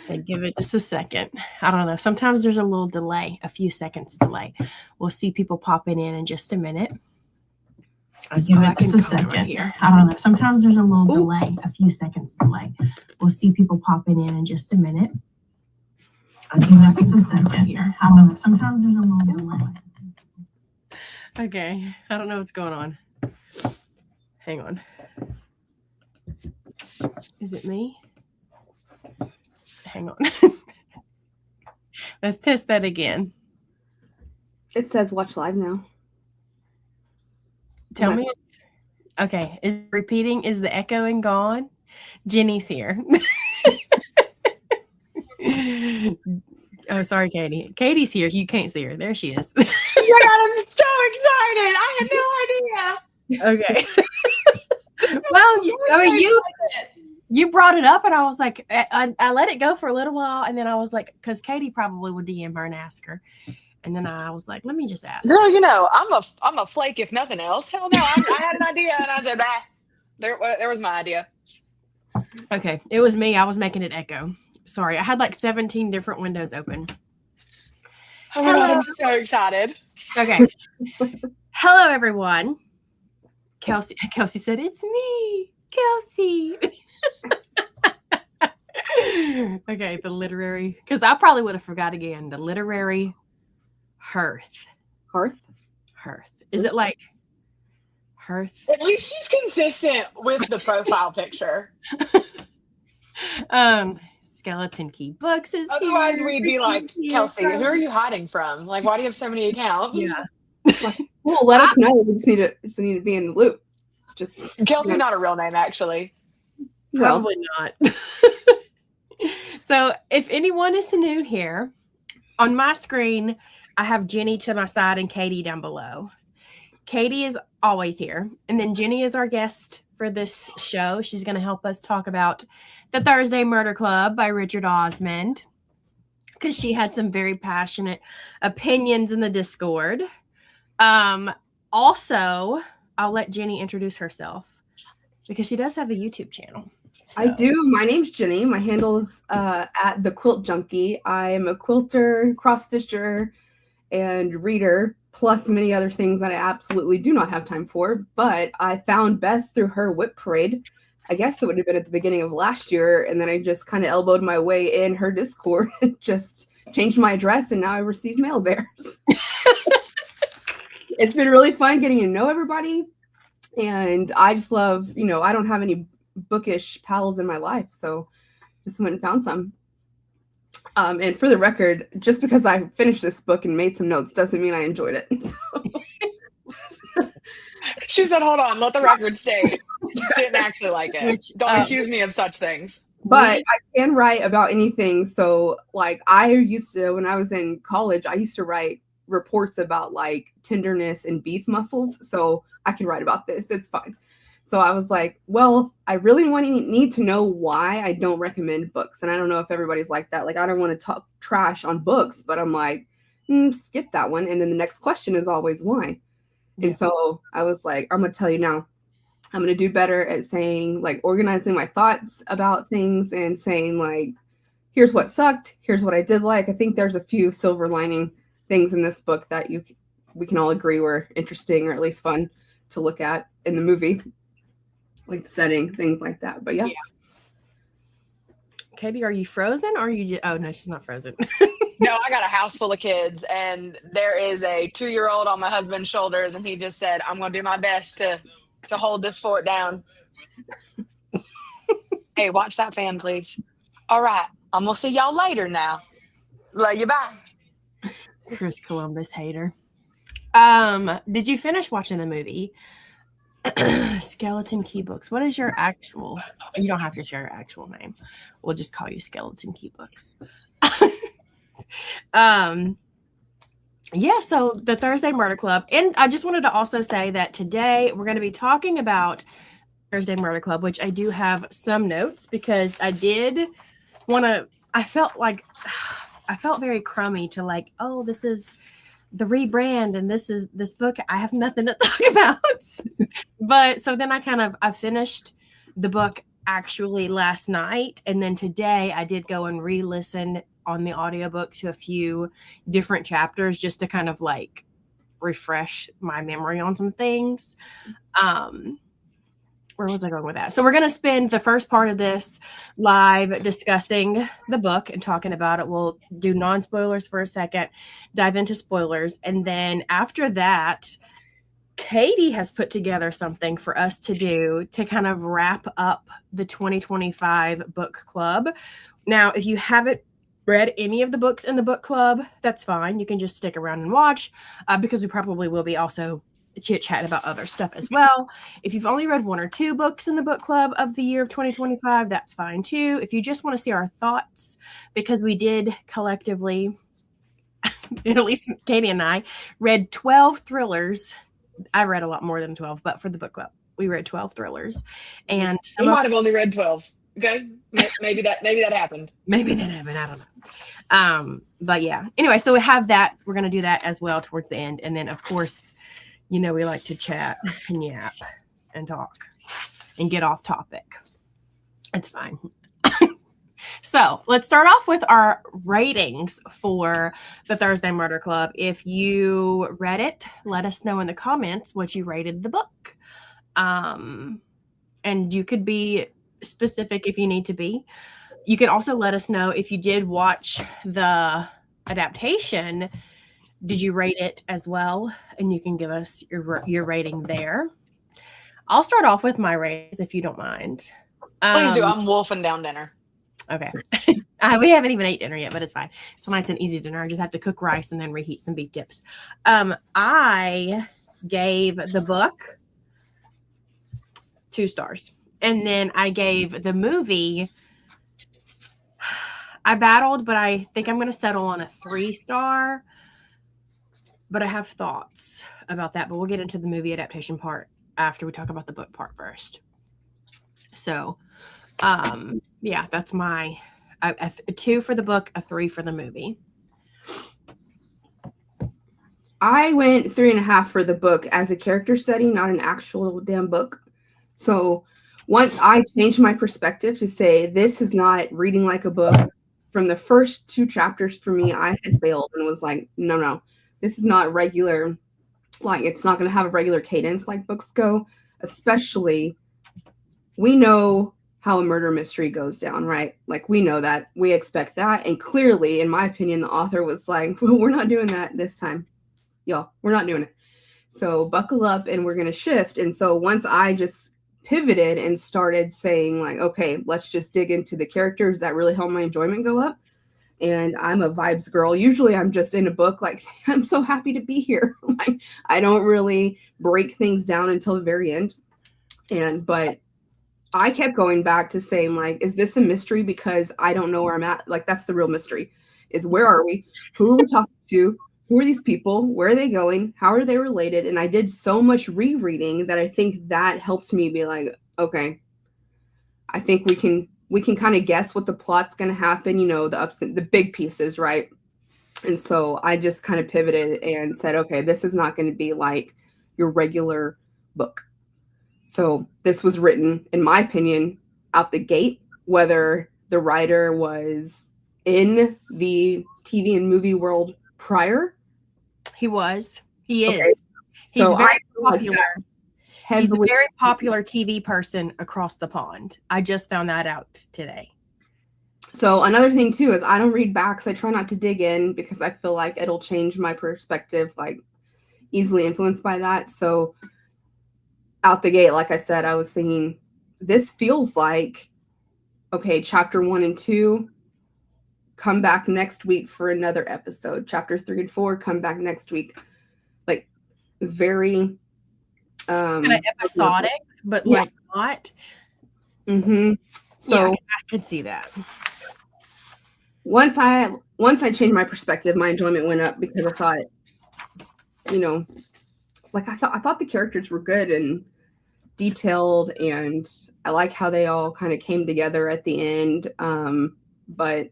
Okay, give it just a second. I don't know. Sometimes there's a little delay, a few seconds delay. We'll see people popping in just a minute. Give it just a second. Right here. I don't know. Sometimes there's a little delay, a few seconds delay. We'll see people popping in just a minute. Give it just a second here. I don't know. Sometimes there's a little delay. Okay, I don't know what's going on. Hang on. Is it me? Hang on. Let's test that again. It says watch live now. Tell me. Okay, is it repeating? Is the echoing gone? Jenny's here. Oh, sorry, Katie. Katie's here. You can't see her. There she is. Oh my God, I'm so excited. I had no idea. Okay. Well, you brought it up, and I was like, I let it go for a little while, and then I was like, because Katie probably would DM her and ask her, and then I was like, let me just ask. Girl, I'm a flake if nothing else. Hell no, I had an idea, and I said, bah. There was my idea. Okay, it was me. I was making it echo. Sorry, I had like 17 different windows open. Oh my God, I'm so excited. Okay. Hello, everyone. Kelsey said, it's me, Kelsey. Okay, the literary, because I probably would have forgot again. The literary hearth. Is it like hearth? At least she's consistent with the profile picture. Skeleton Key Books is Otherwise, here. we'd be like, Kelsey, who are you hiding from? Like, why do you have so many accounts? Yeah. Well, let us know. We just need to be in the loop. Kelsey's not a real name, actually. Probably not. So if anyone is new here, on my screen, I have Jenny to my side and Katie down below. Katie is always here. And then Jenny is our guest for this show. She's going to help us talk about The Thursday Murder Club by Richard Osman, because she had some very passionate opinions in the Discord. Also, I'll let Jenny introduce herself because she does have a YouTube channel. So. I do. My name's Jenny. My handle's at The Quilt Junkie. I am a quilter, cross-stitcher, and reader, plus many other things that I absolutely do not have time for. But I found Beth through her whip parade. I guess it would have been at the beginning of last year. And then I just kind of elbowed my way in her Discord and just changed my address. And now I receive mail bears. It's been really fun getting to know everybody. And I just love, I don't have any bookish pals in my life. So just went and found some. And for the record, just because I finished this book and made some notes doesn't mean I enjoyed it. She said, hold on, let the record state. Didn't actually like it. Don't accuse me of such things. But I can write about anything. So like I used to, when I was in college, I used to write reports about like tenderness and beef muscles. So I can write about this. It's fine. So I was like, well, I really need to know why I don't recommend books. And I don't know if everybody's like that. Like, I don't want to talk trash on books, but I'm like, skip that one. And then the next question is always why. Yeah. And so I was like, I'm going to tell you now, I'm going to do better at saying, like, organizing my thoughts about things and saying, like, here's what sucked. Here's what I did like. I think there's a few silver lining things in this book that we can all agree were interesting or at least fun to look at in the movie. Like the setting, things like that. But yeah. Katie, are you frozen or are you just, oh no, she's not frozen. No, I got a house full of kids and there is a 2-year-old on my husband's shoulders and he just said, I'm going to do my best to hold this fort down. Hey, watch that fan, please. All right. I'm going to see y'all later now. Love you, bye. Chris Columbus hater. Did you finish watching the movie? Skeleton Key Books. What is your actual? You don't have to share your actual name. We'll just call you Skeleton Key Books. Yeah, so the Thursday Murder Club. And I just wanted to also say that today we're going to be talking about Thursday Murder Club, which I do have some notes because I did want to, I felt very crummy to like, oh, this is the rebrand and this book. I have nothing to talk about. But so then I finished the book actually last night, and then today I did go and re-listen on the audiobook to a few different chapters just to kind of like refresh my memory on some things. Where was I going with that? So we're going to spend the first part of this live discussing the book and talking about it. We'll do non-spoilers for a second, dive into spoilers, and then after that, Katie has put together something for us to do to kind of wrap up the 2025 book club. Now, if you haven't read any of the books in the book club, that's fine. You can just stick around and watch because we probably will be also chit-chat about other stuff as well. If you've only read 1 or 2 books in the book club of the year of 2025, that's fine too. If you just want to see our thoughts, because we did collectively, at least Katie and I, read 12 thrillers. I read a lot more than 12, but for the book club, we read 12 thrillers. And We might have only read 12. Okay. Maybe that happened. Maybe that happened. I don't know. But yeah. Anyway, so we have that. We're going to do that as well towards the end. And then, of course, you know, we like to chat and yap and talk and get off topic. It's fine. So let's start off with our ratings for the Thursday Murder Club. If you read it, let us know in the comments what you rated the book. And you could be specific if you need to be. You can also let us know if you did watch the adaptation. Did you rate it as well? And you can give us your rating there. I'll start off with my ratings if you don't mind. Please do. I'm wolfing down dinner. Okay. We haven't even ate dinner yet, but it's fine. Tonight's an easy dinner. I just have to cook rice and then reheat some beef dips. I gave the book 2 stars. And then I gave the movie, I battled, but I think I'm going to settle on a 3-star. But I have thoughts about that. But we'll get into the movie adaptation part after we talk about the book part first. So, yeah, that's my a 2 for the book, a 3 for the movie. I went 3.5 for the book as a character study, not an actual damn book. So once I changed my perspective to say this is not reading like a book, from the first 2 chapters for me, I had failed and was like, no, this is not regular. Like, it's not going to have a regular cadence like books go, especially we know how a murder mystery goes down, right? Like, we know that. We expect that. And clearly, in my opinion, the author was like, well, we're not doing that this time. Y'all, we're not doing it. So buckle up and we're going to shift. And so once I just pivoted and started saying like, okay, let's just dig into the characters that really help my enjoyment go up. And I'm a vibes girl. Usually I'm just in a book like, I'm so happy to be here. Like, I don't really break things down until the very end. But I kept going back to saying like, is this a mystery? Because I don't know where I'm at. Like, that's the real mystery, is where are we? Who are we talking to? Who are these people? Where are they going? How are they related? And I did so much rereading that I think that helped me be like, okay, I think we can kind of guess what the plot's going to happen, you know, the ups and the big pieces, right? And so I just kind of pivoted and said, okay, this is not going to be like your regular book. So this was written, in my opinion, out the gate, whether the writer was in the TV and movie world prior. He was. He is. Okay. He's So very I popular. He's a very popular TV person across the pond. I just found that out today. So another thing too is I don't read backs. I try not to dig in because I feel like it'll change my perspective, like easily influenced by that. So out the gate, like I said, I was thinking this feels like, okay, chapter 1 and 2, come back next week for another episode. Chapter 3 and 4, come back next week. Like, it's very kind of episodic, but yeah. like not. Mm-hmm. So yeah, I could see that. Once I changed my perspective, my enjoyment went up because I thought, you know, like I thought the characters were good and detailed, and I like how they all kind of came together at the end. But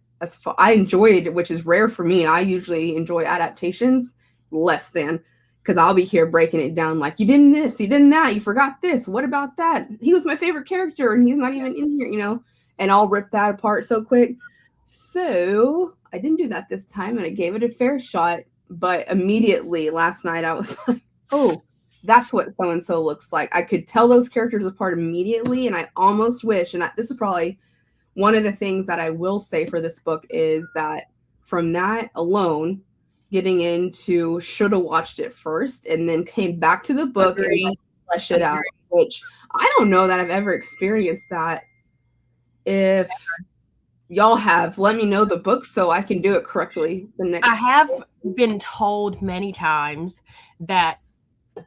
I enjoyed, which is rare for me. I usually enjoy adaptations less than. because I'll be here breaking it down like, you didn't this, you didn't that, you forgot this, what about that? He was my favorite character and he's not even in here, you know, and I'll rip that apart so quick. So I didn't do that this time and I gave it a fair shot, but immediately last night I was like, oh, that's what so-and-so looks like. I could tell those characters apart immediately, and I almost wish, and this is probably one of the things that I will say for this book, is that from that alone, getting into should have watched it first and then came back to the book and like, flesh it out, which I don't know that I've ever experienced that. If y'all have, let me know the book so I can do it correctly the next. I have been told many times that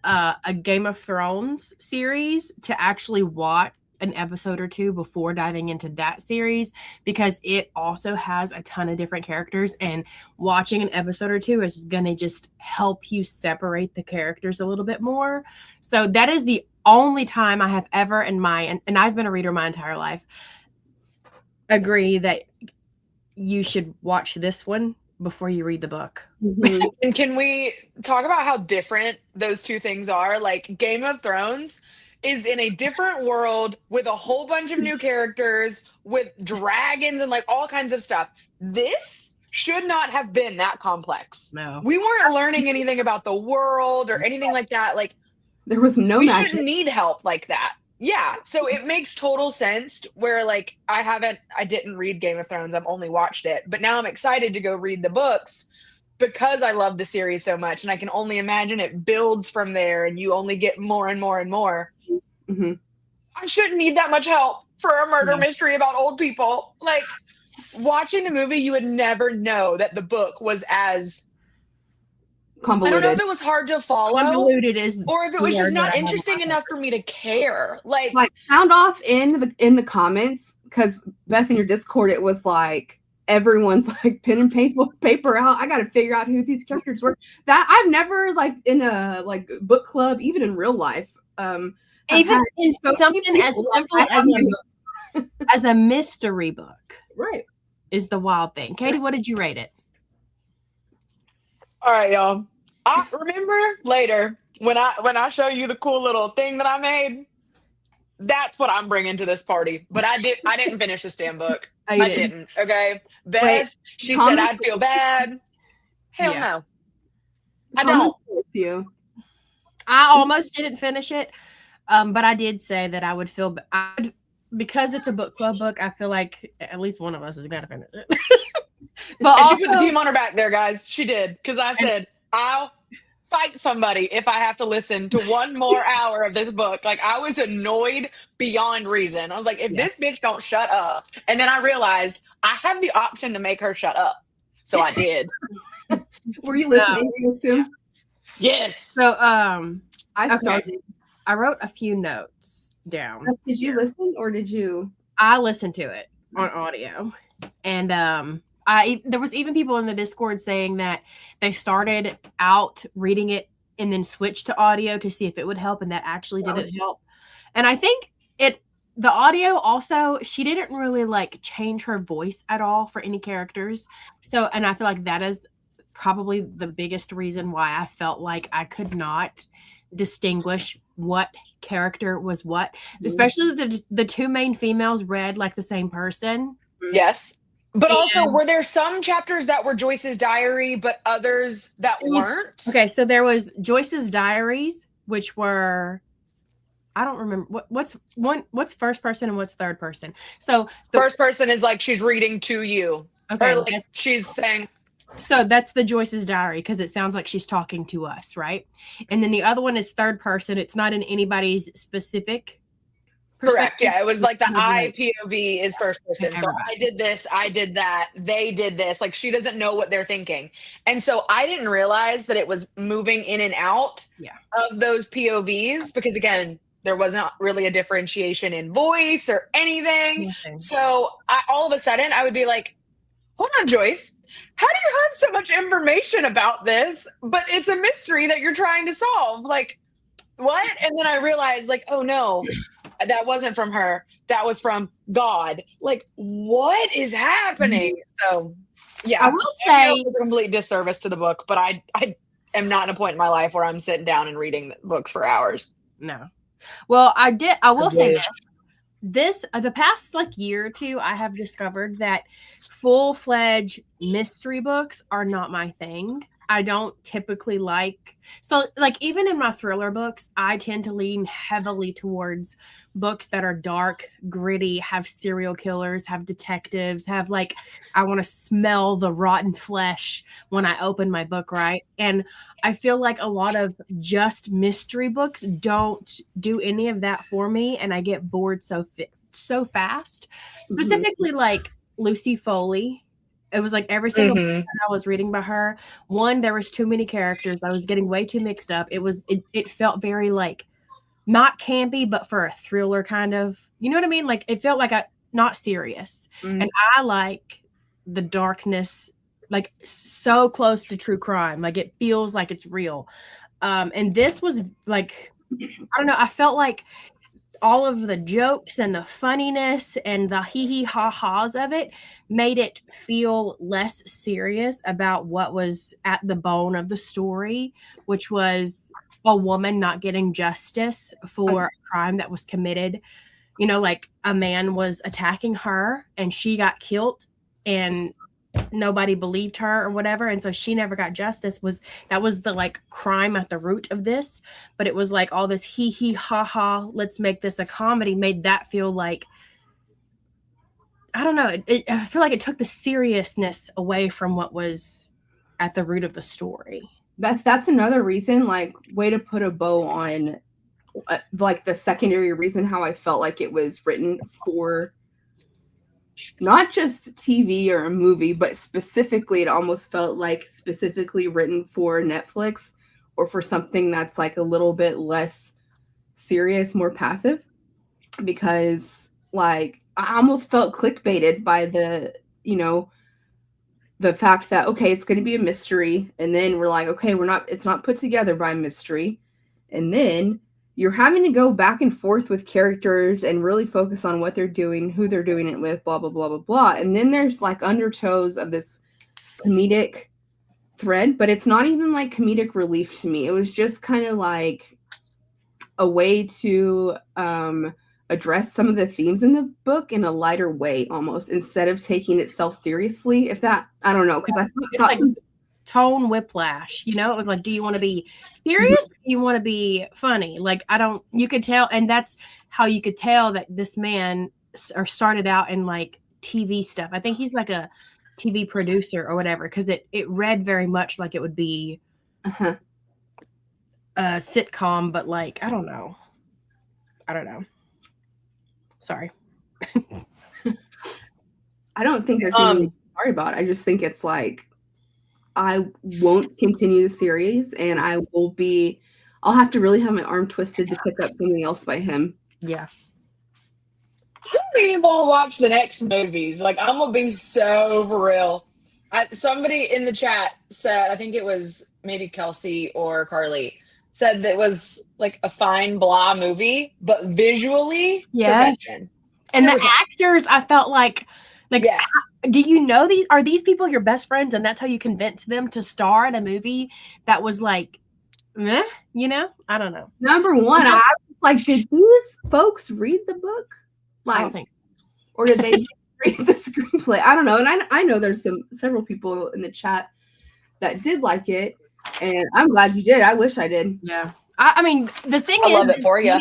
a Game of Thrones series to actually watch an episode or two before diving into that series, because it also has a ton of different characters, and watching an episode or two is going to just help you separate the characters a little bit more. So that is the only time I have ever and I've been a reader my entire life, agree that you should watch this one before you read the book. Mhm. And can we talk about how different those two things are? Like, Game of Thrones is in a different world with a whole bunch of new characters, with dragons and like all kinds of stuff. This should not have been that complex. No. We weren't learning anything about the world or anything like that. Like, There was no we magic. shouldn't need help like that. Yeah. So it makes total sense where, like, I didn't read Game of Thrones. I've only watched it. But now I'm excited to go read the books because I love the series so much. And I can only imagine it builds from there and you only get more and more and more. Mm-hmm. I shouldn't need that much help for a murder mystery about old people. Like, watching the movie, you would never know that the book was as Convoluted. I don't know if it was hard to follow, Convoluted is, or if it was the just word not that I have interesting in my enough for me to care. Like sound off in the comments, because Beth, in your Discord, it was like everyone's like pen and paper out. I got to figure out who these characters were. That I've never, like, in a like book club, even in real life. even in so something many as people simple like, I as have as a mystery book right. is the wild thing. Katie, what did you rate it? all right, y'all. I remember later when I show you the cool little thing that I made. That's what I'm bringing to this party. But I didn't finish this damn book. Oh, you I didn't. Okay, Beth. She said comment- I'd feel bad. Hell Yeah. no. I Comment don't. with you. I almost didn't finish it, but I did say that I would feel because it's a book club book. I feel like at least one of us has got to finish it. But And she put the also, team on her back there, guys. She did. Because I said, I'll fight somebody if I have to listen to one more hour of this book. Like, I was annoyed beyond reason. I was like, if this bitch don't shut up. And then I realized I have the option to make her shut up. So I did. Were you listening? You assume? Yes. so I Okay. started. I wrote a few notes down. Beth, did you listen or did you? I listened to it on audio, and there was even people in the Discord saying that they started out reading it and then switched to audio to see if it would help, and that actually didn't help. And I think the audio also, she didn't really like change her voice at all for any characters. So, and I feel like that is probably the biggest reason why I felt like I could not distinguish what character was what, especially the two main females read like the same person. Yes. But also, And- were there some chapters that were Joyce's diary, but others that It was- weren't? Okay, so there was Joyce's diaries, which were, I don't remember what's first person and what's third person. So the First person is like she's reading to you. okay, Or like she's saying, so that's the Joyce's diary because it sounds like she's talking to us, right? And then the other one is third person. It's not in anybody's specific. correct. perspective. Yeah, it was like the It's kind of I like- POV is first person. So Everybody. I did this, I did that, they did this. Like, she doesn't know what they're thinking. And so I didn't realize that it was moving in and out of those POVs because, again, there wasn't really a differentiation in voice or anything. Nothing. So all of a sudden I would be like, hold on, Joyce, how do you have so much information about this? But it's a mystery that you're trying to solve. Like, what? And then I realized, like, oh no, that wasn't from her. That was from God. Like, what is happening? So, yeah. I will I know say it was a complete disservice to the book, but I am not in a point in my life where I'm sitting down and reading books for hours. No. Well, I will say Agreed. this the past like year or two, I have discovered that full-fledged mystery books are not my thing. I don't typically like, so like even in my thriller books, I tend to lean heavily towards books that are dark, gritty, have serial killers, have detectives, have like, I want to smell the rotten flesh when I open my book, right? And I feel like a lot of just mystery books don't do any of that for me, and I get bored so fast. Specifically, like Lucy Foley. It was like every single book Mhm. that I was reading by her. One, there was too many characters. I was getting way too mixed up. It felt very like not campy, but for a thriller kind of. You know what I mean? Like it felt like not serious. Mhm. And I like the darkness, like so close to true crime. Like it feels like it's real. And this was like, I don't know, I felt like all of the jokes and the funniness and the hee ha ha's of it made it feel less serious about what was at the bone of the story, which was a woman not getting justice for a crime that was committed. You know, like a man was attacking her and she got killed and nobody believed her or whatever, and so she never got justice. That was the like crime at the root of this, but it was like all this hee ha ha, let's make this a comedy, made that feel like, I don't know, I feel like it took the seriousness away from what was at the root of the story. That's another reason, like, way to put a bow on like the secondary reason how I felt like it was written for not just TV or a movie, but specifically, it almost felt like specifically written for Netflix or for something that's like a little bit less serious, more passive. Because, like, I almost felt clickbaited by the fact that, okay, it's going to be a mystery. And then we're like, okay, it's not put together by mystery. And then you're having to go back and forth with characters and really focus on what they're doing, who they're doing it with, blah, blah, blah, blah, blah. And then there's like undertows of this comedic thread, but it's not even like comedic relief to me. It was just kind of like a way to address some of the themes in the book in a lighter way, almost, instead of taking itself seriously. If that, I don't know, because I It's thought like tone whiplash, you know. It was like, do you want to be serious or do you want to be funny? Like, you could tell, and that's how you could tell that this man started out in like TV stuff. I think he's like a TV producer or whatever, because it read very much like it would be uh-huh. a sitcom, but like, I don't know. Sorry. I don't think there's anything sorry about it. I just think it's like, I won't continue the series, and I'll have to really have my arm twisted to pick up something else by him. Yeah. We won't watch the next movies. Like, I'm gonna be so for real. Somebody in the chat said, I think it was maybe Kelsey or Carly, said that it was like a fine blah movie, but visually perfection. And the 100%. actors, I felt like Yes. do you know these people your best friends, and that's how you convince them to star in a movie that was like, meh, you know? I don't know. Number one, I was like, did these folks read the book? I Like, don't think so. or did they read the screenplay? I don't know. And I know there's several people in the chat that did like it, and I'm glad you did. I wish I did. Yeah. I mean, the thing I is, love it for you.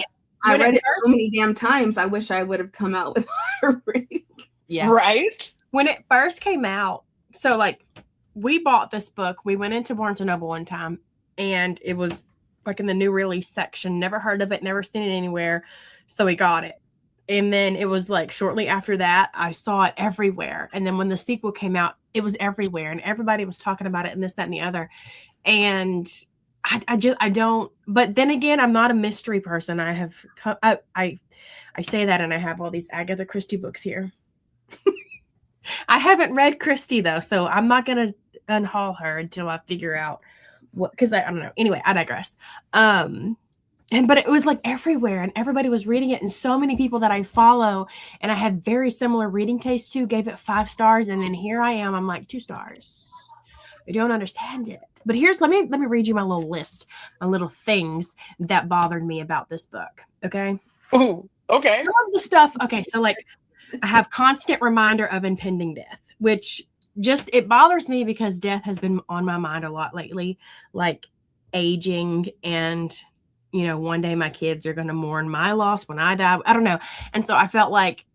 I When it read it so many damn times. I wish I would have come out with a rating. yeah. Right? When it first came out, so like we bought this book. We went into Barnes and Noble one time, and it was like in the new release section. Never heard of it, never seen it anywhere. So we got it. And then it was like shortly after that, I saw it everywhere. And then when the sequel came out, it was everywhere, and everybody was talking about it and this, that, and the other. And I don't, but then again, I'm not a mystery person. I say that, and I have all these Agatha Christie books here. I haven't read Christie though, so I'm not going to unhaul her until I figure out what, because I don't know. Anyway, I digress. But it was like everywhere, and everybody was reading it, and so many people that I follow and I have very similar reading tastes to gave it 5 stars, and then here I am, I'm like 2 stars. I don't understand it. But let me read you my little list, my little things that bothered me about this book. Okay. Ooh, okay. Some of the stuff. Okay, so like I have constant reminder of impending death, which just it bothers me because death has been on my mind a lot lately, like aging and one day my kids are going to mourn my loss when I die. I don't know. And so I felt like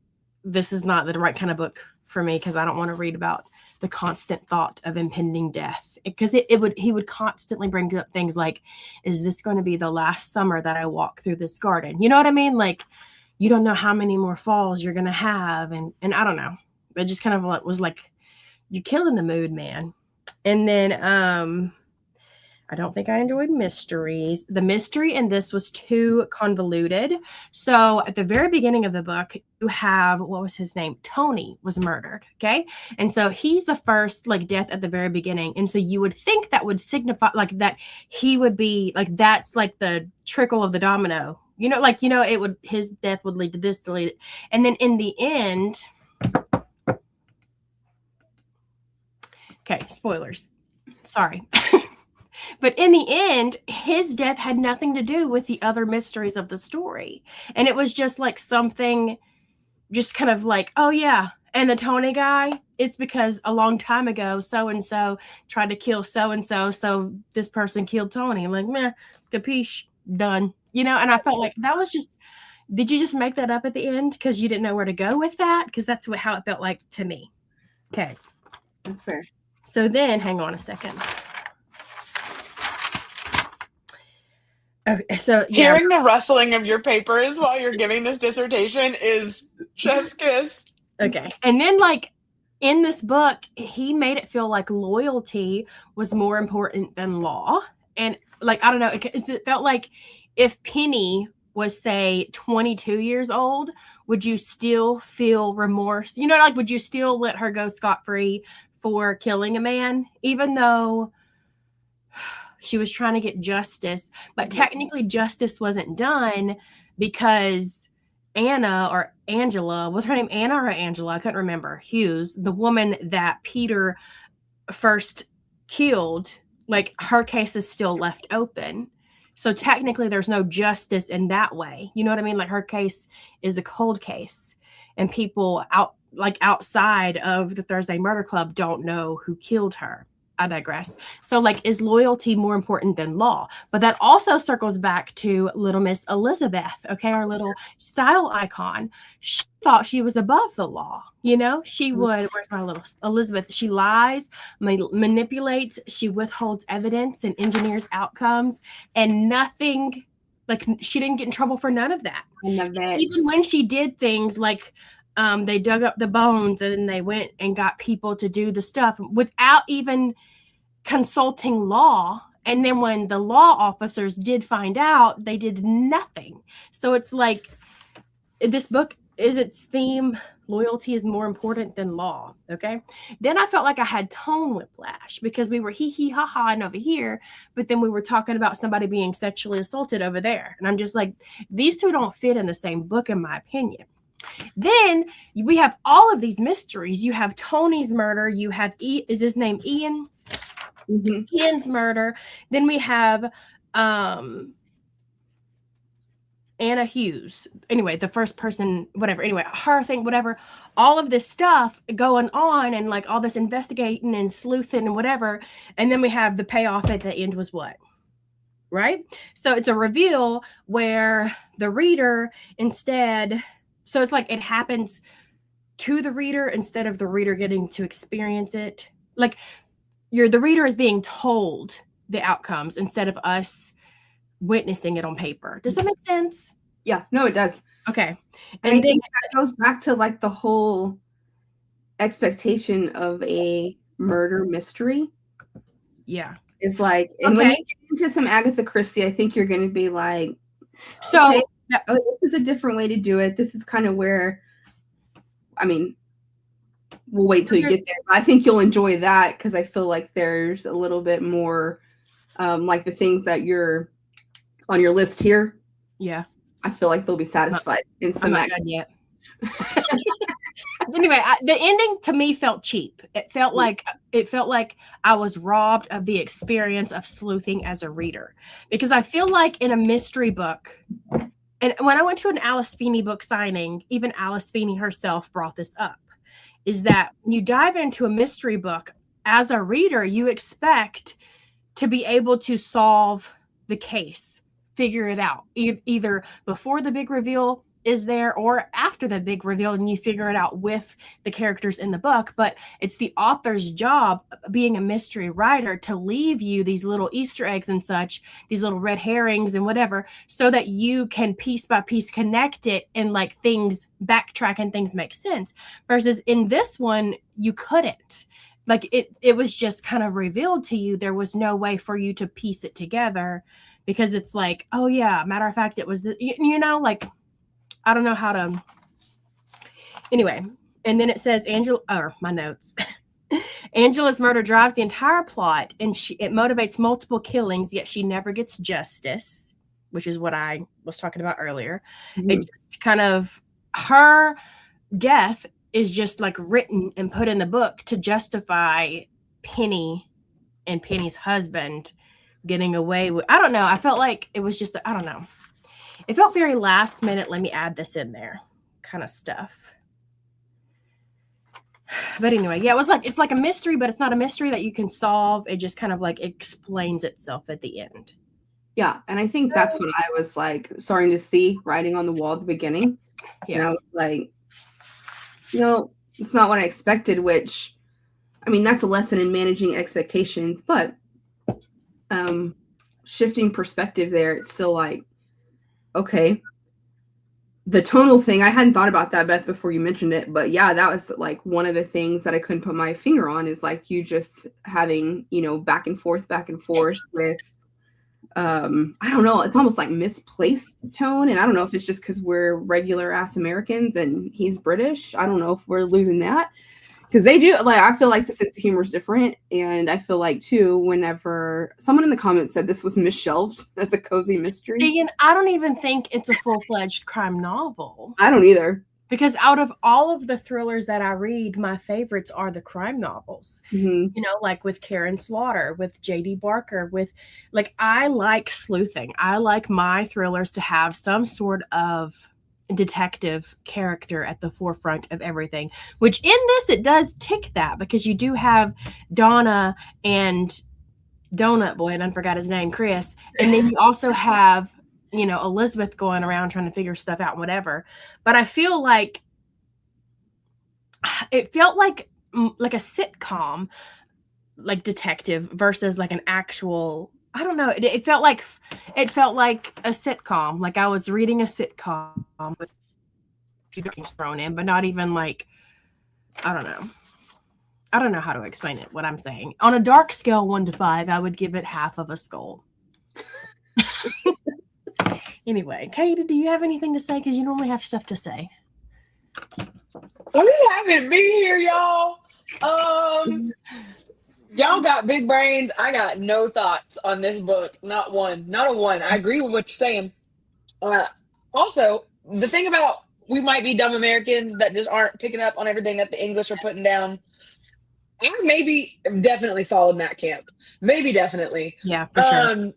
this is not the right kind of book for me because I don't want to read about the constant thought of impending death, because he would constantly bring up things like, is this going to be the last summer that I walk through this garden? You know what I mean? Like, you don't know how many more falls you're going to have. And I don't know. It just kind of was like, you're killing the mood, man. And then, I don't think I enjoyed mysteries. The mystery in this was too convoluted. So at the very beginning of the book, you have, what was his name? Tony was murdered. Okay. And so he's the first like death at the very beginning. And so you would think that would signify like that he would be like, that's like the trickle of the domino, his death would lead to this, to lead. And then in the end, okay, spoilers. Sorry. But in the end, his death had nothing to do with the other mysteries of the story. And it was just like something just kind of like, oh yeah. And the Tony guy, it's because a long time ago, so-and-so tried to kill so-and-so. So this person killed Tony. I'm like, meh, capiche, done. And I felt like that was just, did you just make that up at the end? Because you didn't know where to go with that? Because that's how it felt like to me. Okay. That's fair. So then, hang on a second. Okay, so hearing the rustling of your papers while you're giving this dissertation is chef's kiss. Okay. And then like in this book, he made it feel like loyalty was more important than law. And like, I don't know, it felt like if Penny was say 22 years old, would you still feel remorse? Like, would you still let her go scot-free for killing a man, even though she was trying to get justice, but technically justice wasn't done because Anna or Angela, was her name Anna or Angela? I couldn't remember. Hughes, the woman that Peter first killed, like her case is still left open. So technically there's no justice in that way. You know what I mean? Like her case is a cold case and people outside of the Thursday Murder Club don't know who killed her. I digress. So like, is loyalty more important than law? But that also circles back to little Miss Elizabeth, okay, our little style icon. She thought she was above the law. She would, where's my little Elizabeth? She lies, manipulates, she withholds evidence and engineers outcomes, and nothing, like she didn't get in trouble for none of that. I love that. Even when she did things like they dug up the bones and they went and got people to do the stuff without even consulting law. And then when the law officers did find out, they did nothing. So it's like this book is its theme. Loyalty is more important than law. Okay. Then I felt like I had tone whiplash because we were hee ha ha and over here, but then we were talking about somebody being sexually assaulted over there. And I'm just like, these two don't fit in the same book, in my opinion. Then we have all of these mysteries. You have Tony's murder. You have is his name Ian? Mm-hmm. Ian's murder. Then we have Anna Hughes. Anyway, the first person, whatever. Anyway, her thing, whatever. All of this stuff going on and like all this investigating and sleuthing and whatever. And then we have the payoff at the end was what? Right? So it's a reveal where the reader instead... So it's like it happens to the reader instead of the reader getting to experience it. Like the reader is being told the outcomes instead of us witnessing it on paper. Does that make sense? Yeah, no, it does. Okay. And I think that goes back to like the whole expectation of a murder mystery. Yeah. It's like, and when you get into some Agatha Christie, I think you're going to be like, so okay, this is a different way to do it. This is kind of where, I mean, we'll wait till you get there. But I think you'll enjoy that because I feel like there's a little bit more, like the things that you're on your list here. Yeah. I feel like they'll be satisfied in some. I'm not done yet. Anyway, the ending to me felt cheap. It felt like I was robbed of the experience of sleuthing as a reader, because I feel like in a mystery book, and when I went to an Alice Feeney book signing, even Alice Feeney herself brought this up, is that when you dive into a mystery book as a reader, you expect to be able to solve the case, figure it out, either before the big reveal is there or after the big reveal, and you figure it out with the characters in the book. But it's the author's job, being a mystery writer, to leave you these little Easter eggs and such, these little red herrings and whatever, so that you can piece by piece connect it and like things backtrack and things make sense. Versus in this one, you couldn't. Like it was just kind of revealed to you. There was no way for you to piece it together, because it's like, oh yeah, matter of fact, it was, like, I don't know how to. Anyway, and then it says my notes. Angela's murder drives the entire plot, and it motivates multiple killings, yet she never gets justice, which is what I was talking about earlier. Mhm. It just kind of, her death is just like written and put in the book to justify Penny and Penny's husband getting away with. I don't know. I felt like it was just, I don't know. It felt very last minute. Let me add this in there kind of stuff. But anyway, yeah, it's like a mystery, but it's not a mystery that you can solve. It just kind of like explains itself at the end. Yeah, and I think that's what I was like starting to see writing on the wall at the beginning. Yeah. And I was like, it's not what I expected, which, I mean, that's a lesson in managing expectations, but shifting perspective there, it's still like, okay, the tonal thing, I hadn't thought about that, Beth, before you mentioned it, but yeah, that was like one of the things that I couldn't put my finger on, is like you just having, back and forth with, I don't know, it's almost like misplaced tone. And I don't know if it's just because we're regular ass Americans and he's British. I don't know if we're losing that, because they do, like, I feel like the sense of humor is different. And I feel like too, whenever someone in the comments said this was misshelved as a cozy mystery, Deegan, I don't even think it's a full-fledged crime novel, I don't either. because out of all of the thrillers that I read, my favorites are the crime novels. Mhm. Like with Karen Slaughter, with J.D. Barker, I like sleuthing. I like my thrillers to have some sort of detective character at the forefront of everything, which in this, it does tick that, because you do have Donna and Donut Boy, and I forgot his name, Chris. And then you also have, Elizabeth going around trying to figure stuff out, whatever. But I feel like it felt like a sitcom, like detective, versus like an actual, I don't know. It felt like a sitcom. Like I was reading a sitcom with a few things thrown in, but not even like, I don't know. I don't know how to explain it, what I'm saying. On a dark scale, 1 to 5, I would give it half of a skull. Anyway, Katie, do you have anything to say? Because you normally have stuff to say. I'm just happy to be here, y'all. Y'all got big brains. I got no thoughts on this book. Not a one. I agree with what you're saying. Also, the thing about we might be dumb Americans that just aren't picking up on everything that the English are putting down. I maybe definitely fall in that camp. Maybe definitely. Yeah, for sure.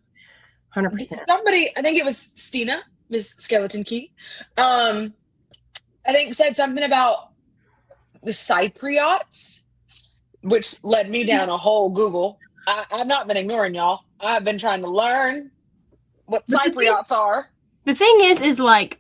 100%. Somebody, I think it was Stina, Miss Skeleton Key, I think said something about the Cypriots, which led me down a whole Google. I've not been ignoring y'all. I've been trying to learn what Cypriots are. The thing is like,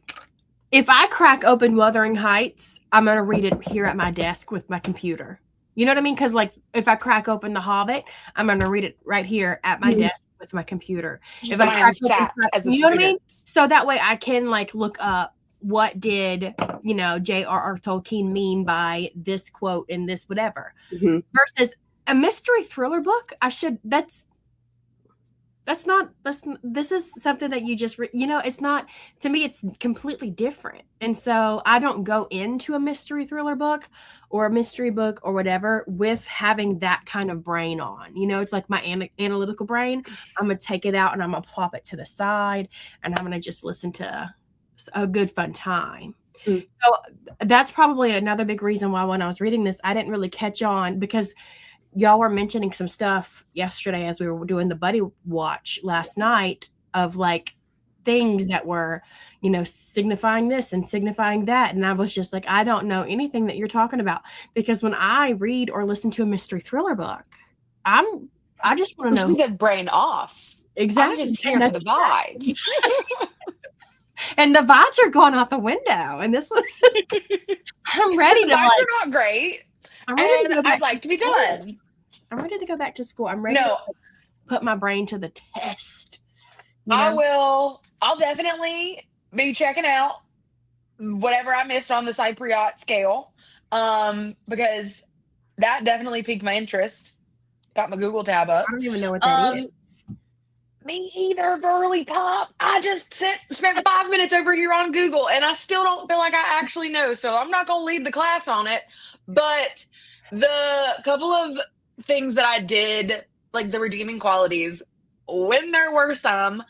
if I crack open Wuthering Heights, I'm going to read it here at my desk with my computer. You know what I mean? Because like, if I crack open The Hobbit, I'm going to read it right here at my desk with my computer. If I am sat as a you know student. what I mean? So that way I can like look up, what did, J.R.R. Tolkien mean by this quote and this whatever. Mhm. Versus a mystery thriller book, this is something that you just, it's not, to me, it's completely different. And so I don't go into a mystery thriller book or a mystery book or whatever with having that kind of brain on. It's like my analytical brain. I'm going to take it out and I'm going to plop it to the side and I'm going to just listen to a good fun time. Mm. So that's probably another big reason why when I was reading this, I didn't really catch on because y'all were mentioning some stuff yesterday as we were doing the buddy watch last night of like things that were, signifying this and signifying that. And I was just like, I don't know anything that you're talking about because when I read or listen to a mystery thriller book, I just want to know She's a brain off. exactly. I'm just here for the vibes. And the vibes are going out the window. And this was, I'm ready The to vibes like, are not great, I'm ready to go and back I'd like to be school. done. I'm ready to go back to school. I'm ready No, to put my brain to the test. I'll definitely be checking out whatever I missed on the Cypriot scale, because that definitely piqued my interest. Got my Google tab up. I don't even know what that is. Me either, girly pop. I just spent 5 minutes over here on Google, and I still don't feel like I actually know. So I'm not gonna lead the class on it. But the couple of things that I did, like the redeeming qualities, when there were some,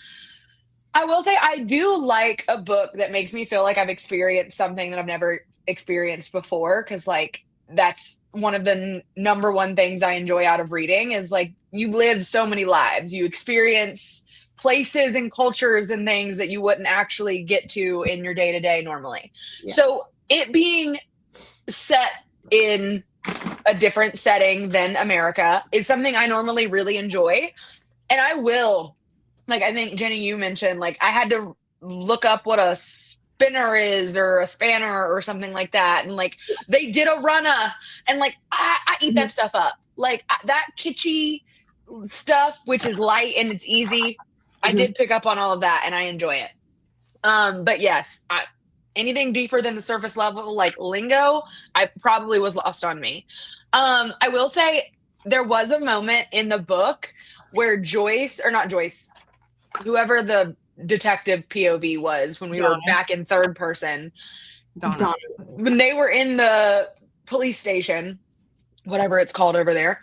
I will say I do like a book that makes me feel like I've experienced something that I've never experienced before. Because like that's one of the number one things I enjoy out of reading is like you live so many lives. You experience places and cultures and things that you wouldn't actually get to in your day to day normally. Yeah. So it being set in a different setting than America is something I normally really enjoy. And I will, like, I think Jenny, you mentioned, like, I had to look up what a spinner is or a spanner or something like that. And like, they did a runner and like, I eat that stuff up. Like that kitschy stuff, which is light and it's easy. I did pick up on all of that and I enjoy it. But yes, anything deeper than the surface level, like lingo, I probably was lost on me. I will say there was a moment in the book where whoever the detective POV was when we were back in third person, Donna. when they were in the police station, whatever it's called over there,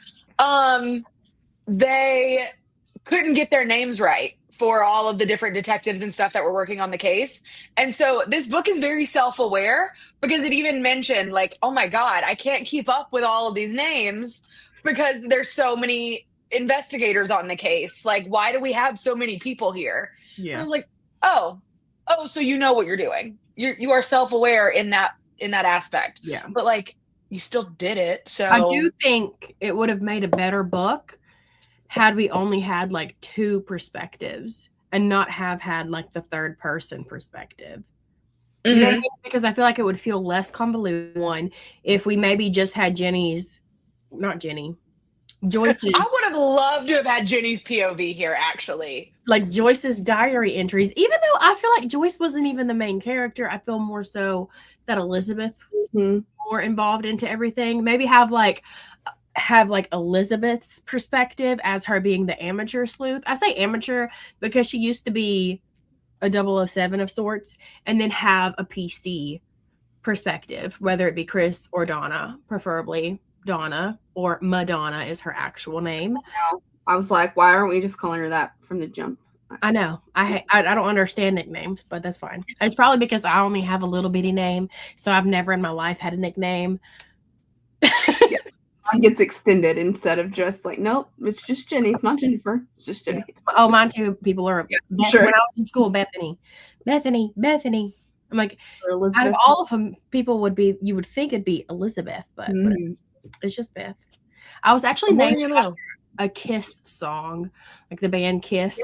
they couldn't get their names right for all of the different detectives and stuff that were working on the case. And so this book is very self-aware because it even mentioned like, oh my God, I can't keep up with all of these names because there's so many investigators on the case. Like, why do we have so many people here? And I was like, oh, so you know what you're doing. You are self-aware in that aspect. Yeah. But like, you still did it. So I do think it would have made a better book had we only had like two perspectives and not have had like the third person perspective. You know what I mean? Because I feel like it would feel less convoluted one if we maybe just had Joyce's. I would have loved to have had Jenny's POV here, actually. Like Joyce's diary entries, even though I feel like Joyce wasn't even the main character, I feel more so that Elizabeth more involved into everything. Maybe have like Elizabeth's perspective as her being the amateur sleuth. I say amateur because she used to be a 007 of sorts, and then have a PC perspective, whether it be Chris or Donna, preferably Donna, or Madonna is her actual name. I was like, why aren't we just calling her that from the jump? I know. I don't understand nicknames, but that's fine. It's probably because I only have a little bitty name, so I've never in my life had a nickname. It gets extended instead of just like, nope, it's just Jenny. It's not Jennifer. It's just Jenny. Oh, mine too. People are sure. When I was in school, Bethany. I'm like, out of all of them, you would think it'd be Elizabeth, but it's just Beth. I was actually named a Kiss song, like the band Kiss.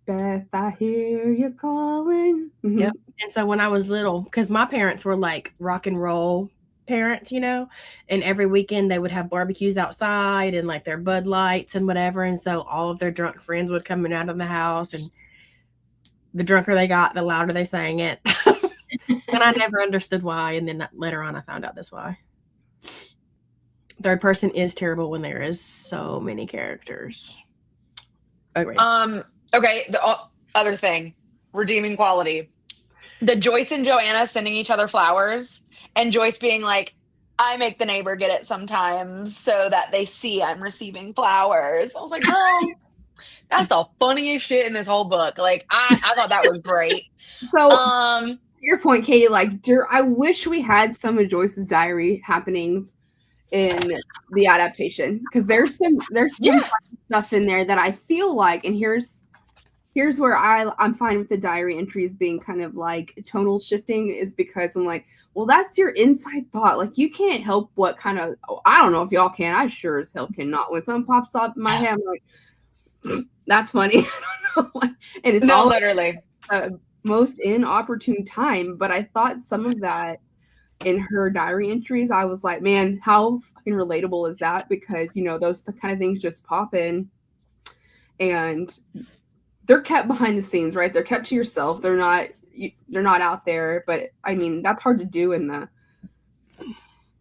Beth, I hear you calling. Yep. And so when I was little, because my parents were like rock and roll parents, and every weekend they would have barbecues outside and like their Bud Lights and whatever. And so all of their drunk friends would come in out of the house, and the drunker they got, the louder they sang it. And I never understood why. And then later on, I found out that's why. Third person is terrible when there is so many characters. Okay. Okay. The other thing, redeeming quality. The Joyce and Joanna sending each other flowers, and Joyce being like, I make the neighbor get it sometimes so that they see I'm receiving flowers. I was like, oh, that's the funniest shit in this whole book. Like, I thought that was great. So your point, Katie, like I wish we had some of Joyce's diary happenings in the adaptation, because there's some stuff in there that I feel like, and here's where I'm fine with the diary entries being kind of like tonal shifting, is because I'm like, well, that's your inside thought. Like, you can't help what kind of, I don't know if y'all can. I sure as hell cannot. When something pops up in my head, I'm like, that's funny. I don't know. And it's all literally most inopportune time. But I thought some of that in her diary entries, I was like, man, how fucking relatable is that? Because, you know, those the kind of things just pop in, and they're kept behind the scenes, right? They're kept to yourself. They're not out there. But I mean, that's hard to do in the,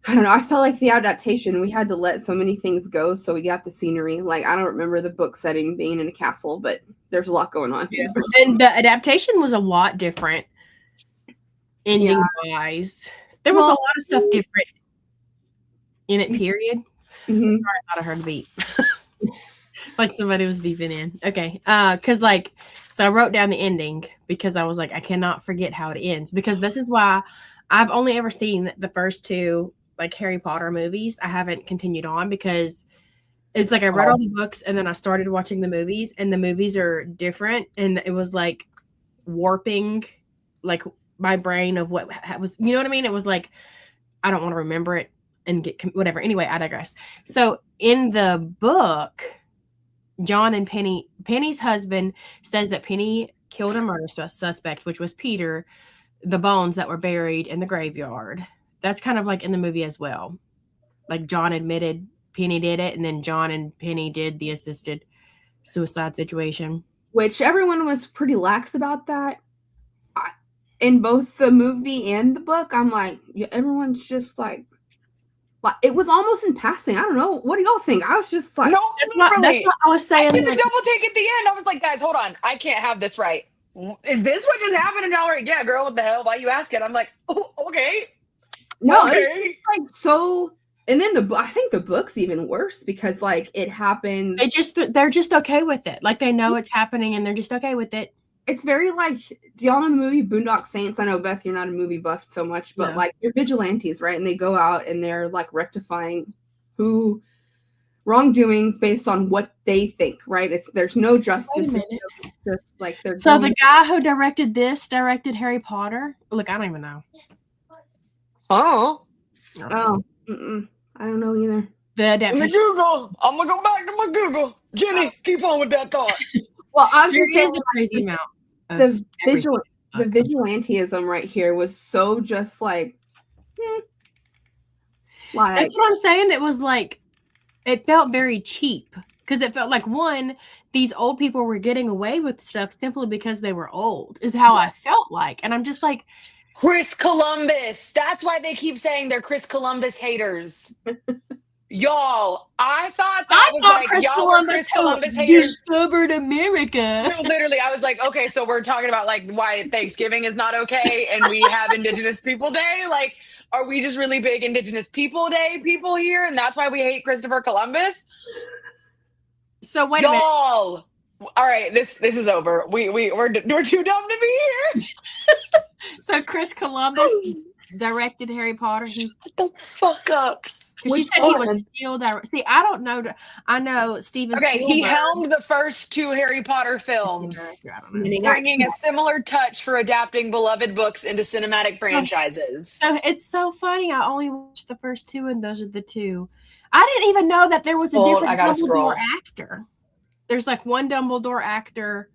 I don't know. I felt like the adaptation, we had to let so many things go. So we got the scenery. Like, I don't remember the book setting being in a castle, but there's a lot going on. Yeah. And the adaptation was a lot different ending wise. There was a lot of stuff different in it, period. Mm-hmm. Sorry, I thought I heard a beep. Like somebody was beeping in. Okay. Because like, so I wrote down the ending because I was like, I cannot forget how it ends, because this is why I've only ever seen the first two like Harry Potter movies. I haven't continued on because it's like I read all the books and then I started watching the movies, and the movies are different, and it was like warping like my brain of what was, you know what I mean? It was like, I don't want to remember it and get whatever. Anyway, I digress. So in the book, John and Penny's husband says that Penny killed a murder suspect, which was Peter, the bones that were buried in the graveyard. That's kind of like in the movie as well. Like John admitted Penny did it, and then John and Penny did the assisted suicide situation. Which everyone was pretty lax about that. In both the movie and the book, I'm like, yeah, everyone's just like it was almost in passing. I don't know. What do y'all think? I was just like, no, that's what I was saying. I did the double take at the end. I was like, guys, hold on. I can't have this right. Is this what just happened? And y'all are like, yeah, girl, what the hell? Why you asking? I'm like, oh, okay. No, okay. It's like so. And then I think the book's even worse because like it happens. They're just okay with it. Like they know it's happening and they're just okay with it. It's very like, do y'all know the movie Boondock Saints? I know, Beth, you're not a movie buff so much, but like they're vigilantes, right? And they go out and they're like rectifying wrongdoings based on what they think, right? There's no justice. Just like there's so the guy who directed Harry Potter. Look, I don't even know. Oh, I don't know either. The adaptation. Google. I'm gonna go back to my Google. Jenny, keep on with that thought. Well, I'm there just saying is a crazy amount. The vigilantism right here was so just like that's what I'm saying. It was like it felt very cheap because it felt like these old people were getting away with stuff simply because they were old. Is how I felt like, and I'm just like Chris Columbus. That's why they keep saying they're Chris Columbus haters. Y'all, I thought Chris Columbus haters discovered America. No, literally, I was like, okay, so we're talking about like why Thanksgiving is not okay and we have Indigenous People Day. Like, are we just really big Indigenous People Day people here, and that's why we hate Christopher Columbus? So wait a minute. All right, this is over. We're too dumb to be here. So Chris Columbus directed Harry Potter. Shut the fuck up. She said he was still direct. See, I don't know. I know Steven. Okay, he helmed the first two Harry Potter films, bringing a similar touch for adapting beloved books into cinematic franchises. So it's so funny. I only watched the first two, and those are the two. I didn't even know that there was a different Dumbledore actor. There's like one Dumbledore actor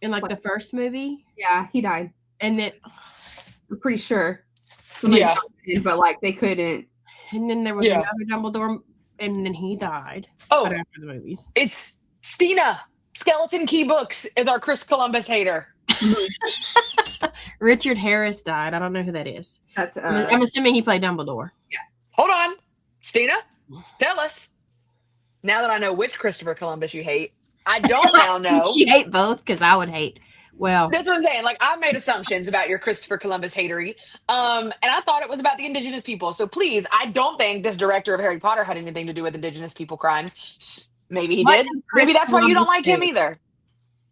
in like the first movie. Yeah, he died. And then I'm pretty sure. But like they couldn't. And then there was another Dumbledore, and then he died. After the movies. It's Stina. Skeleton Key Books is our Chris Columbus hater. Richard Harris died. I don't know who that is. That's I'm assuming he played Dumbledore. Yeah. Hold on. Stina, tell us. Now that I know which Christopher Columbus you hate, I don't now know. She hate both because I would hate. Well, that's what I'm saying. Like, I made assumptions about your Christopher Columbus hatery. And I thought it was about the Indigenous people. So please, I don't think this director of Harry Potter had anything to do with Indigenous people crimes. Maybe he did. Maybe that's why you don't like him either.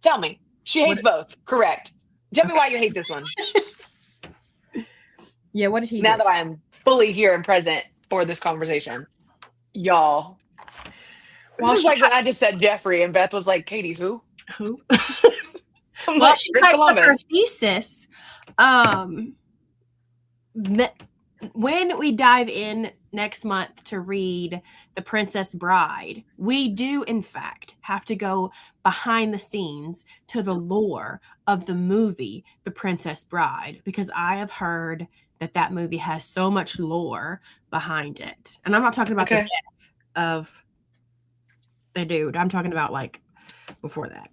Tell me. She hates both. Correct. Tell me why you hate this one. Yeah, what did he Now do? that I am fully here and present for this conversation, y'all. Well, This is she like when I just said Jeffrey and Beth was like, Katie, who? Who? I'm Well, like, she Chris typed up her Columbus. thesis. When we dive in next month to read The Princess Bride, we do, in fact, have to go behind the scenes to the lore of the movie The Princess Bride, because I have heard that movie has so much lore behind it. And I'm not talking about the Okay. death of the dude. I'm talking about like before that.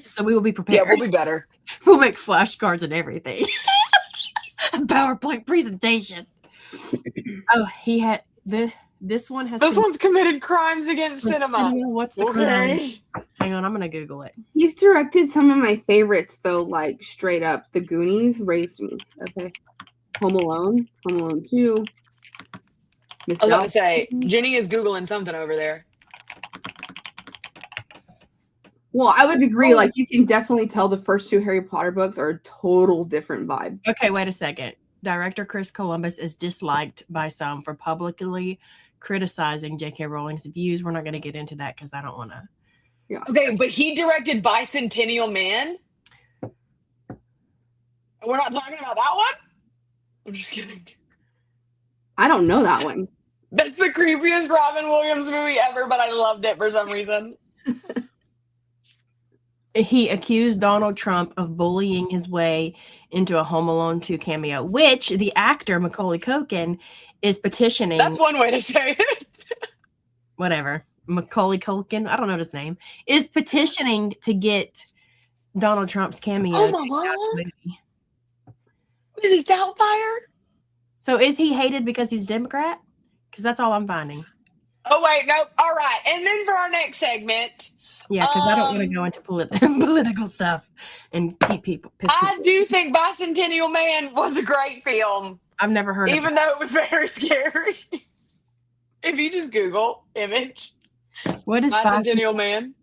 So we will be prepared. Yeah, we'll be better. We'll make flashcards and everything. A PowerPoint presentation. Oh, he had this one has This one's committed crimes against cinema. What's the crime? Okay. Hang on, I'm gonna Google it. He's directed some of my favorites though, like straight up. The Goonies raised me. Okay. Home Alone 2. Miss I was about to Doubtful. say, Jenny is Googling something over there. Well, I would agree. Like, you can definitely tell the first 2 Harry Potter books are a total different vibe. Okay, wait a second. Director Chris Columbus is disliked by some for publicly criticizing J.K. Rowling's views. We're not going to get into that because I don't want to. Yeah. Okay, but he directed Bicentennial Man. We're not talking about that one? I'm just kidding. I don't know that one. That's the creepiest Robin Williams movie ever, but I loved it for some reason. He accused Donald Trump of bullying his way into a Home Alone 2 cameo, which the actor Macaulay Culkin is petitioning. That's one way to say it. Whatever. Macaulay Culkin, I don't know his name, is petitioning to get Donald Trump's cameo. Oh my God. Is he Doubtfire? So is he hated because he's Democrat? Because that's all I'm finding. Oh, wait, no. All right. And then for our next segment. Yeah, because I don't want to go into political stuff and keep people pissed. I do think Bicentennial Man was a great film. I've never heard of it. Even though it was very scary. If you just Google image. What is Bicentennial Man?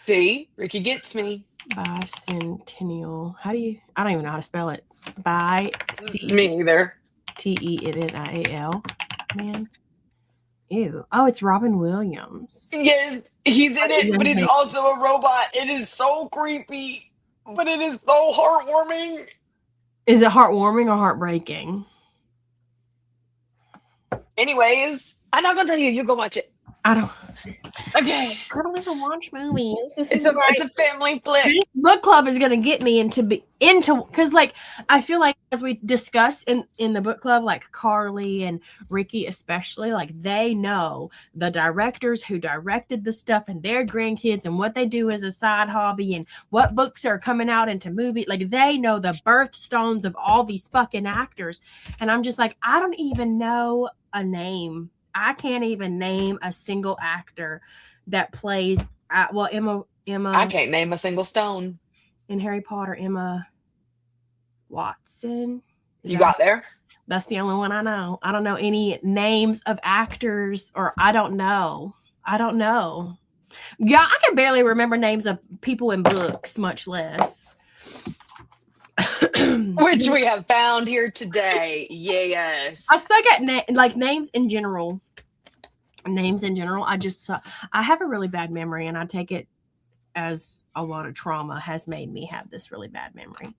See? Ricky gets me. Bicentennial? How do you? I don't even know how to spell it. Me neither. T-E-N-N-I-A-L. Man. Ew. Oh, it's Robin Williams. Yes, he's in it, but he's also a robot. It is so creepy, but it is so heartwarming. Is it heartwarming or heartbreaking? Anyways, I'm not gonna tell you. You go watch it. I don't. Okay. I don't even watch movies. It's a family flick. This book club is gonna get me into because like I feel like as we discuss in the book club, like Carly and Ricky especially, like they know the directors who directed the stuff and their grandkids and what they do as a side hobby and what books are coming out into movie. Like they know the birthstones of all these fucking actors, and I'm just like, I don't even know a name. I can't even name a single actor that plays Emma. I can't name a single stone. In Harry Potter, Emma Watson. You got there? That's the only one I know. I don't know any names of actors, or I don't know. Yeah, I can barely remember names of people in books, much less. Which we have found here today. Yes. I suck at names in general. I have a really bad memory, and I take it as a lot of trauma has made me have this really bad memory.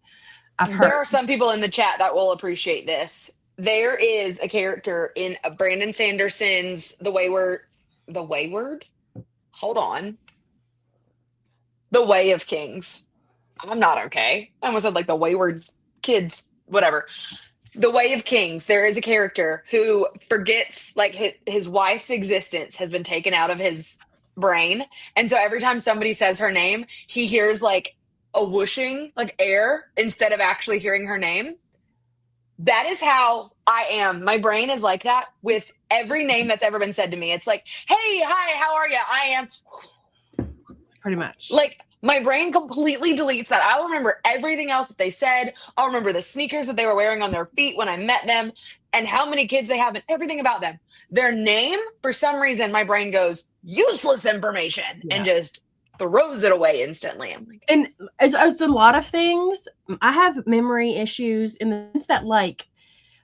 There are some people in the chat that will appreciate this. There is a character in Brandon Sanderson's The Wayward. Hold on. The Way of Kings. I'm not okay. I almost said like The Wayward Kids, whatever. The Way of Kings. There is a character who forgets, like his wife's existence has been taken out of his brain. And so every time somebody says her name, he hears like a whooshing, like air, instead of actually hearing her name. That is how I am. My brain is like that with every name that's ever been said to me. It's like, hey, hi, how are you? I am. Pretty much. Like, my brain completely deletes that. I'll remember everything else that they said. I'll remember the sneakers that they were wearing on their feet when I met them and how many kids they have and everything about them. Their name, for some reason, my brain goes, useless information, and just throws it away instantly. I'm like, And it's a lot of things. I have memory issues in the sense that, like,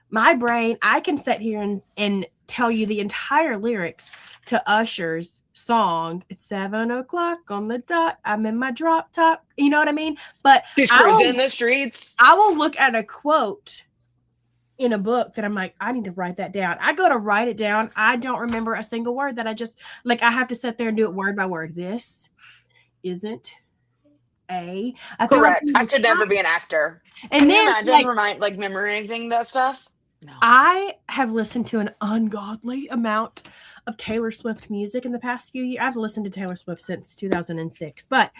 my brain, I can sit here and tell you the entire lyrics to Usher's song. It's 7:00 on the dot. I'm in my drop top. You know what I mean? But she's I cruising will- in the streets. I will look at a quote in a book that I'm like, I need to write that down. I go to write it down. I don't remember a single word that I just, like, I have to sit there and do it word by word. This isn't a. I feel like Correct. I could never be an actor. And Can you then, imagine like memorizing that stuff? No. I have listened to an ungodly amount of Taylor Swift music in the past few years. I've listened to Taylor Swift since 2006, but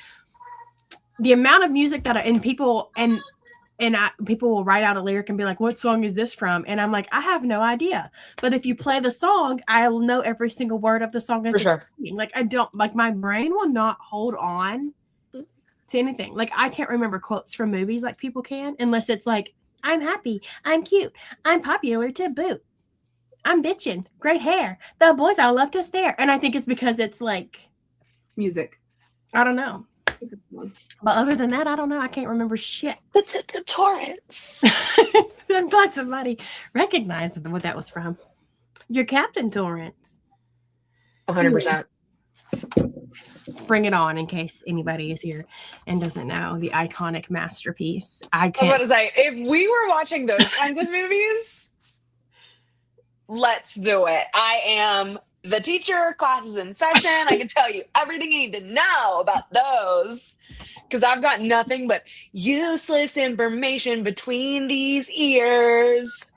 the amount of music that people will write out a lyric and be like, "What song is this from?" And I'm like, I have no idea. But if you play the song, I'll know every single word of the song. For sure. Like, I don't, like, my brain will not hold on to anything. Like, I can't remember quotes from movies like people can, unless it's like, I'm happy, I'm cute, I'm popular to boot, I'm bitching, great hair, the boys I love to stare. And I think it's because it's like, Music. I don't know. But other than that, I don't know. I can't remember shit. Let's hit the torrents. I'm glad somebody recognized what that was from. Your Captain Torrance. 100%. Bring it on, in case anybody is here and doesn't know the iconic masterpiece. I I was can't. about to say, if we were watching those kinds of movies, let's do it. I am the teacher, class is in session. I can tell you everything you need to know about those, because I've got nothing but useless information between these ears.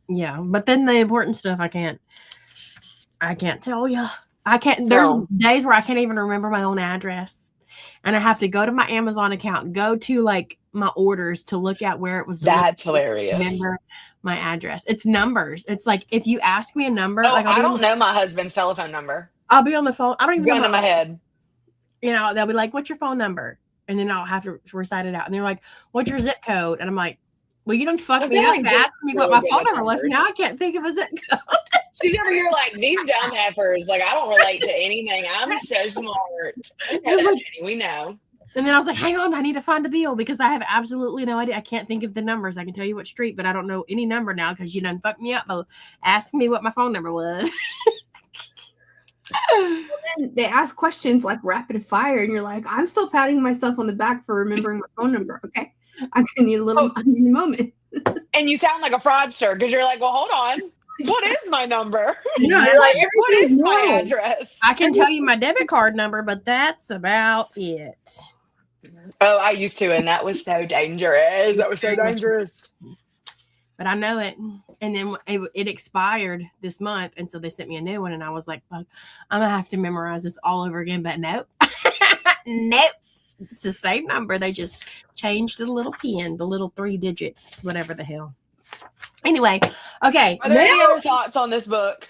Yeah, but then the important stuff I can't tell you. I can't. There's No. days where I can't even remember my own address, and I have to go to my Amazon account, go to like my orders to look at where it was delivered. That's hilarious. Remember my address. It's numbers. It's like, if you ask me a number, Oh, like I don't know my husband's telephone number. I'll be on the phone. I don't even Gun know in my head. You know, they'll be like, "What's your phone number?" And then I'll have to recite it out. And they're like, "What's your zip code?" And I'm like, "Well, you done fucked I me feel up like to zip ask me what my code phone is number was. numbered. Now I can't think of a zip code." She's over here like, these dumb heifers. Like, I don't relate to anything. I'm so smart. We know that, Jenny. We know. And then I was like, "Hang on, I need to find the bill because I have absolutely no idea. I can't think of the numbers. I can tell you what street, but I don't know any number now because you done fucked me up by asking me what my phone number was." And they ask questions like rapid fire, and you're like, I'm still patting myself on the back for remembering my phone number. Okay, I need a little I need a moment. And you sound like a fraudster because you're like, well, hold on. What is my number? No, you're like, What is everything's my normal. address? I can tell you my debit card number, but that's about it. Oh, I used to, and that was so dangerous. That was so dangerous. But I know it. And then it expired this month. And so they sent me a new one. And I was like, fuck, I'm going to have to memorize this all over again. But nope. Nope. It's the same number. They just changed the little pin, the little 3-digit, whatever the hell. Anyway, okay. Are there any now- other thoughts on this book?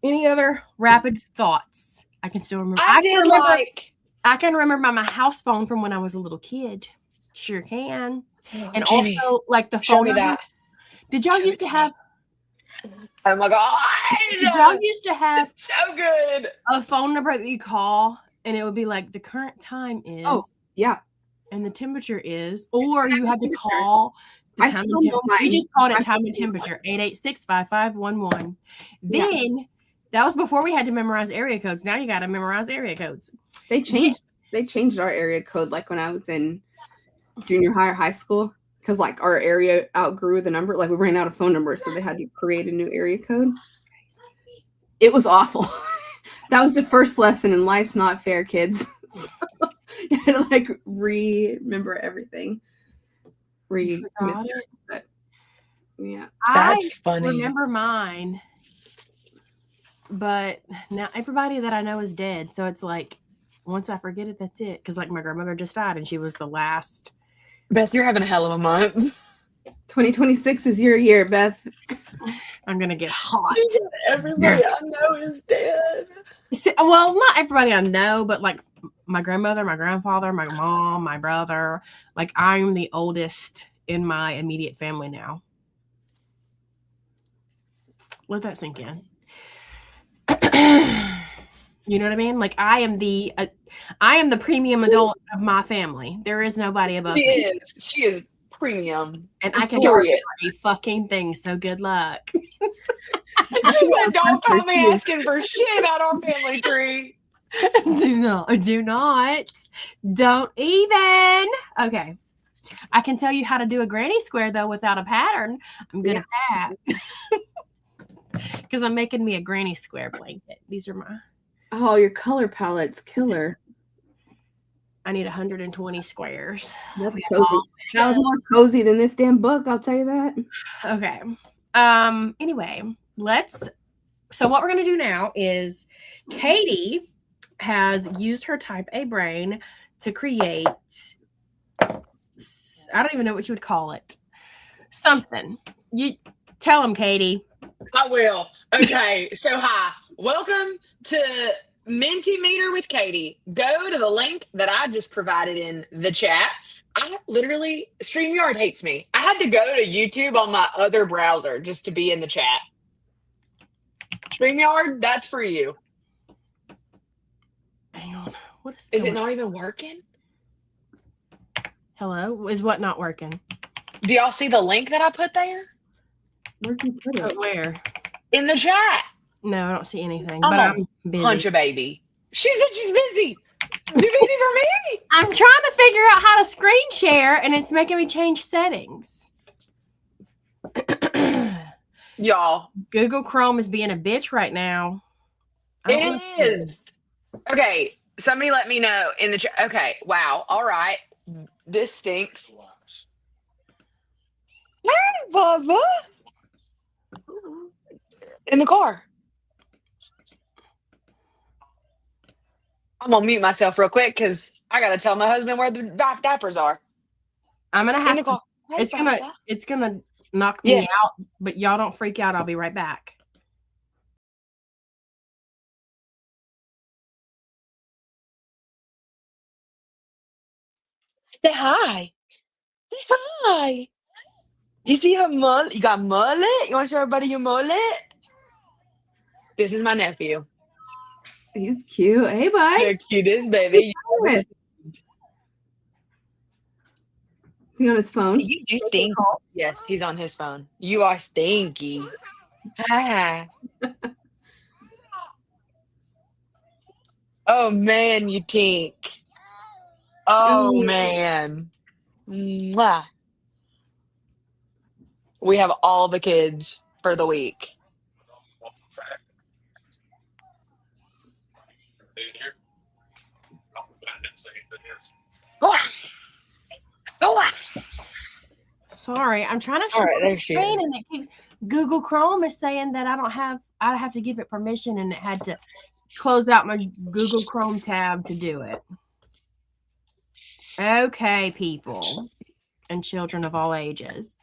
Any other rapid thoughts? I can still remember. I can did remember. like. I can remember my house phone from when I was a little kid. Sure can. And Jenny, also, like, the show phone me number. that. Did y'all Show used it to to me. have? Oh my god! Did y'all used to have So good. a phone number that you call, and it would be like, the current time is, Oh, yeah. and the temperature is, or you had to call. The I time still and know temperature. You mine. just called it I time and still know temperature, 886-5511. Yeah. Then that was before we had to memorize area codes. Now you got to memorize area codes. They changed our area code like when I was in junior high or high school, because like our area outgrew the number, like we ran out of phone numbers, so they had to create a new area code. It was awful. That was the first lesson in life's not fair, kids. So, you had to like remember everything. Forgot it. But yeah. That's I funny. remember mine, but now everybody that I know is dead. So it's like, once I forget it, that's it. Because like my grandmother just died, and she was the last. Beth, you're having a hell of a month. 2026 is your year, Beth. I'm gonna get hot. Everybody I know is dead. Well, not everybody I know, but like my grandmother, my grandfather, my mom, my brother. Like, I'm the oldest in my immediate family now. Let that sink in. You know what I mean? Like I am the premium adult of my family. There is nobody above She me. is. She is premium. And I can do Period. every fucking thing. So good luck. She said, "Don't come me asking for shit about our family tree." Don't even. Okay. I can tell you how to do a granny square though without a pattern. I'm good at that. Because I'm making me a granny square blanket. These are my. Oh, your color palette's killer. I need 120 squares. That's cozy. That was more cozy than this damn book, I'll tell you that. Okay. Anyway, so what we're gonna do now is Katie has used her type A brain to create I don't even know what you would call it. Something. You tell them, Katie. I will. Okay, so hi. Welcome to Mentimeter with Katie. Go to the link that I just provided in the chat. StreamYard hates me. I had to go to YouTube on my other browser just to be in the chat. StreamYard, that's for you. Hang on. What Is it not even working? Hello? Is what not working? Do y'all see the link that I put there? Where'd you put it? Where? In the chat. No, I don't see anything. I'm but a I'm busy. Punch a baby. She said she's busy. Too busy for me. I'm trying to figure out how to screen share, and it's making me change settings. Y'all, Google Chrome is being a bitch right now. I don't it know. is. Okay, somebody let me know in the chat. Okay, wow. All right. This stinks. Hey, Bubba. In the car. I'm gonna mute myself real quick because I gotta tell my husband where the diapers are. I'm gonna In have the to. car. Hey, It's gonna knock me Yes. out, but y'all don't freak out. I'll be right back. Say hi. Say hi. You see her mullet? You got mullet? You want to show everybody your mullet? This is my nephew. He's cute. Hey, bud. The cutest baby. Is he on his phone? You do stink. Yes, he's on his phone. You are stinky. Hi. Oh man, you tink. Oh Ooh. man. Mwah. We have all the kids for the week. Oh. Sorry, I'm trying to All right, share there the she screen, is. and it keeps, Google Chrome is saying that I have to give it permission, and it had to close out my Google Chrome tab to do it. Okay, people and children of all ages.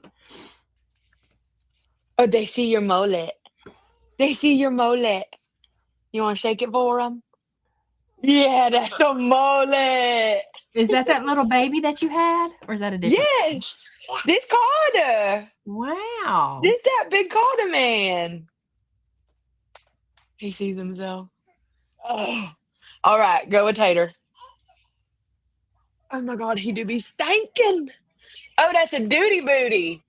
Oh, they see your mullet. They see your mullet. You want to shake it for them? Yeah, that's a mullet. Is that little baby that you had, or is that a different? Yes, this Carter. Wow. This that big Carter man. He sees himself. Oh, all right, go with Tater. Oh my God, he do be stinking. Oh, that's a duty booty.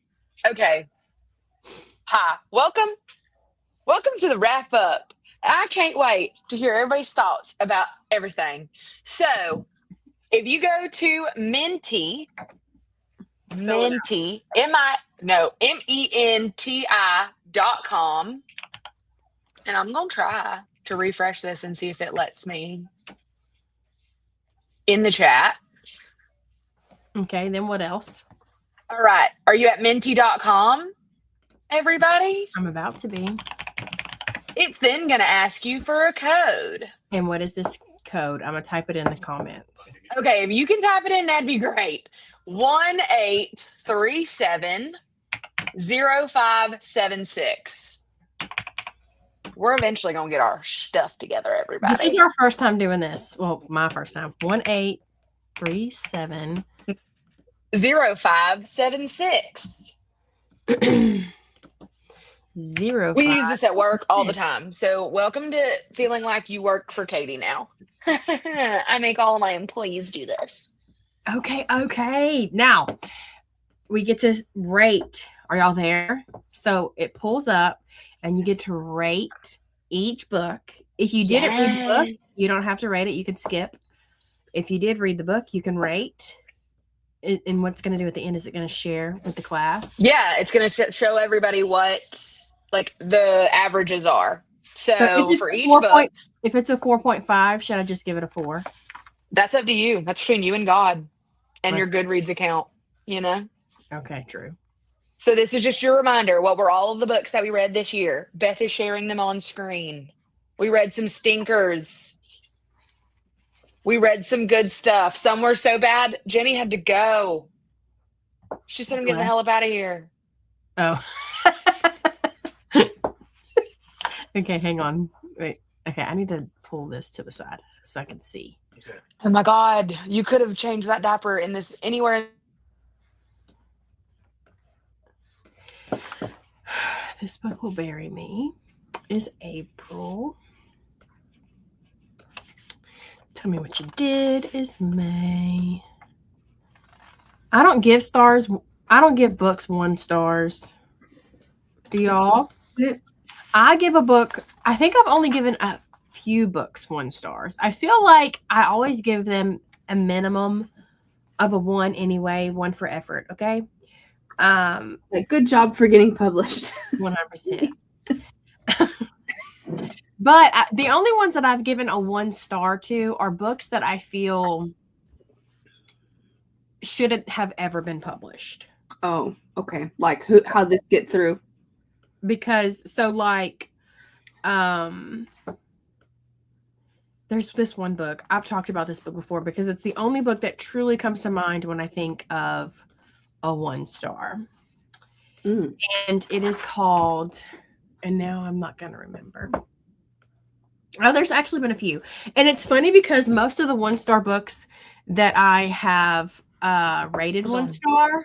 Okay. Hi, welcome to the wrap up. I can't wait to hear everybody's thoughts about everything. So, if you go to MENTI.com, and I'm gonna try to refresh this and see if it lets me in the chat. Okay, then what else? All right, are you at Menti.com, everybody? I'm about to be. It's then gonna ask you for a code. And what is this code? I'm gonna type it in the comments. Okay, if you can type it in, that'd be great. 1837-0576. We're eventually gonna get our stuff together, everybody. This is our first time doing this. Well, my first time. 1837 0576. 0. We use this at work all the time. So welcome to feeling like you work for Katie now. I make all of my employees do this. Okay. Now we get to rate. Are y'all there? So it pulls up and you get to rate each book. If you didn't read the book, you don't have to rate it. You can skip. If you did read the book, you can rate. And what's going to do at the end is it going to share with the class? Yeah, it's going to show everybody what like the averages are. So for each book, if it's a 4.5, should I just give it a 4? That's up to you. That's between you and God and your Goodreads account, you know? Okay, true. So this is just your reminder. What were all of the books that we read this year? Beth is sharing them on screen. We read some stinkers. We read some good stuff. Some were so bad, Jenny had to go. She said, I'm getting the hell up out of here. Oh. Okay, hang on. Wait. Okay, I need to pull this to the side so I can see. Okay. Oh my God. You could have changed that diaper in this anywhere. This book will bury me. Is April. Tell me what you did is May. I don't give stars. I don't give books 1 stars. Do y'all? I give a book. I think I've only given a few books 1 stars. I feel like I always give them a minimum of a 1 anyway. 1 for effort. Okay. Like, good job for getting published. 100%. But the only ones that I've given a 1 star to are books that I feel shouldn't have ever been published. Oh, okay. Like, how'd this get through? Because there's this one book. I've talked about this book before because it's the only book that truly comes to mind when I think of a 1 star. And it is called, and now I'm not going to remember. Oh, there's actually been a few. And it's funny because most of the 1 star books that I have rated 1 star,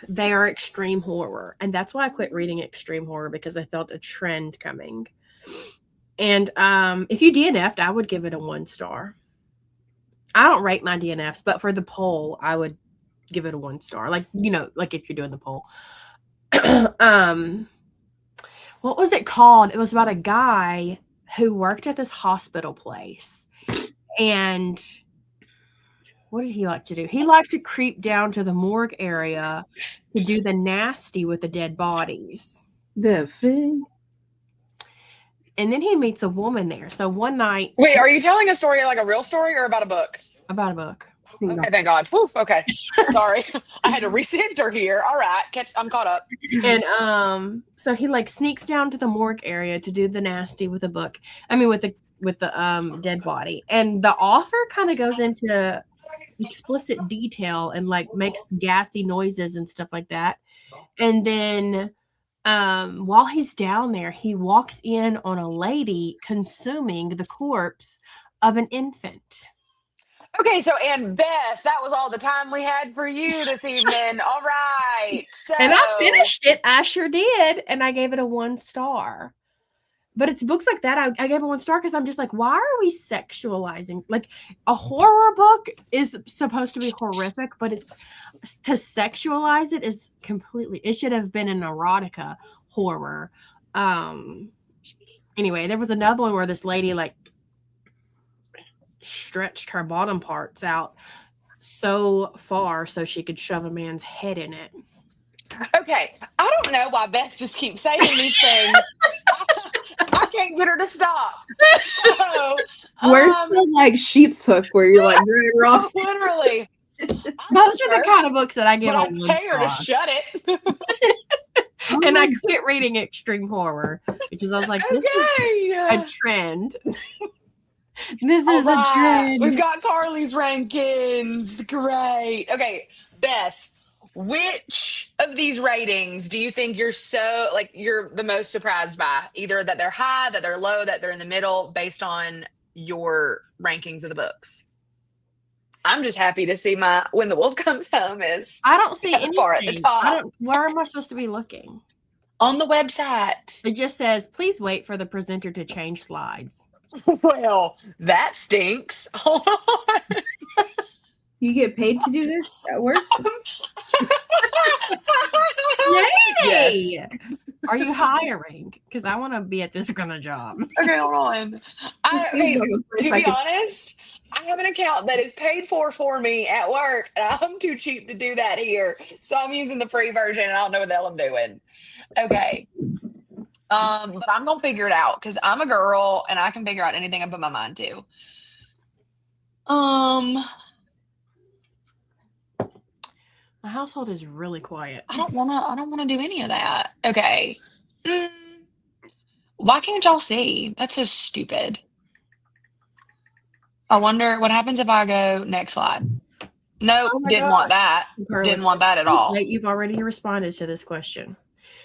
they are extreme horror. And that's why I quit reading extreme horror, because I felt a trend coming. And if you DNF'd, I would give it a 1 star. I don't rate my DNFs, but for the poll, I would give it a 1 star. Like, you know, like if you're doing the poll. What was it called? It was about a guy who worked at this hospital place. And what did he like to do? He liked to creep down to the morgue area to do the nasty with the dead bodies. The thing. And then he meets a woman there. So one night. Wait, are you telling a story like a real story or about a book? About a book. Okay, thank God. Woof, okay. Sorry. I had to recenter here. All right. I'm caught up. And so he like sneaks down to the morgue area to do the nasty with a book. I mean with the dead body. And the author kind of goes into explicit detail and like makes gassy noises and stuff like that. And then while he's down there, he walks in on a lady consuming the corpse of an infant. Okay, so Ann Beth, that was all the time we had for you this evening. All right. So and I finished it. I sure did. And I gave it a 1 star. But it's books like that. I gave it 1 star because I'm just like, why are we sexualizing? Like, a horror book is supposed to be horrific, but it's to sexualize it is completely. It should have been an erotica horror. Anyway, there was another one where this lady like stretched her bottom parts out so far so she could shove a man's head in it. Okay, I don't know why Beth just keeps saying these things. I can't get her to stop. So, Where's the like sheep's hook where you're like drag her off? Literally. Those are the kind of books that I give But a 1 I pay her star. to shut it. And I quit reading extreme horror because I was like, this is a trend. This is a trend. We've got Carly's rankings. Great. Okay, Beth, which of these ratings do you think you're the most surprised by? Either that they're high, that they're low, that they're in the middle, based on your rankings of the books? I'm just happy to see my When the Wolf Comes Home is I don't see anything. far at the top. Where am I supposed to be looking? on the website. It just says, please wait for the presenter to change slides. Well, that stinks. Hold on. You get paid to do this at work? Yes. Yay! Are you hiring? Because I want to be at this kind of job. Okay, hold on. Hey, to be honest, I have an account that is paid for me at work, and I'm too cheap to do that here. So I'm using the free version, and I don't know what the hell I'm doing. Okay. But I'm gonna figure it out because I'm a girl and I can figure out anything I put my mind to. My household is really quiet. I don't wanna do any of that. Okay. Why can't y'all see? That's so stupid. I wonder what happens if I go next slide. Nope, Oh my didn't God. want that. Carla, Didn't want that at all. Wait, you've already responded to this question.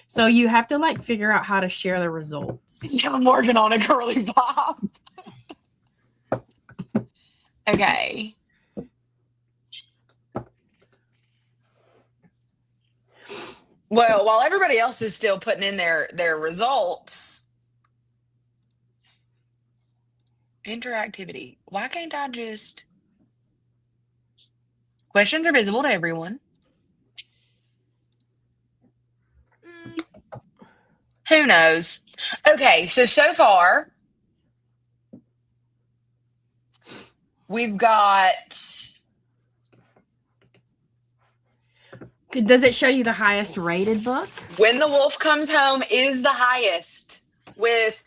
So you have to like figure out how to share the results. Yeah, I'm working on a curly pop. Okay. Well, while everybody else is still putting in their results, interactivity. Why can't I just... Questions are visible to everyone. Who knows? Okay, so far, we've got... Does it show you the highest rated book? When the Wolf Comes Home is the highest with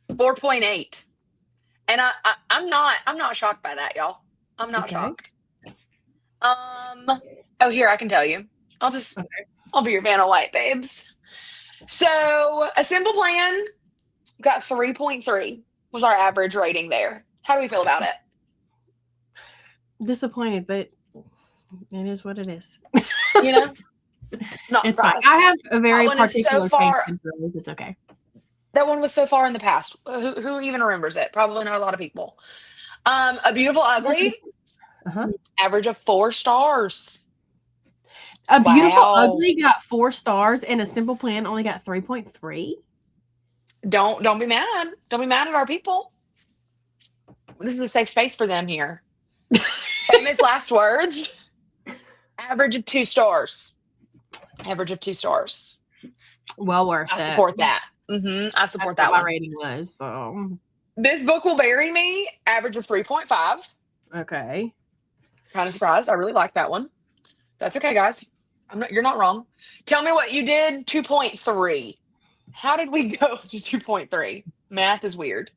4.8. And I'm not shocked by that, y'all. I'm not Okay. shocked. Oh, here, I can tell you. I'll be your Vanna White babes. So A Simple Plan got 3.3 was our average rating there. How do we feel about it? Disappointed, but it is what it is. You know? Not It's fine. surprised. I have a very That one is so particular far- taste in girls. It's okay. That one was so far in the past. Who even remembers it? Probably not a lot of people. A Beautiful Ugly, Uh-huh. average of 4 stars. A Beautiful Wow. Ugly got 4 stars, and A Simple Plan only got 3.3. Don't be mad. Don't be mad at our people. This is a safe space for them here. Famous Last Words, average of 2 stars. Average of 2 stars. Well worth it. I support that. I support that That's what my one. rating was. So This Book Will Bury Me, average of 3.5. okay. Kind of surprised. I really like that one. That's okay, guys. You're not wrong. Tell me what you did. 2.3. How did we go to 2.3? Math is weird.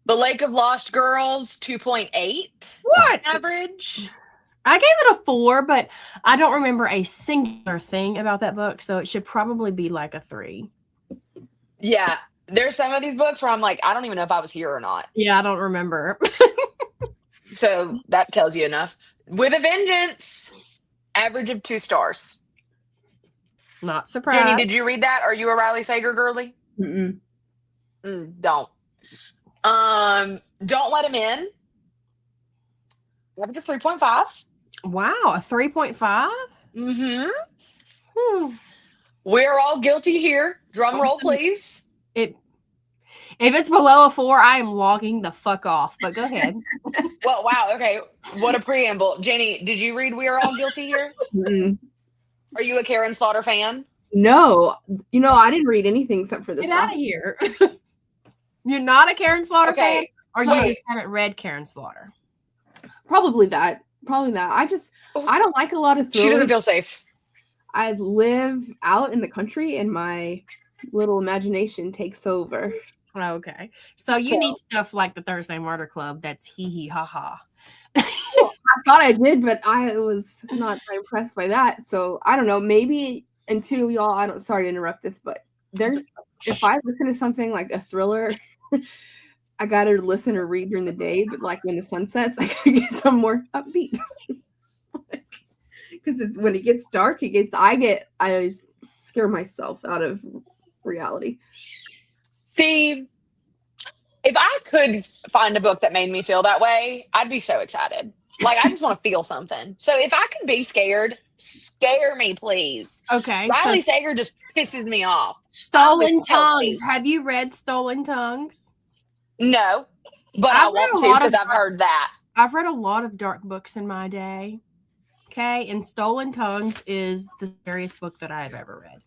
The Lake of Lost Girls, 2.8. What? Average? I gave it a 4, but I don't remember a singular thing about that book, so it should probably be like a 3. Yeah. There's some of these books where I'm like, I don't even know if I was here or not. Yeah, I don't remember. So that tells you enough. With a Vengeance, average of 2 stars. Not surprised. Jenny, did you read that? Are you a Riley Sager girly? Mm-mm. Don't. Don't Let Him In. Average of 3.5. Wow, a 3.5? Mm-hmm. Hmm. We're All Guilty Here. Drum roll, please. If it's below a 4, I am logging the fuck off. But go ahead. Well, wow. Okay. What a preamble. Jenny, did you read We Are All Guilty Here? Mm-mm. Are you a Karen Slaughter fan? No, I didn't read anything except for this. Get out of here. You're not a Karen Slaughter fan? Okay. Or you Wait. just haven't read Karen Slaughter? Probably that. I don't like a lot of She doesn't thrillers. feel safe. I live out in the country and my little imagination takes over. Okay. So you need stuff like the Thursday Murder Club that's hee hee ha ha. I thought I did, but I was not very impressed by that. So I don't know. Maybe until y'all, sorry to interrupt this, but if I listen to something like a thriller, I gotta listen or read during the day, but like when the sun sets, I gotta get some more upbeat. Because it's when it gets dark, I always scare myself out of reality. See, if I could find a book that made me feel that way, I'd be so excited. Like, I just want to feel something. So if I could be scared scare me, please. Okay. Riley So Sager just pisses me off. Stolen Kelsey. Tongues. Have you read Stolen Tongues? No, but I've I read want a to lot of because I've heard that. I've read a lot of dark books in my day. Okay, and Stolen Tongues is the scariest book that I've ever read.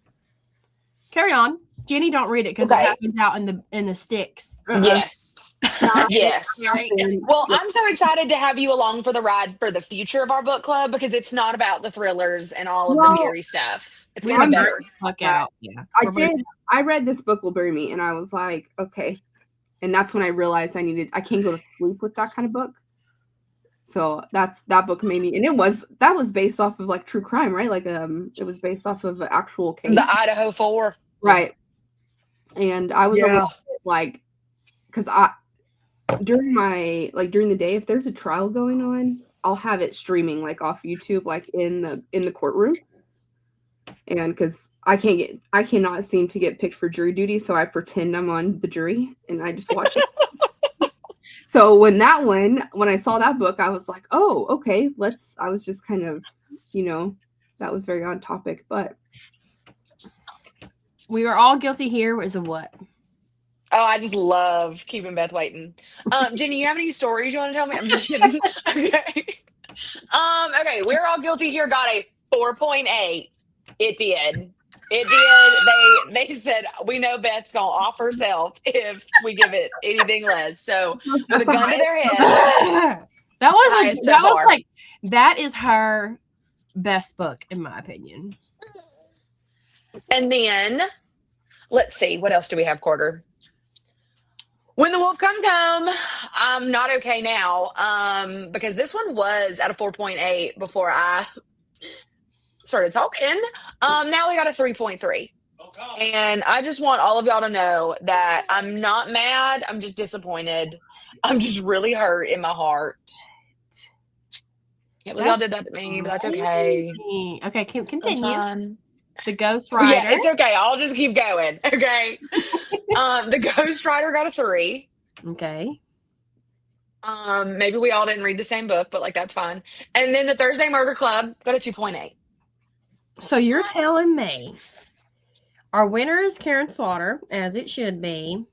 Carry on. Jenny, don't read it because Okay. it happens out in the sticks. Yes. Yes. And- Well, I'm so excited to have you along for the ride for the future of our book club because it's not about the thrillers and all of the Well, scary stuff. It's We're going to be gonna better. Fuck out. Yeah. I We're gonna- did. I read This Book Will Bury Me, and I was like, okay. And that's when I realized I can't go to sleep with that kind of book. So that book made me, and that was based off of like true crime, right? Like it was based off of an actual case, The Idaho 4. right? And I was a little bit like, because during the day, if there's a trial going on, I'll have it streaming like off YouTube, like in the courtroom, and because I cannot seem to get picked for jury duty, so I pretend I'm on the jury and I just watch it. So when I saw that book, I was like, oh, okay, I was just kind of, that was very on topic, but We are all guilty here is a what? Oh, I just love keeping Beth waiting. Jenny, you have any stories you want to tell me? I'm just kidding. Okay. Okay, We're All Guilty Here got a 4.8. It did. It did. They said, we know Beth's going to off herself if we give it anything less. So with a gun to their head. That is her best book, in my opinion. And then, let's see, what else do we have, Carter? When the Wolf Comes Home, I'm not okay now because this one was at a 4.8 before I started talking. Now we got a 3.3. And I just want all of y'all to know that I'm not mad. I'm just disappointed. I'm just really hurt in my heart. Can't believe y'all did that to me, but that's okay. Okay, That's continue. fine. The Ghost Rider. Yeah, it's okay. I'll just keep going. Okay. The Ghost Rider got a 3. Okay. Maybe we all didn't read the same book, but like that's fine. And then the Thursday Murder Club got a 2.8. So you're telling me our winner is Karen Slaughter, as it should be.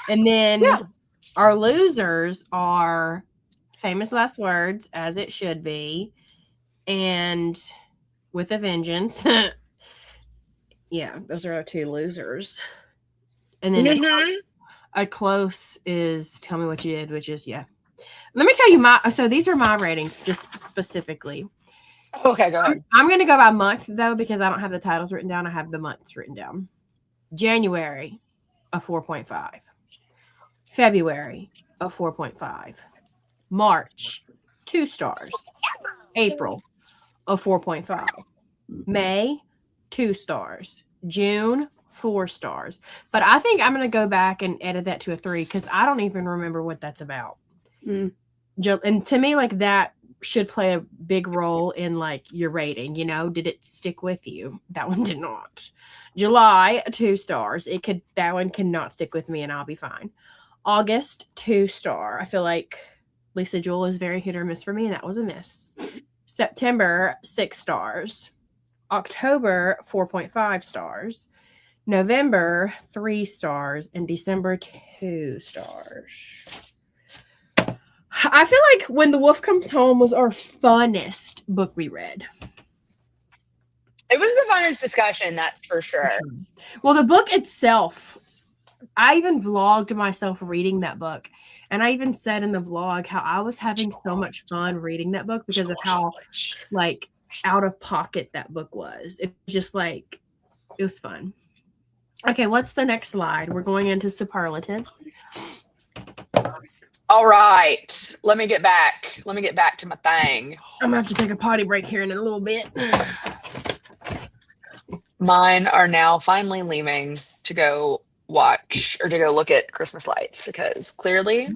And then our losers are Famous Last Words, as it should be. And With a Vengeance. Yeah, those are our 2 losers. And then a close is Tell Me What You Did, which is, Let me tell you so these are my ratings, just specifically. Okay, go ahead. I'm going to go by month, though, because I don't have the titles written down. I have the months written down. January, a 4.5. February, a 4.5. March, 2 stars. April, a 4.5. May, 2 stars. June, 4 stars. But I think I'm going to go back and edit that to a 3 because I don't even remember what that's about. Mm. And to me, like, that should play a big role in like your rating. Did it stick with you? That one did not. July, 2 stars. That one cannot stick with me and I'll be fine. August, 2 star. I feel like Lisa Jewell is very hit or miss for me, and that was a miss. September, 6 stars. October, 4.5 stars. November, 3 stars. And December, 2 stars. I feel like When the Wolf Comes Home was our funnest book we read. It was the funnest discussion, that's for sure. Well, the book itself, I even vlogged myself reading that book. And I even said in the vlog how I was having so much fun reading that book because of how, like, out of pocket that book was. It was just like, it was fun. Okay, what's the next slide? We're going into superlatives. All right. Let me get back to my thing. I'm gonna have to take a potty break here in a little bit. Mine are now finally leaving to go watch or to go look at Christmas lights because clearly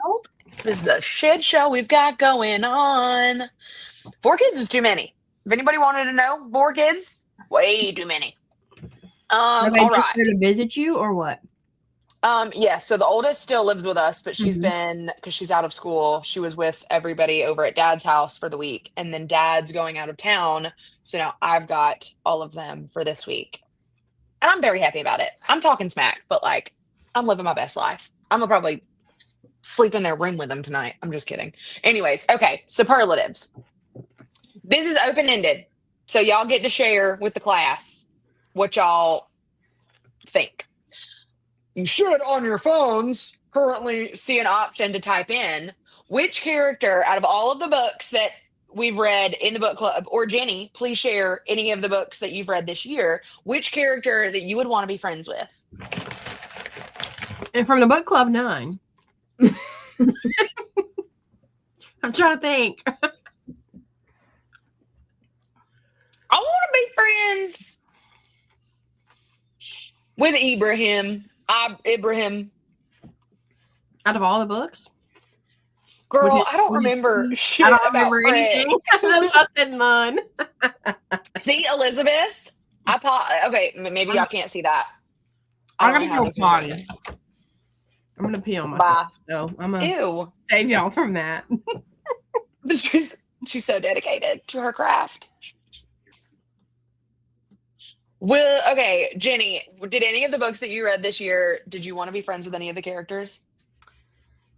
this is a shit show we've got going on. 4 kids is too many. If anybody wanted to know, 4 kids, way too many. Are they All just right. there to visit you or what? Yeah, so the oldest still lives with us, but she's Mhm. been, because she's out of school, she was with everybody over at dad's house for the week, and then dad's going out of town. So now I've got all of them for this week. And I'm very happy about it. I'm talking smack, but like I'm living my best life. I'm gonna probably sleep in their room with them tonight. I'm just kidding. Anyways, okay, superlatives. This is open-ended. So y'all get to share with the class what y'all think. You should on your phones currently see an option to type in which character out of all of the books that we've read in the book club, or Jenny, please share any of the books that you've read this year, which character that you would want to be friends with. And from the book club, none. I'm trying to think. I want to be friends with Ibrahim. Ibrahim. Out of all the books, Girl, I don't remember shit I don't about remember Fred. anything. I said none. See, Elizabeth? Okay, maybe y'all can't see that. I'm don't gonna know how go this is gonna potty. I'm gonna pee on Bye. myself. So I'm gonna Ew. save y'all from that. She's so dedicated to her craft. Okay, Jenny, did any of the books that you read this year, did you want to be friends with any of the characters?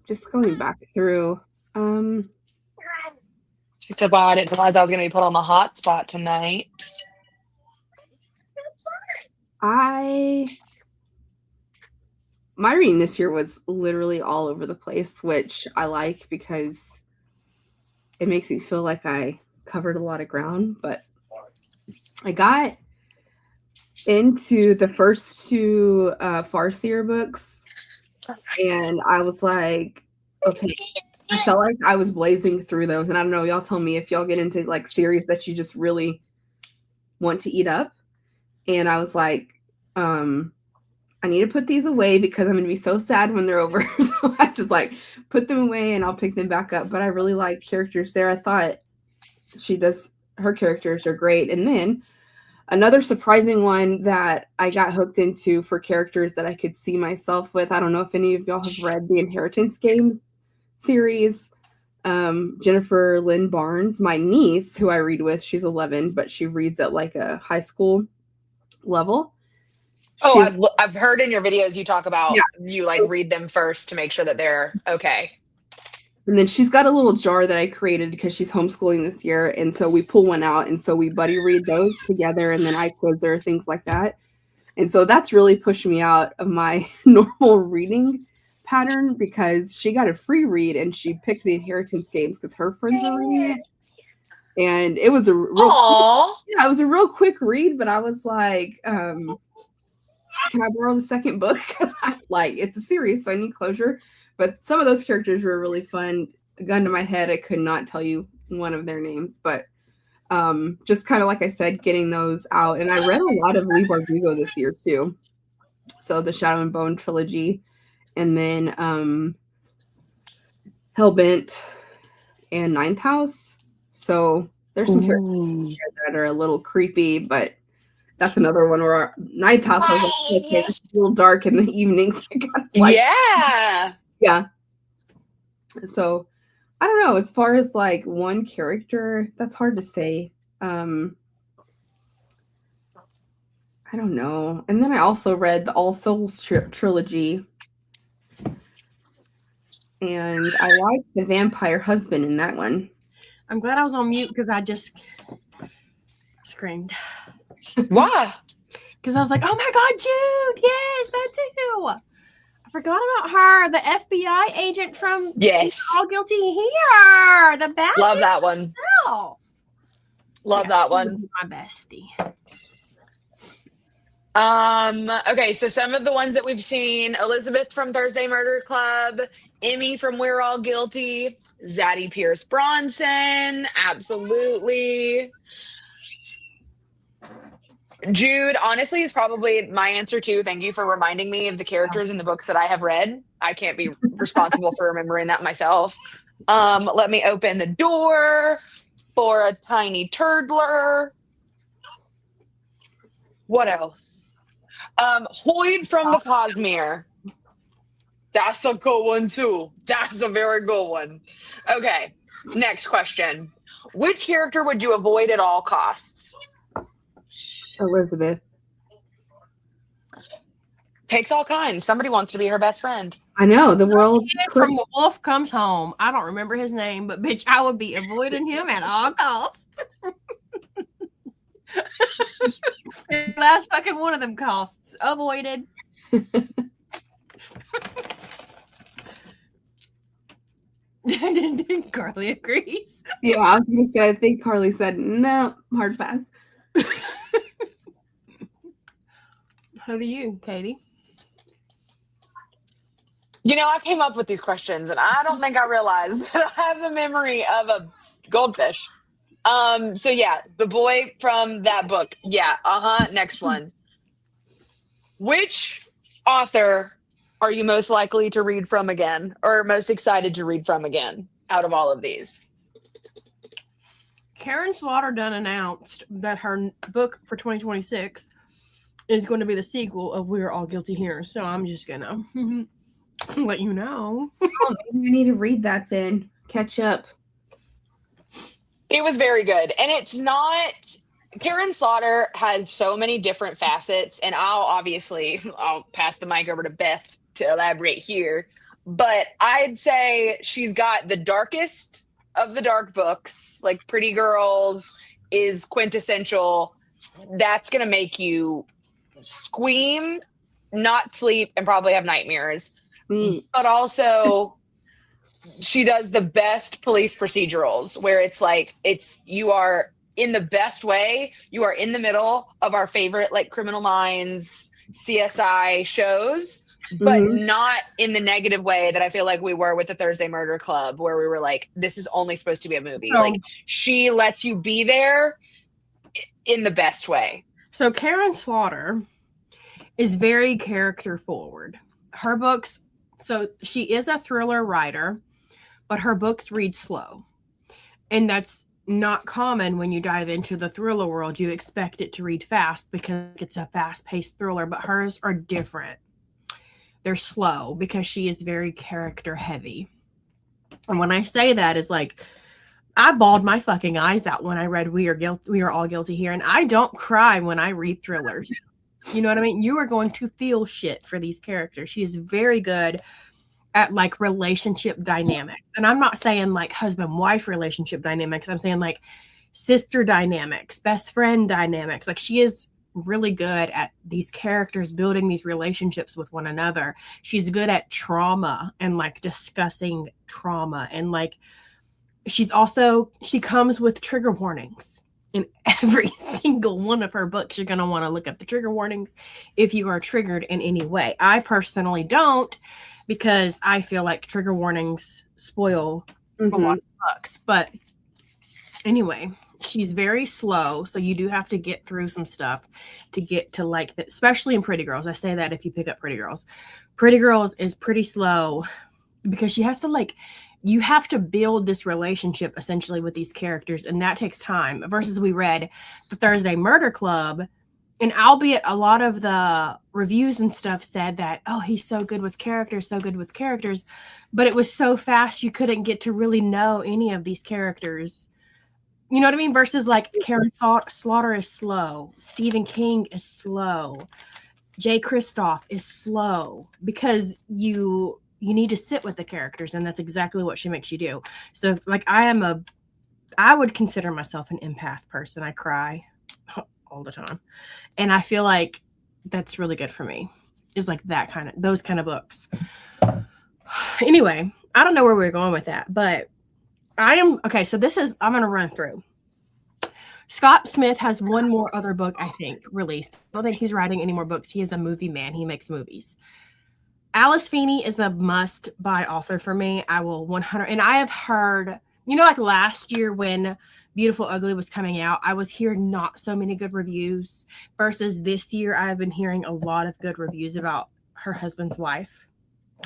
Just going back through. She said, wow, I didn't realize I was going to be put on the hot spot tonight. My reading this year was literally all over the place, which I like because it makes me feel like I covered a lot of ground. But I got into the first two Farseer books, and I was like, okay, I felt like I was blazing through those. And I don't know, y'all tell me if y'all get into like series that you just really want to eat up. And I was like, I need to put these away because I'm going to be so sad when they're over. So I just like put them away and I'll pick them back up. But I really like characters there. I thought her characters are great. And then another surprising one that I got hooked into for characters that I could see myself with. I don't know if any of y'all have read the Inheritance Games series. Jennifer Lynn Barnes, my niece, who I read with, she's 11, but she reads at like a high school level. I've heard in your videos you talk about you like read them first to make sure that they're okay. And then she's got a little jar that I created because she's homeschooling this year. And so we pull one out. And so we buddy read those together. And then I quiz her, things like that. And so that's really pushed me out of my normal reading pattern because she got a free read and she picked the Inheritance Games because her friends were reading it. And it was a real quick read, but I was like, can I borrow the second book? Like, it's a series, so I need closure. But some of those characters were really fun. A gun to my head, I could not tell you one of their names, but just kind of like I said, getting those out. And I read a lot of Leigh Bardugo this year too. So the Shadow and Bone trilogy, and then Hellbent and Ninth House. So there's some characters that are a little creepy, but that's another one where our Ninth House was like, okay, it's a little dark in the evenings. Yeah. So I don't know. As far as like one character, that's hard to say. I don't know. And then I also read the All Souls trilogy. And I liked the vampire husband in that one. I'm glad I was on mute because I just screamed. Why? Because I was like, oh my God, Jude. Yes, that too. I forgot about her, the FBI agent from All Guilty Here. The bad Love that one. Love that one. My bestie. Okay, so some of the ones that we've seen: Elizabeth from Thursday Murder Club, Emmy from We're All Guilty, Zadie Pierce Bronson, absolutely. Jude, honestly, is probably my answer too. Thank you for reminding me of the characters in the books that I have read. I can't be responsible for remembering that myself. Let me open the door for a tiny turdler. What else? Hoyd from the Cosmere. That's a good one too. That's a very good one. Okay, next question. Which character would you avoid at all costs? Elizabeth. Takes all kinds. Somebody wants to be her best friend. I know the world. Kid from The Wolf Comes Home. I don't remember his name, but bitch, I would be avoiding him at all costs. Last fucking one of them costs avoided. Carly agrees. Yeah, I was gonna say. I think Carly said no. Hard pass. Who do you, Katie? You know, I came up with these questions, and I don't think I realized that I have the memory of a goldfish. So yeah, the boy from that book. Yeah, next one. Which author are you most likely to read from again, or most excited to read from again out of all of these? Karen Slaughter done announced that her book for 2026 is going to be the sequel of We're All Guilty Here. So I'm just gonna let you know. Oh, maybe I need to read that then. Catch up. It was very good. And it's not, Karen Slaughter had so many different facets, and I'll pass the mic over to Beth to elaborate here. But I'd say she's got the darkest of the dark books, like Pretty Girls is quintessential. That's going to make you scream, not sleep, and probably have nightmares. But also, she does the best police procedurals where it's like, you are in the best way. You are in the middle of our favorite like Criminal Minds, CSI shows, but not in the negative way that I feel like we were with the Thursday Murder Club, where we were like, this is only supposed to be a movie. Oh. Like, she lets you be there in the best way. So Karen Slaughter is very character forward. Her books, so she is a thriller writer, but her books read slow. And that's not common when you dive into the thriller world. You expect it to read fast because it's a fast-paced thriller, but hers are different. They're slow because she is very character heavy. And when I say that is like, I bawled my fucking eyes out when I read We Are All Guilty Here. And I don't cry when I read thrillers. You know what I mean? You are going to feel shit for these characters. She is very good at like relationship dynamics. And I'm not saying like husband-wife relationship dynamics. I'm saying like sister dynamics, best friend dynamics. Like she is really good at these characters building these relationships with one another. She's good at trauma and like discussing trauma. And like she comes with trigger warnings. In every single one of her books, you're going to want to look up the trigger warnings if you are triggered in any way. I personally don't, because I feel like trigger warnings spoil a lot of books. But anyway, she's very slow, so you do have to get through some stuff to get to like that, especially in Pretty Girls. I say that if you pick up Pretty Girls. Pretty Girls is pretty slow because she has to like, you have to build this relationship essentially with these characters, and that takes time. Versus we read the Thursday Murder Club, and albeit a lot of the reviews and stuff said that, oh, he's so good with characters, but it was so fast you couldn't get to really know any of these characters. You know what I mean? Versus like Karen Slaughter is slow. Stephen King is slow. Jay Kristoff is slow because you need to sit with the characters, and that's exactly what she makes you do. So like I would consider myself an empath person. I cry all the time. And I feel like that's really good for me. Is like those kind of books. Anyway, I don't know where we're going with that, but I'm going to run through. Scott Smith has one more other book, I think, released. I don't think he's writing any more books. He is a movie man. He makes movies. Alice Feeney is the must-buy author for me. I will 100, and I have heard, like last year when Beautiful Ugly was coming out, I was hearing not so many good reviews. Versus this year, I have been hearing a lot of good reviews about Her Husband's Wife.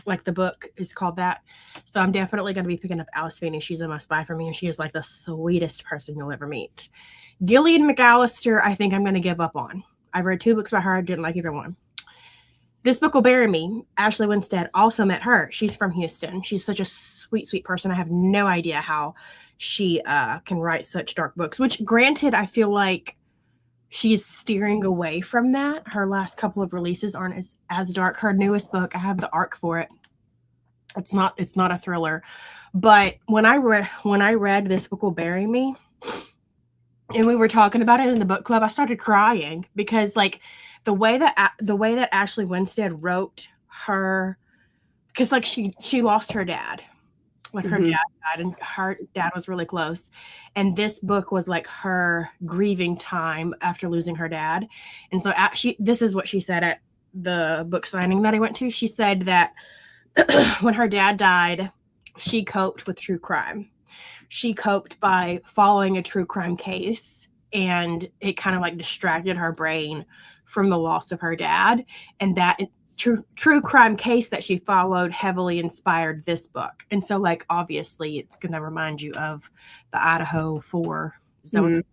Like the book is called that. So I'm definitely going to be picking up Alice Feeney. She's a must-buy for me, and she is like the sweetest person you'll ever meet. Gillian McAllister, I think I'm going to give up on. I've read 2 books by her. I didn't like either one. This Book Will Bury Me. Ashley Winstead also met her. She's from Houston. She's such a sweet, sweet person. I have no idea how she can write such dark books, which granted, I feel like she's steering away from that. Her last couple of releases aren't as dark. Her newest book, I have the arc for it. It's not a thriller. But when I read This Book Will Bury Me, and we were talking about it in the book club, I started crying because like the way that Ashley Winstead wrote her, because like she lost her dad. Like her dad died, and her dad was really close. And this book was like her grieving time after losing her dad. And so this is what she said at the book signing that I went to. She said that when her dad died, she coped with true crime. She coped by following a true crime case, and it kind of like distracted her brain from the loss of her dad. And that true crime case that she followed heavily inspired this book. And so like obviously it's going to remind you of the Idaho 4. Is that what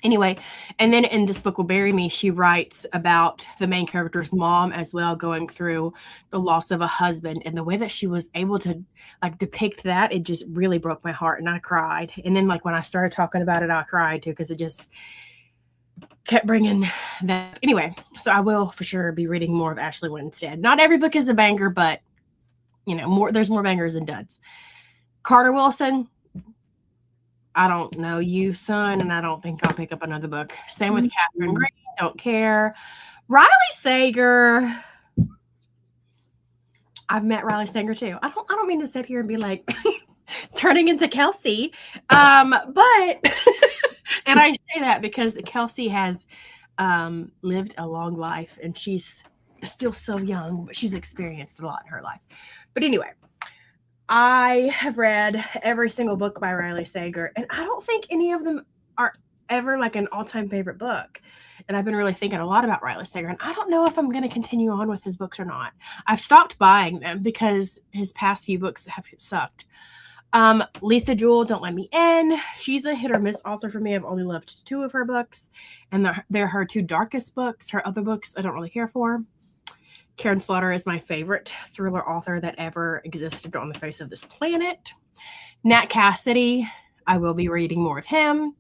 anyway, and then in This Book Will Bury Me, she writes about the main character's mom as well, going through the loss of a husband, and the way that she was able to like depict that, it just really broke my heart, and I cried. And then like when I started talking about it, I cried too, because it just kept bringing that. Anyway, so I will for sure be reading more of Ashley Winstead. Not every book is a banger, but you know, there's more bangers than duds. Carter Wilson, I don't know you, son, and I don't think I'll pick up another book. Same with Catherine Green, don't care. Riley Sager, I've met Riley Sager too. I don't mean to sit here and be like turning into Kelsey, but and I say that because Kelsey has lived a long life, and she's still so young, but she's experienced a lot in her life. But anyway, I have read every single book by Riley Sager, and I don't think any of them are ever like an all-time favorite book. And I've been really thinking a lot about Riley Sager, and I don't know if I'm going to continue on with his books or not. I've stopped buying them because his past few books have sucked. Lisa Jewell, Don't Let Me In. She's a hit or miss author for me. I've only loved 2 of her books, and they're her 2 darkest books. Her other books I don't really care for. Karen Slaughter is my favorite thriller author that ever existed on the face of this planet. Nat Cassidy, I will be reading more of him.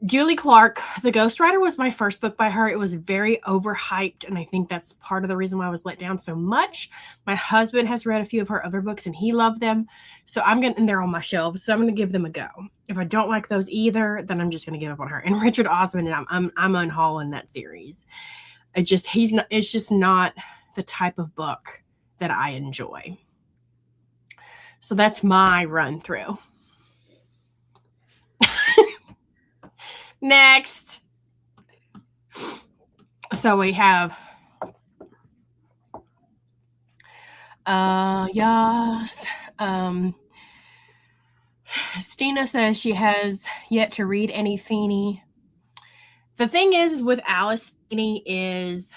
Julie Clark, The Ghostwriter, was my first book by her. It was very overhyped, and I think that's part of the reason why I was let down so much. My husband has read a few of her other books, and he loved them. So and they're on my shelves, so I'm going to give them a go. If I don't like those either, then I'm just going to give up on her. And Richard Osman, and I'm unhauling that series. It's just not the type of book that I enjoy. So that's my run through. Next. So we have yes. Stina says she has yet to read any Feeney. The thing is with Alice Feeney is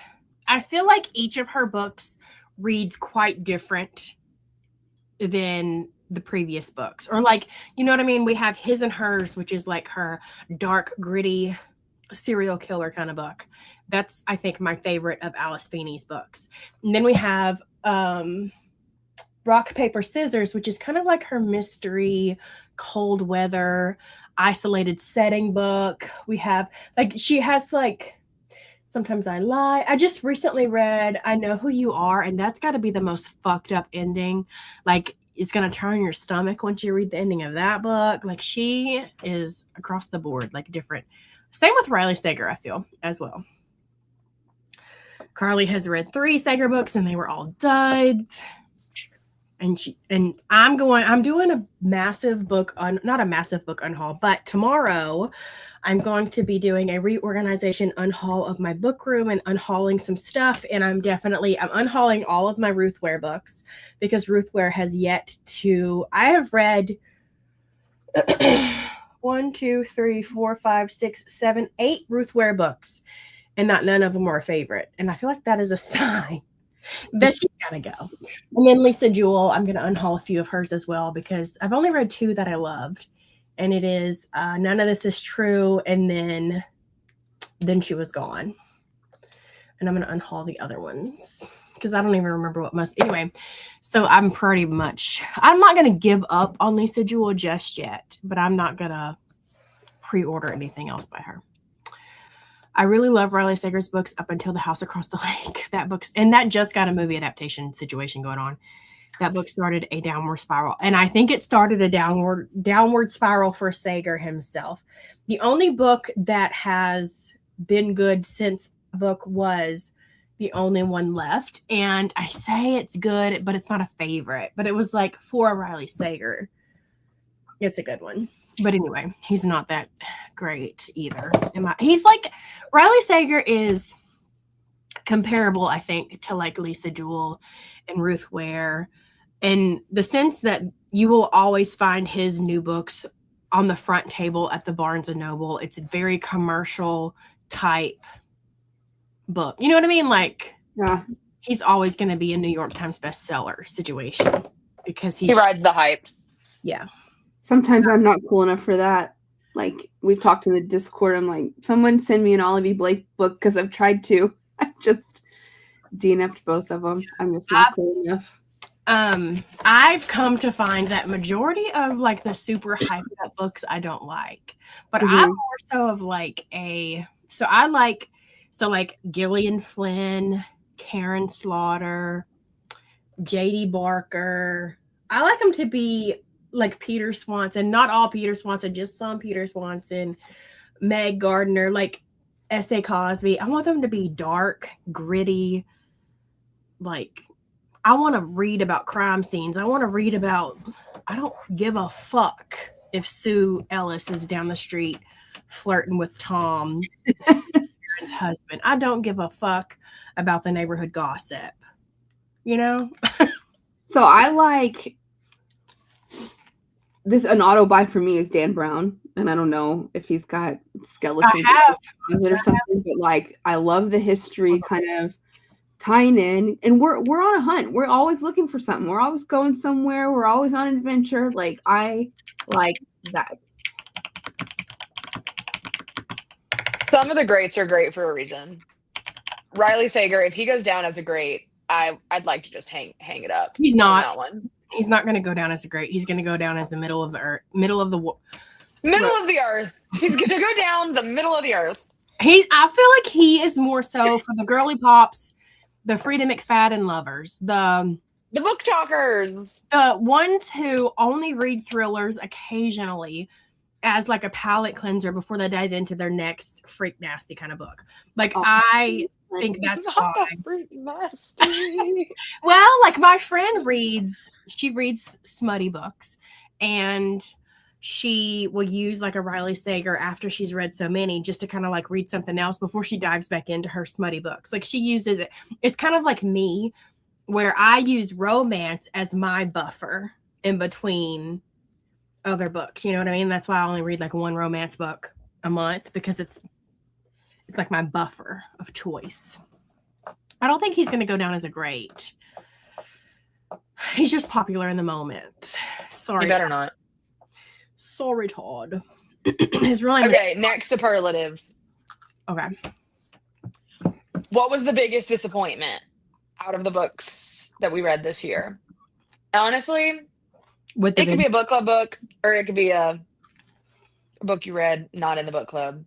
I feel like each of her books reads quite different than the previous books, or like, you know what I mean? We have His and Hers, which is like her dark, gritty serial killer kind of book. That's, I think, my favorite of Alice Feeney's books. And then we have Rock, Paper, Scissors, which is kind of like her mystery, cold weather, isolated setting book. We have she has Sometimes I Lie. I just recently read I Know Who You Are, and that's got to be the most fucked up ending. It's going to turn your stomach once you read the ending of that book. She is across the board, different. Same with Riley Sager, I feel, as well. Carly has read 3 Sager books, and they were all duds. And I'm doing a massive book not a massive book unhaul, but tomorrow I'm going to be doing a reorganization unhaul of my book room and unhauling some stuff. And I'm unhauling all of my Ruth Ware books because Ruth Ware has yet to, I have read 1, 2, 3, 4, 5, 6, 7, 8 Ruth Ware books, and not none of them are a favorite. And I feel like that is a sign that she's gotta go. And then Lisa Jewell, I'm gonna unhaul a few of hers as well because I've only read 2 that I loved, and it is None of This Is True, and then She Was Gone. And I'm going to unhaul the other ones because I don't even remember what most. Anyway, so I'm not going to give up on Lisa Jewell just yet, but I'm not going to pre-order anything else by her. I really love Riley Sager's books up until The House Across the Lake. That just got a movie adaptation situation going on. That book started a downward spiral. And I think it started a downward spiral for Sager himself. The only book that has been good since the book was the only one left. And I say it's good, but it's not a favorite. But it was like for Riley Sager. It's a good one. But anyway, he's not that great either. He's like, Riley Sager is comparable, I think, to like Lisa Jewell and Ruth Ware, in the sense that you will always find his new books on the front table at the Barnes & Noble. It's a very commercial type book. You know what I mean? Like, Yeah. He's always going to be a New York Times bestseller situation because he rides the hype. Yeah. Sometimes I'm not cool enough for that. Like, we've talked in the Discord. I'm like, someone send me an Olive E. Blake book because I've tried to. I just DNF'd both of them. I'm just not cool enough. I've come to find that majority of like the super hyped up books I don't like, but I'm more so of like like Gillian Flynn, Karen Slaughter, J.D. Barker. I like them to be like Peter Swanson, not all Peter Swanson, just some Peter Swanson, Meg Gardner, like S.A. Cosby. I want them to be dark, gritty, like I want to read about crime scenes. I don't give a fuck if Sue Ellis is down the street flirting with Tom, Karen's husband. I don't give a fuck about the neighborhood gossip, you know? So I like this. An auto buy for me is Dan Brown. And I don't know if he's got skeletons or something, but like, I love the history kind of tying in, and we're on a hunt. We're always looking for something. We're always going somewhere. We're always on adventure. Like, I like that. Some of the greats are great for a reason. Riley Sager, if he goes down as a great, I'd like to just hang it up. He's not. That one. He's not going to go down as a great. He's going to go down as the middle of the earth, middle of the earth. He's going to go down the middle of the earth. I feel like he is more so for the girly pops, the Frida McFadden lovers, the book talkers, the ones who only read thrillers occasionally as like a palate cleanser before they dive into their next freak nasty kind of book. Like, I think that's why. Freak nasty. Well, like my friend she reads smutty books, and she will use like a Riley Sager after she's read so many just to kind of like read something else before she dives back into her smutty books. Like, she uses it. It's kind of like me, where I use romance as my buffer in between other books. You know what I mean? That's why I only read like one romance book a month, because it's like my buffer of choice. I don't think he's going to go down as a great. He's just popular in the moment. Sorry. You better not. Sorry, Todd. His real name Okay, next superlative. Okay. What was the biggest disappointment out of the books that we read this year? Honestly, it could be a book club book, or it could be a book you read not in the book club.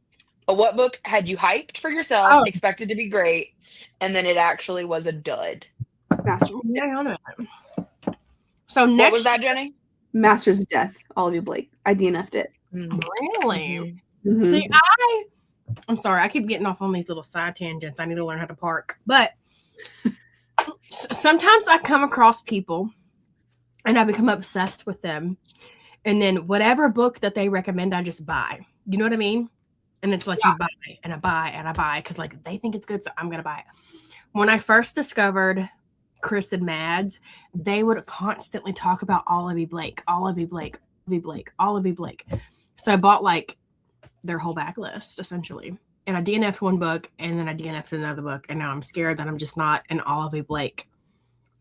But what book had you hyped for yourself, expected to be great, and then it actually was a dud? So next, what was that, Jenny? Masters of Death, Olive E. Blake. I DNF'd it. Really? Mm-hmm. See, I'm sorry, I keep getting off on these little side tangents. I need to learn how to park. But sometimes I come across people and I become obsessed with them. And then whatever book that they recommend, I just buy. You know what I mean? And it's like, you buy and I buy and I buy because like they think it's good, so I'm going to buy it. When I first discovered Chris and Mads, they would constantly talk about Olive E. Blake, Olive E. Blake, Olive E. Blake, Olive E. Blake. So I bought like their whole backlist essentially. And I DNF'd one book, and then I DNF'd another book, and now I'm scared that I'm just not an Olive E. Blake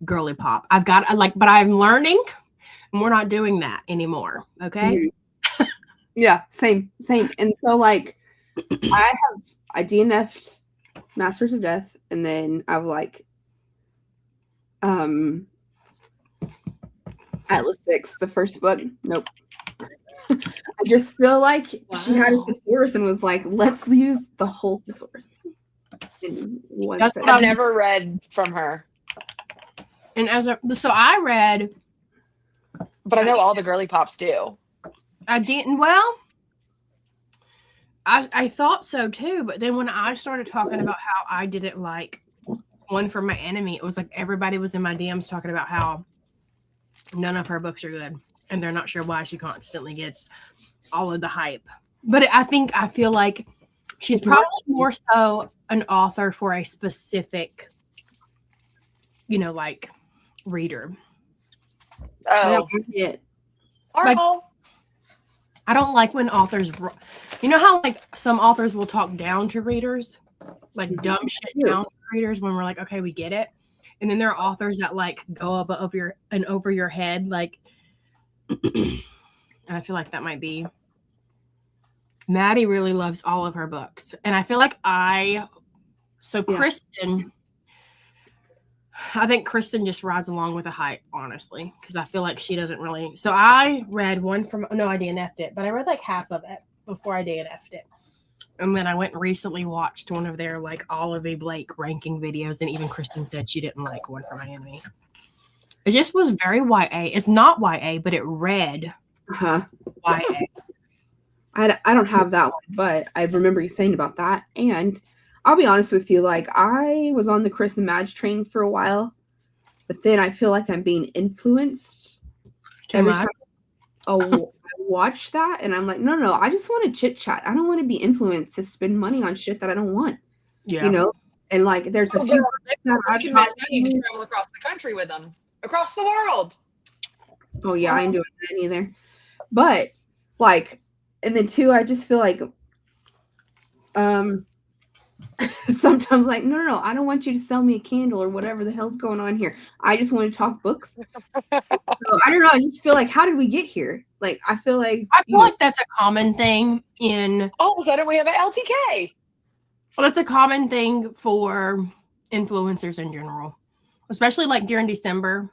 girly pop. but I'm learning, and we're not doing that anymore. Okay. Mm-hmm. Yeah, same. And so like I DNF'd Masters of Death, and then I was like, Atlas 6, the first book. Nope. I just feel like she had a Wow. thesaurus and was like, let's use the whole thesaurus in one That's sentence. I've never read from her, And so I read, but I know all the girly pops do. I didn't, well, I thought so too, but then when I started talking about how I didn't like One for My Enemy, it was like everybody was in my DMs talking about how none of her books are good, and they're not sure why she constantly gets all of the hype. But I feel like she's probably more so an author for a specific, like reader. I Oh, don't get it. Like- Marvel. I don't like when authors, you know how like some authors will talk down to readers, like dumb shit down to readers when we're like, okay, we get it. And then there are authors that like go above over your head, like. And I feel like that might be. Maddie really loves all of her books, and I feel like Yeah. Kristen. I think Kristen just rides along with the hype, honestly, because I feel like she doesn't really. So I read one from. No, I DNF'd it, but I read like half of it before I DNF'd it. And then I went and recently watched one of their like Olivia Blake ranking videos, and even Kristen said she didn't like One for My Enemy. It just was very YA. It's not YA, but it read Uh-huh. YA. I don't have that one, but I remember you saying about that. And I'll be honest with you, like I was on the Chris and Madge train for a while, but then I feel like I'm being influenced every time I watch that, and I'm like, no, I just want to chit chat. I don't want to be influenced to spend money on shit that I don't want. Yeah. You know? And like there's a Oh, few girl, books that I've convinced got- I need to travel across the country with them, across the world. Oh yeah, I ain't doing that either. But like, and then two, I just feel like sometimes like, no, I don't want you to sell me a candle or whatever the hell's going on here. I just want to talk books. So, I don't know. I just feel like, how did we get here? Like, I feel like That's a common thing All of a sudden, we have an LTK. that's a common thing for influencers in general, especially like during December.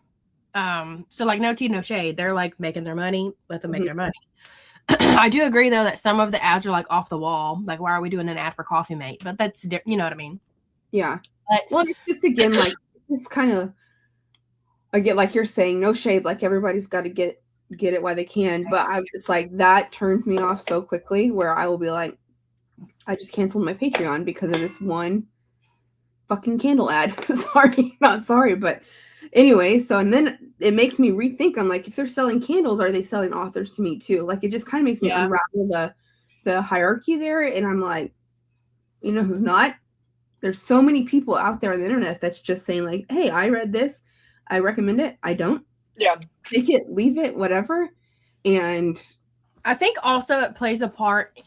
So like no tea, no shade. They're like making their money. Let them make their money. I do agree though that some of the ads are like off the wall. Like, why are we doing an ad for Coffee Mate? But that's you know what I mean. yeah. But Well, it's just again like just kind of again like you're saying, no shade. Like everybody's got to get it while they can. But it's like that turns me off so quickly where I will be like, I just canceled my Patreon because of this one fucking candle ad. Not sorry, but anyway. So and then it makes me rethink. I'm like, if they're selling candles, are they selling authors to me too? Like it just kind of makes me unravel the hierarchy there. And I'm like, you know who's not? There's so many people out there on the internet that's just saying like, hey, I read this, I recommend it, I don't. Yeah. Take it, leave it, whatever. And I think also it plays a part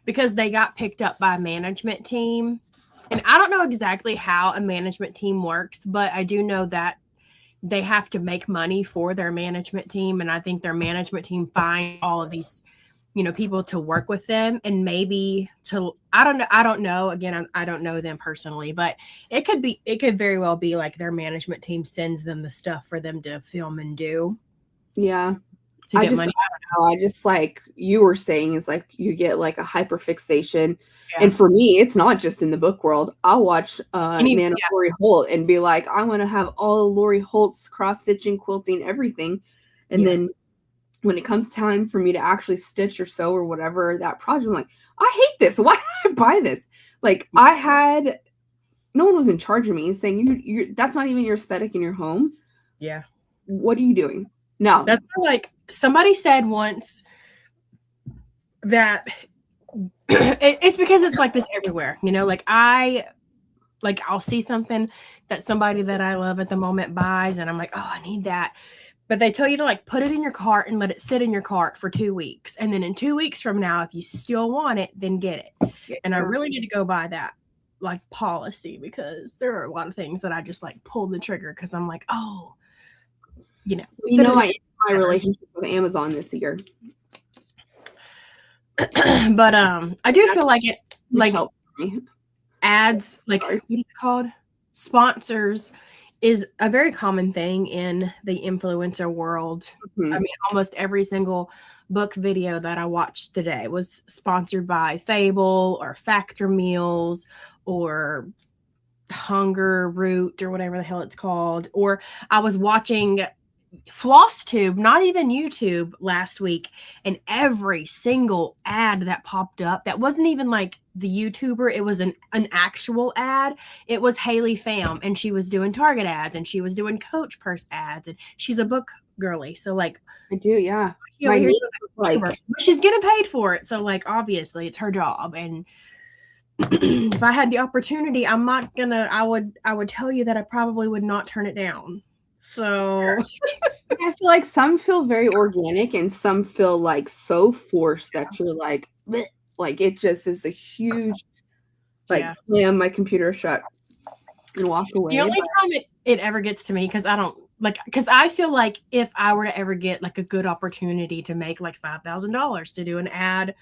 because they got picked up by a management team. And I don't know exactly how a management team works, but I do know that they have to make money for their management team. And I think their management team find all of these, people to work with them and maybe I don't know. Again, I don't know them personally, but it could very well be like their management team sends them the stuff for them to film and do. yeah. To get money. I just like you were saying is like you get like a hyper fixation. Yeah. And for me, it's not just in the book world. I'll watch Lori Holt and be like, I want to have all Lori Holt's cross-stitching, quilting, everything. And then when it comes time for me to actually stitch or sew or whatever that project, I'm like, I hate this. Why did I buy this? Like no one was in charge of me saying you that's not even your aesthetic in your home. Yeah. What are you doing? No. That's like somebody said once that it's because it's like this everywhere, like I'll see something that somebody that I love at the moment buys and I'm like, oh, I need that. But they tell you to like put it in your cart and let it sit in your cart for 2 weeks. And then in 2 weeks from now, if you still want it, then get it. And I really need to go by that like policy because there are a lot of things that I just like pull the trigger because I'm like, oh, I ended my relationship with Amazon this year. But I do feel like it like helped me. ads, like Sorry. what is it called? Sponsors is a very common thing in the influencer world. Mhm. I mean, almost every single book video that I watched today was sponsored by Fable or Factor Meals or Hunger Root or whatever the hell it's called. Or I was watching FlossTube, not even YouTube, last week, and every single ad that popped up that wasn't even like the YouTuber, it was an actual ad. It was Haley Pham, and she was doing Target ads, and she was doing Coach Purse ads, and she's a book girly, so like I do, yeah. you My know, niece was like, but she's getting paid for it, so like obviously it's her job. And if I had the opportunity, I'm not gonna. I would tell you that I probably would not turn it down. So I feel like some feel very organic and some feel like so forced that you're like, bleh. Like it just is a huge, like Yeah. slam my computer shut and walk away. the only time it ever gets to me, because I don't like, because I feel like if I were to ever get like a good opportunity to make like $5,000 to do an ad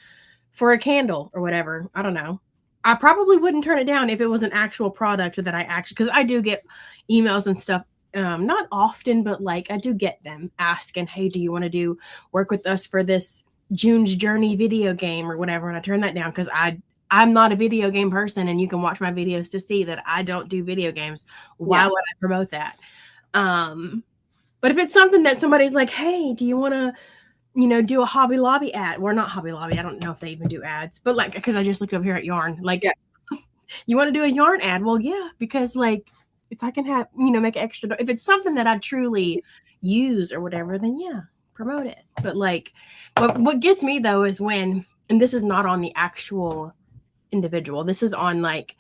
for a candle or whatever, I don't know, I probably wouldn't turn it down if it was an actual product that I actually, because I do get emails and stuff. Not often, but like I do get them asking, hey, do you want to do work with us for this June's Journey video game or whatever? And I turn that down because I'm not a video game person, and you can watch my videos to see that I don't do video games. Why Yeah. would I promote that? But if it's something that somebody's like, hey, do you want to, do a Hobby Lobby ad? We're not Hobby Lobby. I don't know if they even do ads, but like, because I just looked over here at Yarn, like, Yeah. You want to do a yarn ad? Well, yeah, because like, if I can have, make extra, if it's something that I truly use or whatever, then yeah, promote it. But like, what gets me though is when, and this is not on the actual individual, this is on like,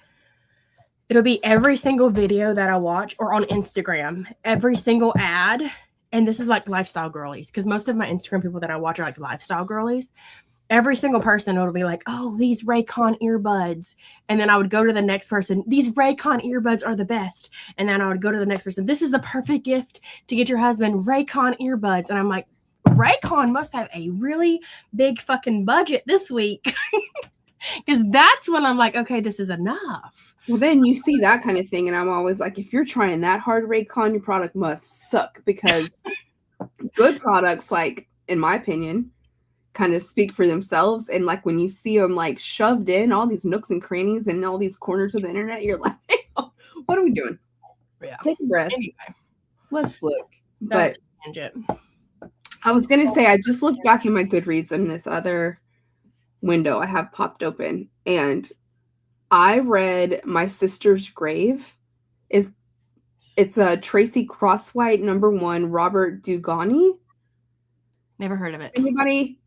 it'll be every single video that I watch or on Instagram, every single ad. And this is like lifestyle girlies, because most of my Instagram people that I watch are like lifestyle girlies. Every single person will be like, oh, these Raycon earbuds. And then I would go to the next person. These Raycon earbuds are the best. And then I would go to the next person. This is the perfect gift to get your husband, Raycon earbuds. And I'm like, Raycon must have a really big fucking budget this week. Because that's when I'm like, okay, this is enough. Well, then you see that kind of thing, and I'm always like, if you're trying that hard, Raycon, your product must suck, because good products, like in my opinion, kind of speak for themselves. And like when you see them like shoved in all these nooks and crannies and all these corners of the internet, you're like, oh, what are we doing? Yeah. Take a breath. Anyway, Let's look. that's But a tangent. I was gonna say, I just looked back in my Goodreads in this other window I have popped open, and I read My Sister's Grave. It's a Tracy Crosswhite #1, Robert Dugoni. Never heard of it. Anybody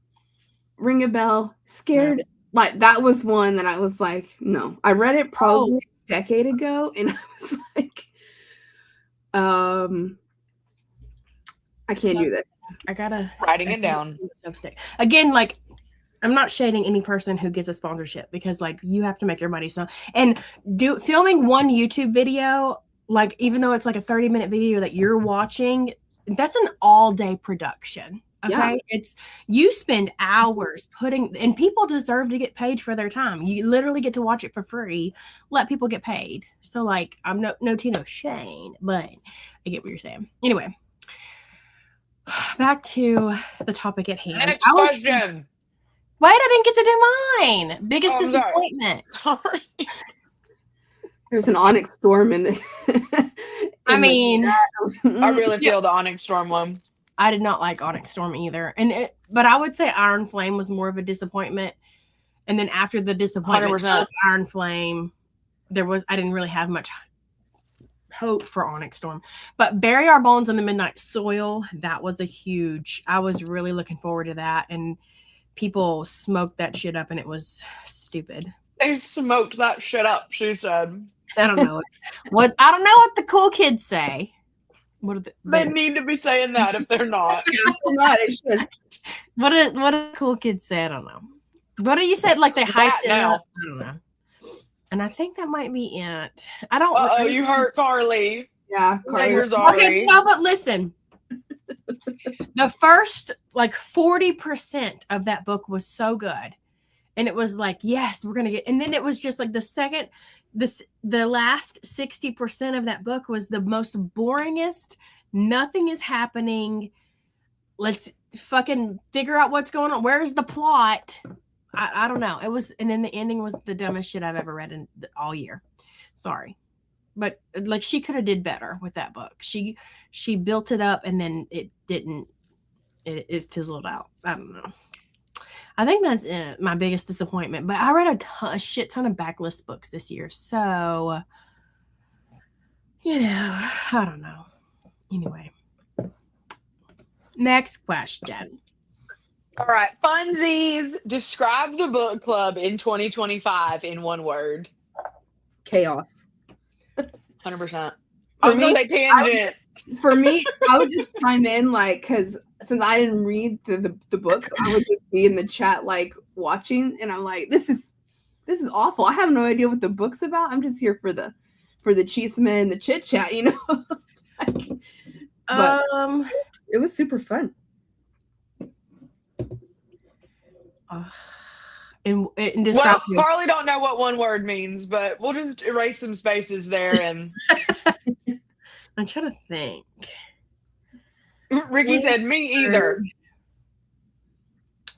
ring a bell? Scared? Like that was one that I was like, no. I read it probably a decade ago, and I was like, I can't do this. I gotta Writing it down. Again, like, I'm not shading any person who gets a sponsorship, because like you have to make your money. So, and filming one YouTube video, like even though it's like a 30-minute video that you're watching, that's an all-day production. Okay. Yeah. It's, you spend hours and people deserve to get paid for their time. You literally get to watch it for free. Let people get paid. So like, I'm no Tino Shane, but I get what you're saying. Anyway, back to the topic at hand. Next question. Wait, I didn't get to do mine. Biggest Oh, I'm sorry. disappointment. Sorry. There's an Onyx Storm in the. I mean, I really feel the Onyx Storm one. I did not like Onyx Storm either. But I would say Iron Flame was more of a disappointment. And then after the disappointment 100%. of Iron Flame, I didn't really have much hope for Onyx Storm. But Bury Our Bones in the Midnight Soil, that was I was really looking forward to that. And people smoked that shit up, and it was stupid. They smoked that shit up, she said. I don't know I don't know what the cool kids say. What are They need to be saying that if they're not. what do the cool kids say? I don't know. What do you say? Like they hyped it now. up? I don't know. And I think that might be it. I don't. Uh-oh, you hurt Carly. Yeah, Say you're Carly. sorry. Okay, no, but listen. The first like 40% of that book was so good. And it was like, yes, we're going to get. And then it was just like the second the last 60% of that book was the most boringest. Nothing is happening. Let's fucking figure out what's going on. Where's the plot? I don't know. It was, and then the ending was the dumbest shit I've ever read in all year. Sorry, but like she could have did better with that book. She built it up and then it didn't. It fizzled out. I don't know. I think that's my biggest disappointment. But I read a shit ton of backlist books this year, so I don't know. Anyway, next question. All right, funsies. Describe the book club in 2025 in one word. Chaos. 100%. For me, tangent. I would just chime in, like, because since I didn't read the books, I would just be in the chat, like, watching, and I'm like, this is awful. I have no idea what the book's about. I'm just here for the chisme and the chit chat, you know. But it was super fun. And well, Carly don't know what one word means, but we'll just erase some spaces there. And I'm trying to think. Ricky said, "Me either."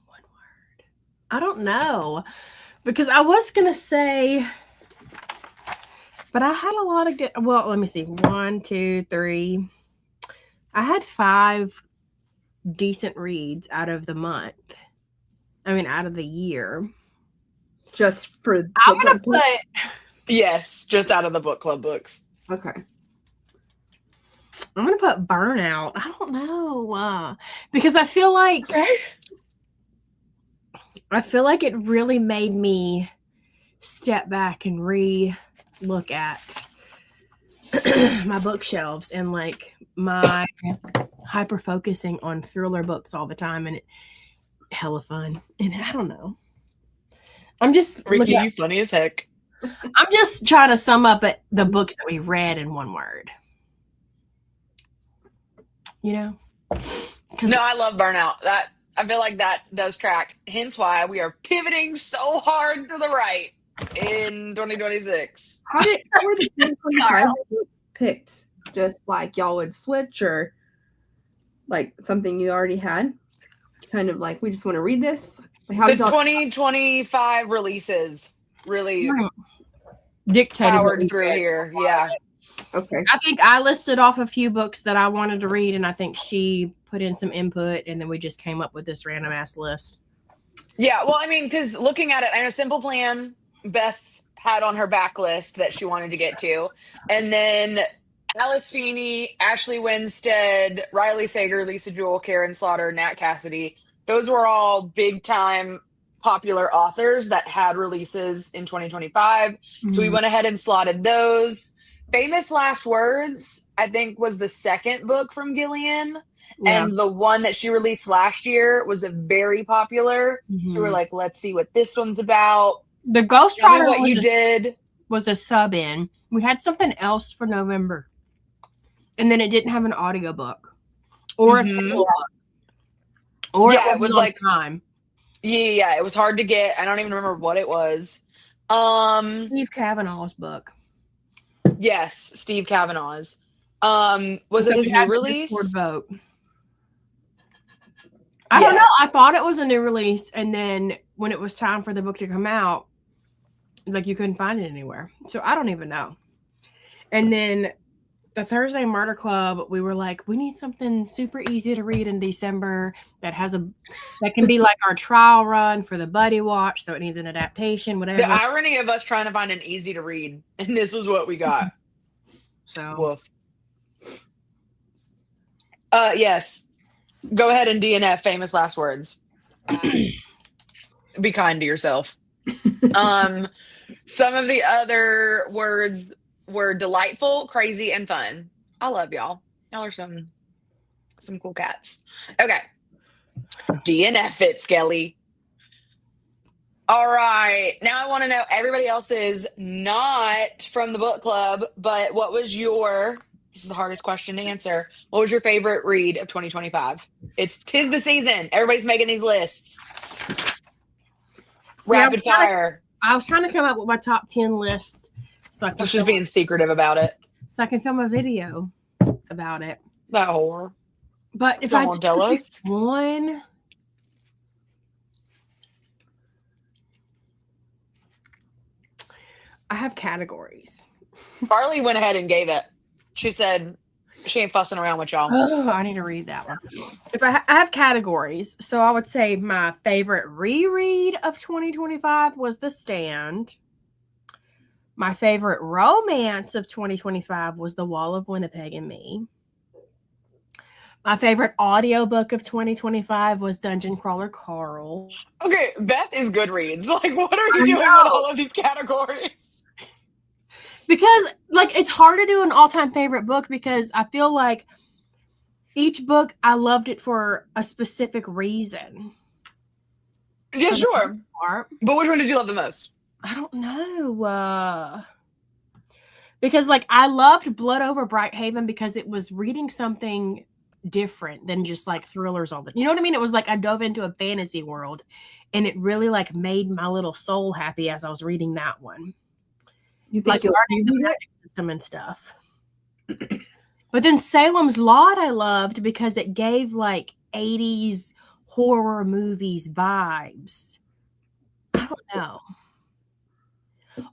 One word. I don't know, because I was gonna say, but I had a lot of good. Well, let me see. 1, 2, 3. I had 5 decent reads out of the month. I mean, out of the year. Just for I'm gonna put. Yes, just out of the book club books. Okay. I'm gonna put Burnout. I don't know because I feel like it really made me step back and look at my bookshelves and like my hyper focusing on thriller books all the time, and it hella fun. And I don't know. I'm just Ricky, you funny as heck. I'm just trying to sum up the books that we read in one word. You know? No, I love Burnout. That I feel like that does track. Hence why we are pivoting so hard to the right in 2026. How were the 2025 books picked? Just like y'all would switch, or like something you already had? Kind of like, we just want to read this? Like, how the 2025 releases really dictated powered through here. Yeah. Okay. I think I listed off a few books that I wanted to read, and I think she put in some input, and then we just came up with this random ass list. Yeah, well, I mean, because looking at it, I know Simple Plan, Beth had on her backlist that she wanted to get to, and then Alice Feeney, Ashley Winstead, Riley Sager, Lisa Jewell, Karen Slaughter, Nat Cassidy. Those were all big time popular authors that had releases in 2025. Mm-hmm. So we went ahead and slotted those. Famous Last Words, I think, was the second book from Gillian. Yeah. And the one that she released last year was a very popular. Mm-hmm. So we're like, let's see what this one's about. The Ghost Rider what you did was a sub in. We had something else for November. And then it didn't have an audiobook. Or mm-hmm. a book. Or yeah, it was like time. Yeah, it was hard to get. I don't even remember what it was. Steve Kavanaugh's book. Yes, Steve Kavanaugh's. Was it his new release? Vote. I don't know. I thought it was a new release, and then when it was time for the book to come out, like you couldn't find it anywhere. So I don't even know. And then the Thursday Murder Club, we were like, we need something super easy to read in December that can be like our trial run for the Buddy Watch, so it needs an adaptation, whatever. The irony of us trying to find an easy to read, and this was what we got. So woof. Yes. Go ahead and DNF Famous Last Words. Be kind to yourself. Some of the other words were delightful, crazy, and fun. I love y'all. Y'all are some cool cats. Okay. DNF it, Skelly. All right. Now I want to know everybody else's, not from the book club, but what was this is the hardest question to answer. What was your favorite read of 2025? Tis the season. Everybody's making these lists. Rapid fire. I was trying to come up with my top 10 list So I can She's being secretive about it. film a video about it. That whore. But if Don't I want just tell pick us. one, I have categories. Farley went ahead and gave it. She said she ain't fussing around with y'all. Oh, I need to read that one. If I have categories, so I would say my favorite reread of 2025 was The Stand. My favorite romance of 2025 was The Wall of Winnipeg and Me. My favorite audiobook of 2025 was Dungeon Crawler Carl. Okay, Beth is Goodreads. Like, what are you I doing know. with all of these categories? Because like it's hard to do an all-time favorite book because I feel like each book I loved it for a specific reason. Yeah, sure. Part. But which one did you love the most? I don't know. Because like I loved Blood Over Brighthaven because it was reading something different than just like thrillers all the you know what I mean? It was like I dove into a fantasy world and it really like made my little soul happy as I was reading that one. You think Like you'll learning the read it? magic system and stuff. But then Salem's Lot I loved because it gave like 80s horror movies vibes. I don't know.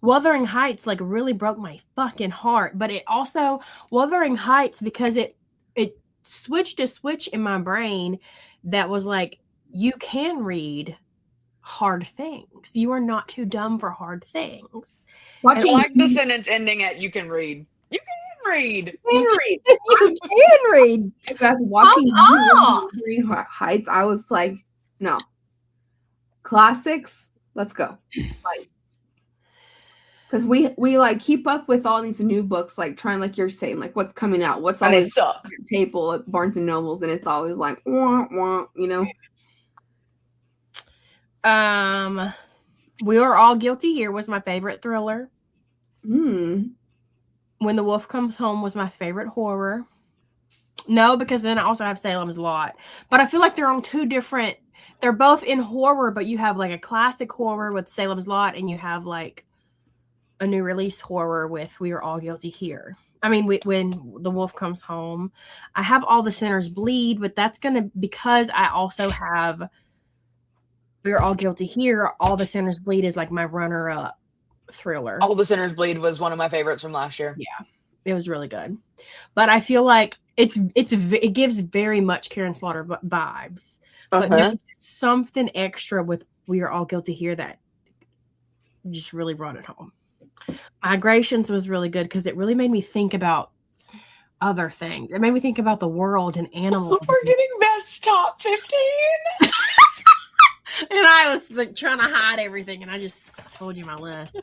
Wuthering Heights like really broke my fucking heart, but it also Wuthering Heights because it switched a switch in my brain that was like you can read hard things. You are not too dumb for hard things. I Watching like the sentence ending at "you can read." You can read. Henry. You can read. Beth, watching on. Green Heights, I was like, no. Classics, let's go. Like, because we like keep up with all these new books, like trying, like you're saying, like what's coming out, what's And they always suck. on the table at Barnes and Nobles, and it's always like, wah, wah, you know. We Are All Guilty Here was my favorite thriller. Hmm. When the Wolf Comes Home was my favorite horror. No, because then I also have Salem's Lot. But I feel like they're on two different, they're both in horror, but you have like a classic horror with Salem's Lot and you have like a new release horror with We Are All Guilty Here. I mean, when the Wolf Comes Home. I have All the Sinners Bleed, but that's going to, because I also have We Are All Guilty Here, All the Sinners Bleed is like my runner-up thriller. All the Sinners Bleed was one of my favorites from last year. Yeah, it was really good. But I feel like it gives very much Karen Slaughter vibes. But there's something extra with We Are All Guilty Here that just really brought it home. Migrations was really good because it really made me think about other things. It made me think about the world and animals. We're getting Beth's top 15. And I was like trying to hide everything, and I just told you my list.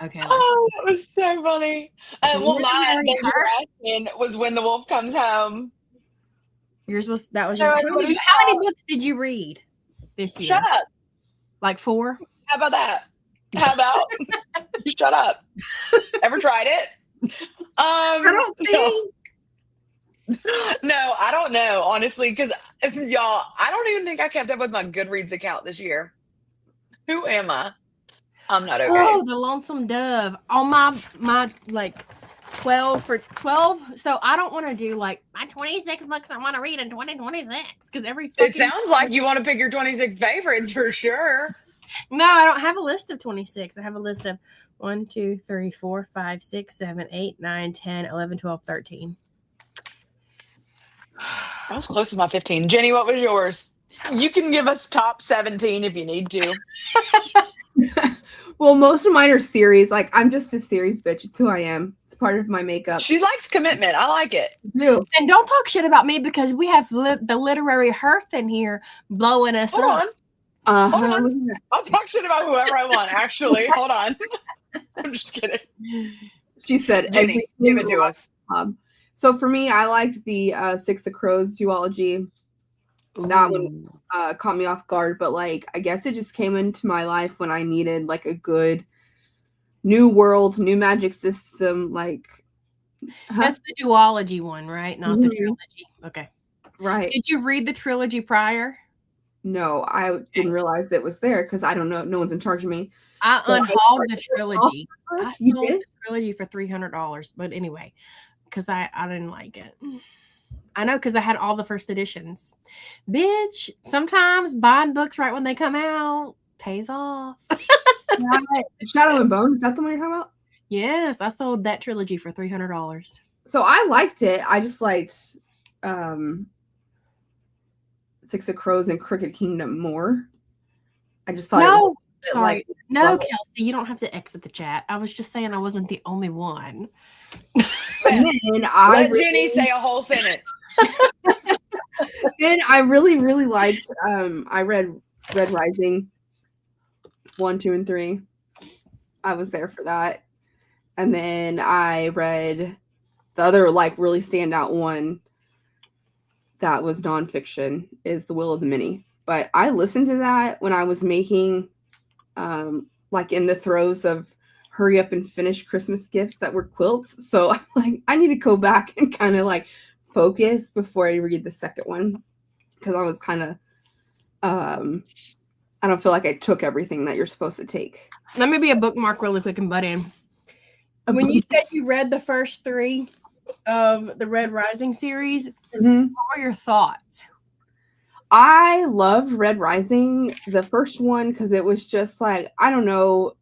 Okay. Oh, that was so funny. Well, Yours mine, was thank you for asking, was When the Wolf Comes Home. Yours was that was No, your. everybody's How many out. books did you read this year? Shut up. Like 4? How about that? How about you shut up? Ever tried it? I don't think. No, I don't know, honestly, because y'all, I don't even think I kept up with my Goodreads account this year. Who am I? I'm not okay. Oh, the Lonesome Dove on my like 12 for 12. So I don't want to do like my 26 books I want to read in 2026 because It sounds like you want to pick your 26 favorites for sure. No, I don't have a list of 26. I have a list of 1, 2, 3, 4, 5, 6, 7, 8, 9, 10, 11, 12, 13. I was close to my 15. Jenny, what was yours? You can give us top 17 if you need to. Well, most of mine are series. Like, I'm just a series bitch. It's who I am. It's part of my makeup. She likes commitment. I like it. Do. And don't talk shit about me because we have the literary hearth in here blowing us Hold up. on. Uh-huh. I'll talk shit about whoever I want, actually. Hold on. I'm just kidding. She said, Jenny, give it to us. So for me, I liked the Six of Crows duology. That one caught me off guard, but like I guess it just came into my life when I needed like a good new world, new magic system. Like That's the duology one, right? Not the Mhm. trilogy. Okay. right. Did you read the trilogy prior? No, I didn't realize that it was there because I don't know. No one's in charge of me. I So I unhauled the started trilogy. I off- You sold did? the trilogy for $300, but anyway, because I didn't like it. I know, because I had all the first editions. Bitch, sometimes buying books right when they come out pays off. Shadow and Bone, is that the one you're talking about? Yes, I sold that trilogy for $300. So I liked it. I just liked Six of Crows and Crooked Kingdom more. I just thought it was No, a bit sorry. like No, level. Kelsey, you don't have to exit the chat. I was just saying I wasn't the only one. And then I Let Jenny say a whole sentence. really liked I read Red Rising 1, 2, and 3. I was there for that. And then I read the other like really standout one that was nonfiction is The Will of the Many. But I listened to that when I was making like in the throes of hurry up and finish Christmas gifts that were quilts. So like I need to go back and kind of like focus before I read the second one because I was kind of I don't feel like I took everything that you're supposed to take. Let me be a bookmark really quick and butt in. When you said you read the first 3 of the Red Rising series, Mhm. what were your thoughts? I loved Red Rising, the first one, because it was just like, I don't know,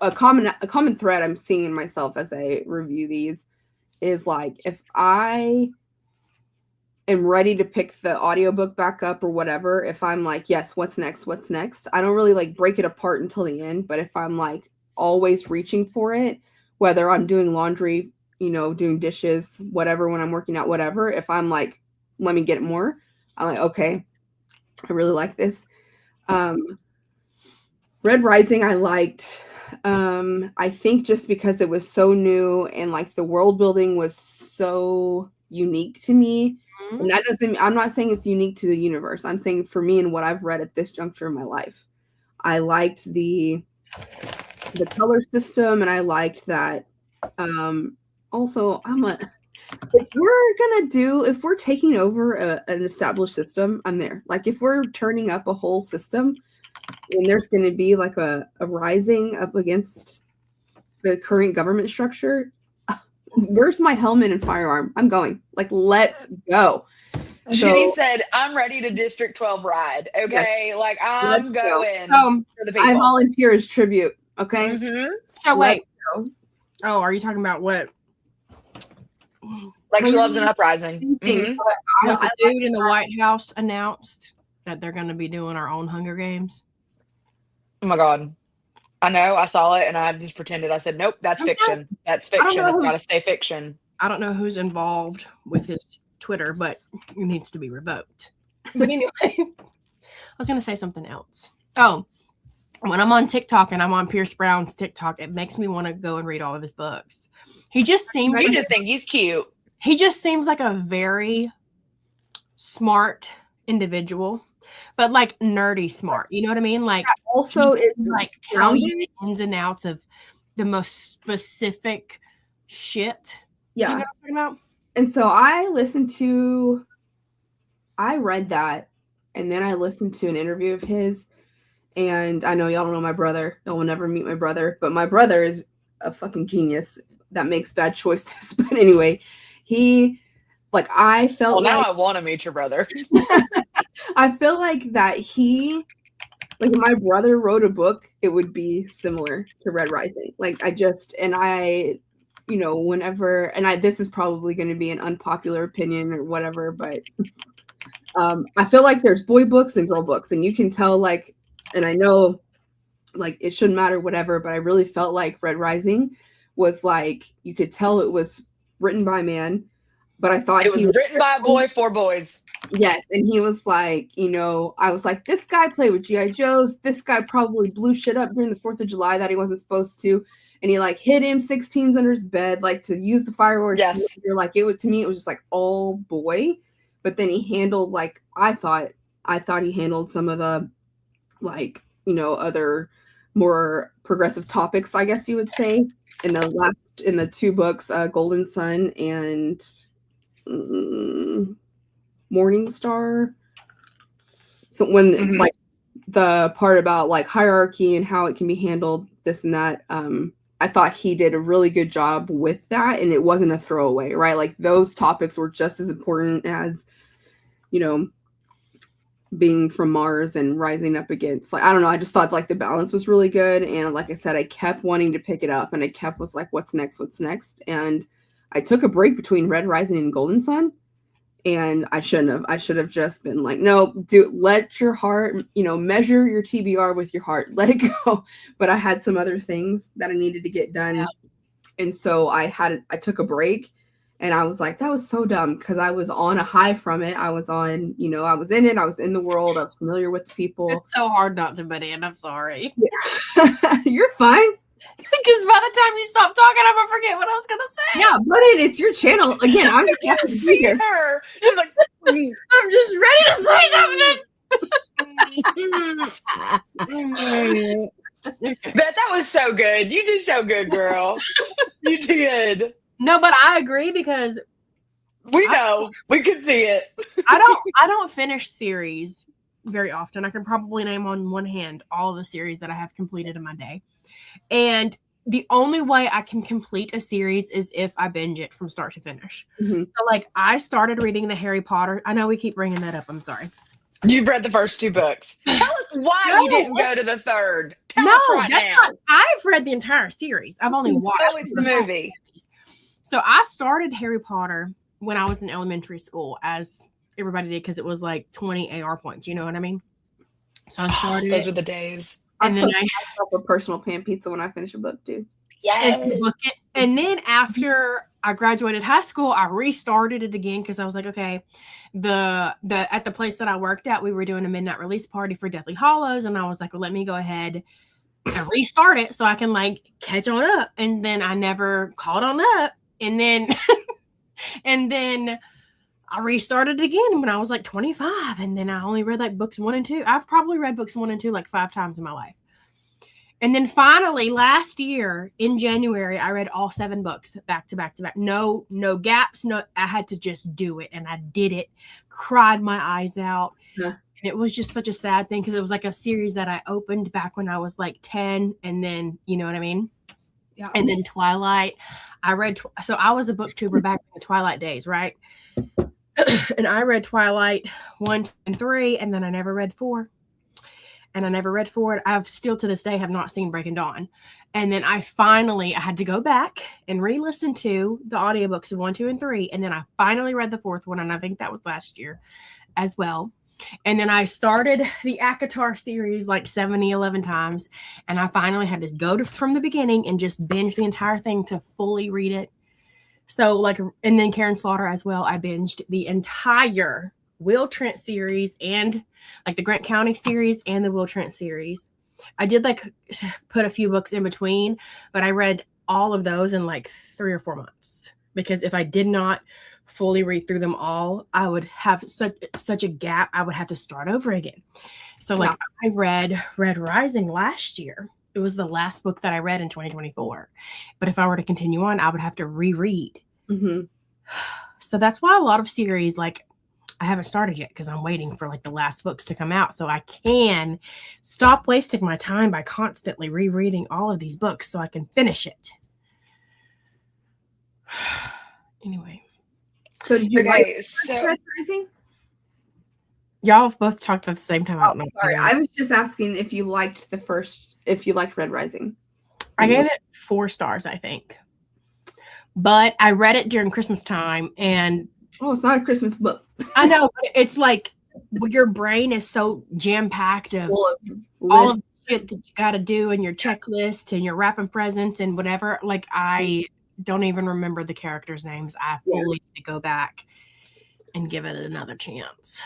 a common thread I'm seeing in myself as I review these is like if I am ready to pick the audiobook back up or whatever, if I'm like, yes, what's next? I don't really like break it apart until the end, but if I'm like always reaching for it, whether I'm doing laundry, doing dishes, whatever, when I'm working out, whatever, if I'm like, let me get more, I'm like, okay, I really like this. Red Rising, I liked. I think just because it was so new and like the world building was so unique to me. And that doesn't, I'm not saying it's unique to the universe. I'm saying for me and what I've read at this juncture in my life, I liked the color system and I liked that. Also, if we're taking over an established system, I'm there. Like if we're turning up a whole system and there's going to be like a rising up against the current government structure, where's my helmet and firearm? I'm going. Like, let's go. Jenny said, I'm ready to District 12 ride. Okay. Yes. Like I'm going for the people. I volunteer as tribute. Okay. Mm-hmm. So wait. go. Oh, are you talking about what? Like she loves an uprising. Things. Mhm. What the dude in the White House announced that they're going to be doing our own Hunger Games? Oh my God. I know. I saw it and I just pretended. I said, nope, that's fiction. That's don't fiction. know It's who's- got to stay fiction. I don't know who's involved with his Twitter, but it needs to be revoked. But anyway, I was going to say something else. Oh, when I'm on TikTok and I'm on Pierce Brown's TikTok, it makes me want to go and read all of his books. He just seems You just think he's cute. like a very smart individual, but like nerdy smart. You know what I mean? Like Also, he it's can, like tell you the ins and outs of the most specific shit. yeah. You know what I'm talking about? And so I read that and then I listened to an interview of his. And I know y'all don't know my brother. Y'all will never meet my brother, but my brother is a fucking genius that makes bad choices. But anyway, I felt Well, now like I want to meet your brother. I feel like that if my brother wrote a book, it would be similar to Red Rising. This is probably going to be an unpopular opinion or whatever, but I feel like there's boy books and girl books, and you can tell and I know it shouldn't matter, whatever, but I really felt like Red Rising was you could tell it was written by a man, but I thought It was written by a boy for boys. Yes, and he was I was like, this guy played with G.I. Joes. This guy probably blew shit up during the 4th of July that he wasn't supposed to. And he hid M16s under his bed, to use the fireworks. Yes. To me, it was just all boy. But then he handled I thought he handled some of the other more progressive topics, I guess you would say, in the 2 books, Golden Sun and Morning Star. So when Mhm. like the part about like hierarchy and how it can be handled, this and that, I thought he did a really good job with that, and it wasn't a throwaway, right? Like those topics were just as important as, you know, being from Mars and rising up against, like, I don't know, I just thought like the balance was really good. And like I said, I kept wanting to pick it up, and I kept was like, what's next? And I took a break between Red Rising and Golden Sun. And I shouldn't have. I should have just been like, no, let your heart, measure your TBR with your heart. Let it go. But I had some other things that I needed to get done. Yeah. And so I took a break, and I was like, that was so dumb, because I was on a high from it. I was on, I was in it. I was in the world. I was familiar with the people. It's so hard not to butt in. I'm sorry. You're fine. Because by the time you stop talking, I'm gonna forget what I was gonna say. Yeah, but it's your channel. Again, I'm I happy to can be see here. her. You're like, I'm just ready to say something. Beth, that was so good. You did so good, girl. You did. No, but I agree because We know. We can see it. I don't finish series very often. I can probably name on one hand all of the series that I have completed in my day. And the only way I can complete a series is if I binge it from start to finish. Mhm. So like I started reading the Harry Potter. I know we keep bringing that up. I'm sorry. You've read the first 2 books. Tell us why No, you didn't go to the third. Tell No, us right that's now. not. I've read the entire series. I've only watched. Oh, it's the movie. So I started Harry Potter when I was in elementary school, as everybody did, because it was like 20 AR points. You know what I mean? So I started Those it, were the days. I and then still I myself a personal pan pizza when I finish a book too. and book it. And then after I graduated high school, I restarted it again because I was like, okay, the at the place that I worked at, we were doing a midnight release party for Deathly Hollows, and I was like, well, let me go ahead and restart it so I can like catch on up. And then I never caught on up, and then and then I restarted again when I was like 25, and then I only read like books 1 and 2. I've probably read books 1 and 2 like 5 times in my life. And then finally last year in January, I read all 7 books back to back to back. No gaps. No, I had to just do it. And I did it, cried my eyes out. Yeah. And it was just such a sad thing because it was like a series that I opened back when I was like 10. And then, you know what I mean? Yeah. And then Twilight, I read. So I was a booktuber back in the Twilight days, right? And I read Twilight 1, 2, and 3, and then I never read 4. And I never read 4. I've still to this day have not seen Breaking Dawn. And then I had to go back and re-listen to the audiobooks of 1, 2, and 3. And then I finally read the 4th one, and I think that was last year as well. And then I started the ACOTAR series like 11 times. And I finally had to go from the beginning and just binge the entire thing to fully read it. So like, and then Karen Slaughter as well. I binged the entire Will Trent series and like the Grant County series and the Will Trent series. I did like put a few books in between, but I read all of those in like 3 or 4 months, because if I did not fully read through them all, I would have such a gap. I would have to start over again. So like I read Red Rising last year. It was the last book that I read in 2024. But if I were to continue on, I would have to reread. Mm-hmm. So that's why a lot of series, like, I haven't started yet because I'm waiting for like the last books to come out so I can stop wasting my time by constantly rereading all of these books so I can finish it. Anyway. So did you Okay, so Red Rising? Y'all have both talked at the same time. I don't know. Sorry, I was just asking if you liked Red Rising. I gave it 4 stars, I think. But I read it during Christmas time, and Oh, it's not a Christmas book. I know, but it's like your brain is so jam-packed of Full of all of lists. the shit that you got to do and your checklist and your wrapping presents and whatever. Like, I don't even remember the characters' names. I fully need to go back and give it another chance.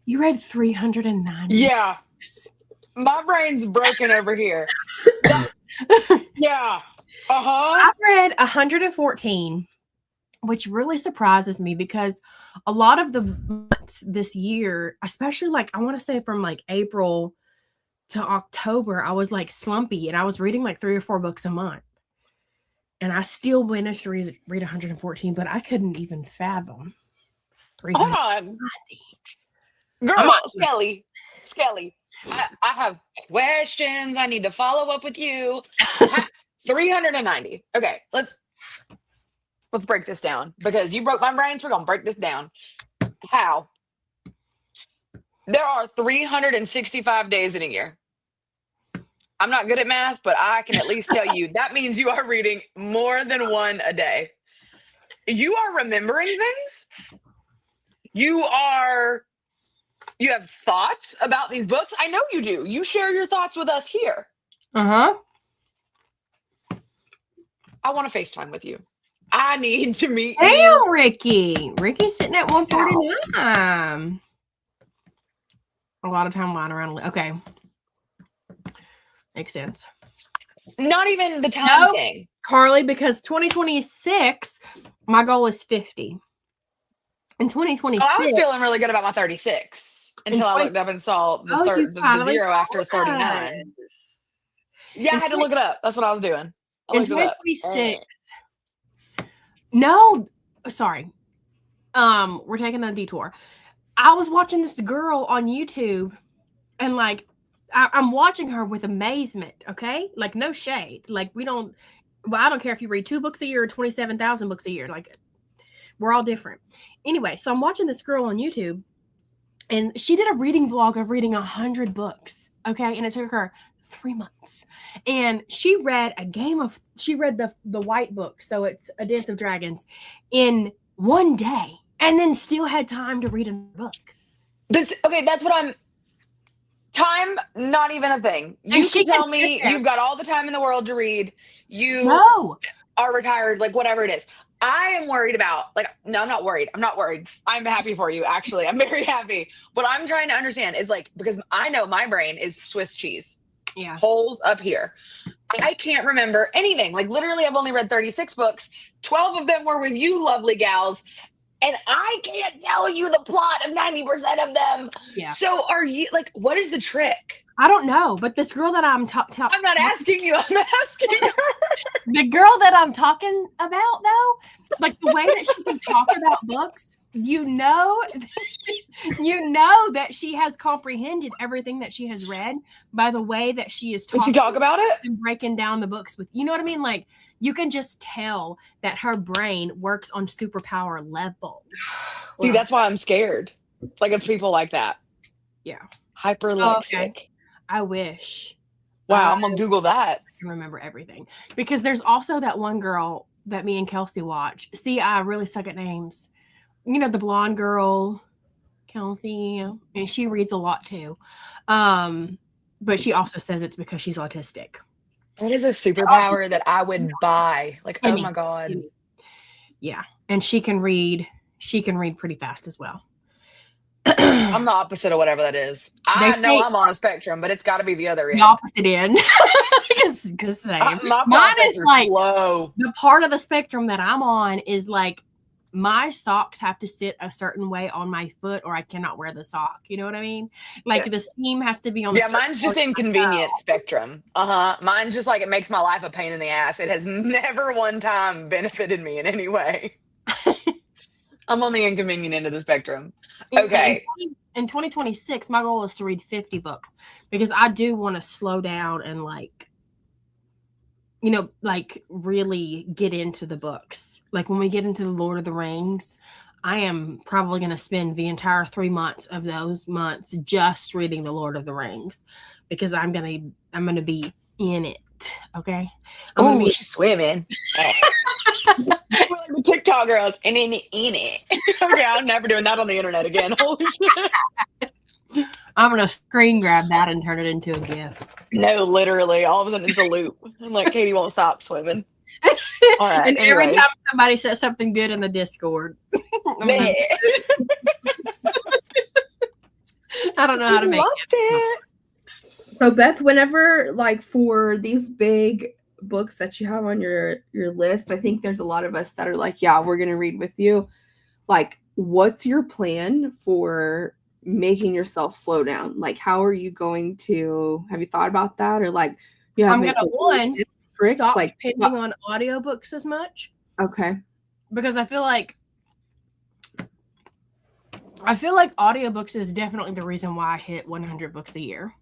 You read 309. yeah, my brain's broken over here. Yeah. I've read 114, which really surprises me because a lot of the months this year, especially like I want to say from like April to October, I was like slumpy and I was reading like 3 or 4 books a month. And I still managed to read 114, but I couldn't even fathom. Hold on. Girl, on. Skelly, I have questions. I need to follow up with you. 390. Okay, let's break this down because you broke my brain, so we're gonna break this down. How? There are 365 days in a year. I'm not good at math, but I can at least tell you that means you are reading more than one a day. You are remembering things. You have thoughts about these books. I know you do. You share your thoughts with us here. Uh-huh. I want to FaceTime with you. I need to meet you. Damn, Ricky. Ricky's sitting at 149. A lot of time lying around. Okay. Makes sense. Not even the time No. thing. Carly, because 2026, my goal is 50. In 2026. Oh, I was feeling really good about my 36 until I 20 looked up and saw the Oh, you the finally zero after told 39. us. Yeah, I had to look it up. That's what I was doing. I In looked it up. 2026. No, sorry. We're taking a detour. I was watching this girl on YouTube, and like I'm watching her with amazement, okay? Like, no shade. Like, I don't care if you read 2 books a year or 27,000 books a year. Like, we're all different. Anyway, so I'm watching this girl on YouTube, and she did a reading vlog of reading 100 books, okay? And it took her 3 months. And she read the White Book, so it's A Dance of Dragons, in one day, and then still had time to read a book. That's what time, not even a thing. You And she can tell can me sit there. you've got all the time in the world to read. You No. are retired, like whatever it is. I am worried about, no, I'm not worried. I'm not worried. I'm happy for you, actually. I'm very happy. What I'm trying to understand is because I know my brain is Swiss cheese. Yeah. Holes up here. I can't remember anything. Like, literally, I've only read 36 books. 12 of them were with you, lovely gals. And I can't tell you the plot of 90% of them. Yeah. So are you, what is the trick? I don't know, but this girl that I'm I'm not asking you. I'm asking her. the girl that I'm talking about, though, like the way that she can talk about books, you know that she has comprehended everything that she has read by the way that she is Did talking she talk about it? and breaking down the books with, you know what I mean? Like, you can just tell that her brain works on superpower level. See, that's why I'm scared. Of people like that. Yeah. Hyperlexic. Okay. I wish. Wow, I'm going to Google that. I can remember everything. Because there's also that one girl that me and Kelsey watch. See, I really suck at names. You know, the blonde girl, Kelsey, and she reads a lot too. But she also says it's because she's autistic. That is a superpower that I would buy. Oh my God. Yeah. And she can read pretty fast as well. I'm the opposite of whatever that is. I They know say- I'm on a spectrum, but it's got to be the other end. The opposite end. Because same. My Mine is processor's slow. the part of the spectrum that I'm on is my socks have to sit a certain way on my foot or I cannot wear the sock. You know what I mean? The Yes. seam has to be on the Yeah, mine's just inconvenient spectrum. Mine's just it makes my life a pain in the ass. It has never one time benefited me in any way. I'm on the inconvenient end of the spectrum. Okay. In 2026, my goal is to read 50 books because I do want to slow down and really get into the books. Like when we get into the Lord of the Rings, I am probably going to spend the entire 3 months of those months just reading the Lord of the Rings because I'm going to be in it. Okay. Ooh, she's swimming. The TikTok girls and in it. Okay, I'm never doing that on the internet again. Holy shit. I'm going to screen grab that and turn it into a GIF. No, literally. All of a sudden it's a loop. I'm like, Katie won't stop swimming. All right. And every anyways. time somebody says something good in the Discord, I don't know how to make Lost it. So Beth, whenever for these big books that you have on your list, I think there's a lot of us that are yeah, we're gonna read with you. What's your plan for making yourself slow down? How are you going to? Have you thought about that, or you have I'm gonna tricks stop depending on audiobooks as much. Okay. Because I feel like I feel like audiobooks is definitely the reason why I hit 100 books a year.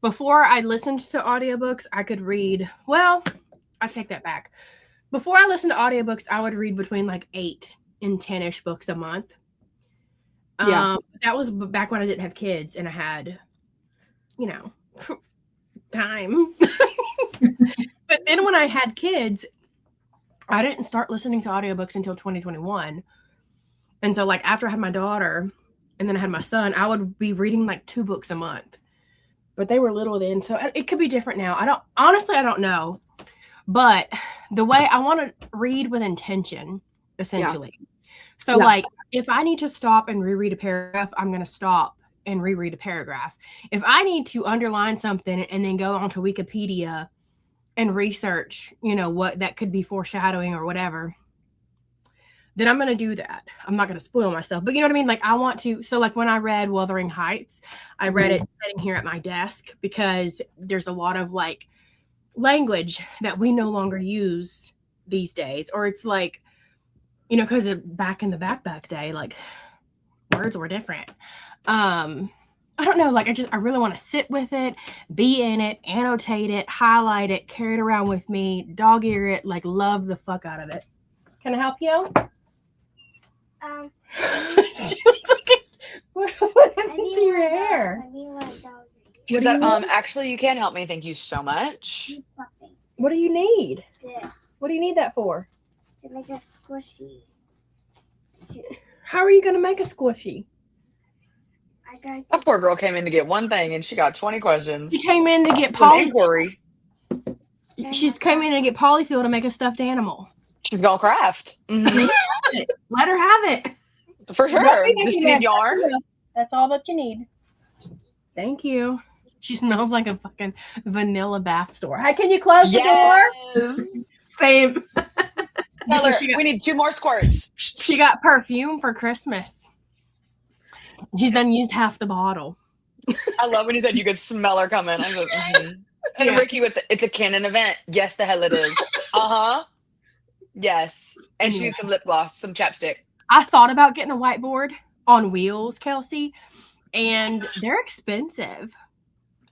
Before I listened to audiobooks, I could read, well, I take that back. Before I listened to audiobooks, I would read between like 8 and 10-ish books a month. Yeah. That was back when I didn't have kids and I had, you know, time. But then when I had kids, I didn't start listening to audiobooks until 2021. And so like after I had my daughter and then I had my son, I would be reading like 2 books a month. But they were little then, so it could be different now. I don't know. But the way I want to read with intention, essentially. So like if I need to stop and reread a paragraph, I'm going to stop and reread a paragraph. If I need to underline something and then go onto Wikipedia and research, you know, what that could be foreshadowing or whatever, then I'm going to do that. I'm not going to spoil myself, but you know what I mean? Like I want to, so like when I read Wuthering Heights, I read it sitting here at my desk because there's a lot of like language that we no longer use these days, or it's like, you know, because back in the back day, like words were different. I don't know, like I really want to sit with it, be in it, annotate it, highlight it, carry it around with me, dog ear it, like love the fuck out of it. Can I help you? She looks like what happened to your hair? She said, actually, you can help me. Thank you so much. What do you need? This What do you need that for? to make a squishy. How are you going to make a squishy? I got That poor girl came in to get one thing and she got 20 questions. She came in to get It's an Polly. inquiry. She's came in to get Polyfill to make a stuffed animal. She's gonna craft. Mhm. Let her have it. For sure. Just need yarn. That's all that you need. Thank you. She smells like a fucking vanilla bath store. Hi, can you close the door? Yes. Same. Tell her, She got- we need 2 more squirts. She got perfume for Christmas. She's done used half the bottle. I love when you said you could smell her coming. I was like, mhm. And Yeah. Ricky with it's a canon event. Yes, the hell it is. Uh-huh. Yes. And she needs some lip gloss, some chapstick. I thought about getting a whiteboard on wheels, Kelsey, and they're expensive.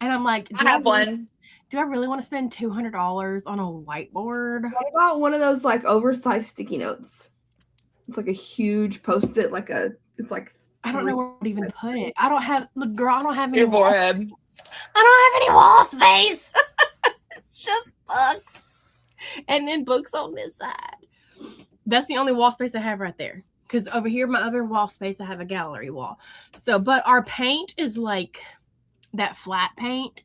And I'm like, I have one. Do I really want to spend $200 on a whiteboard? What about one of those like oversized sticky notes? It's like a huge post-it, it's like I don't know where to even put it. I don't have, look, girl, I don't have any Your wall, forehead. I don't have any wall space. It's just books. And then books on this side. That's the only wall space I have right there. Because over here, my other wall space, I have a gallery wall. So, but our paint is like that flat paint.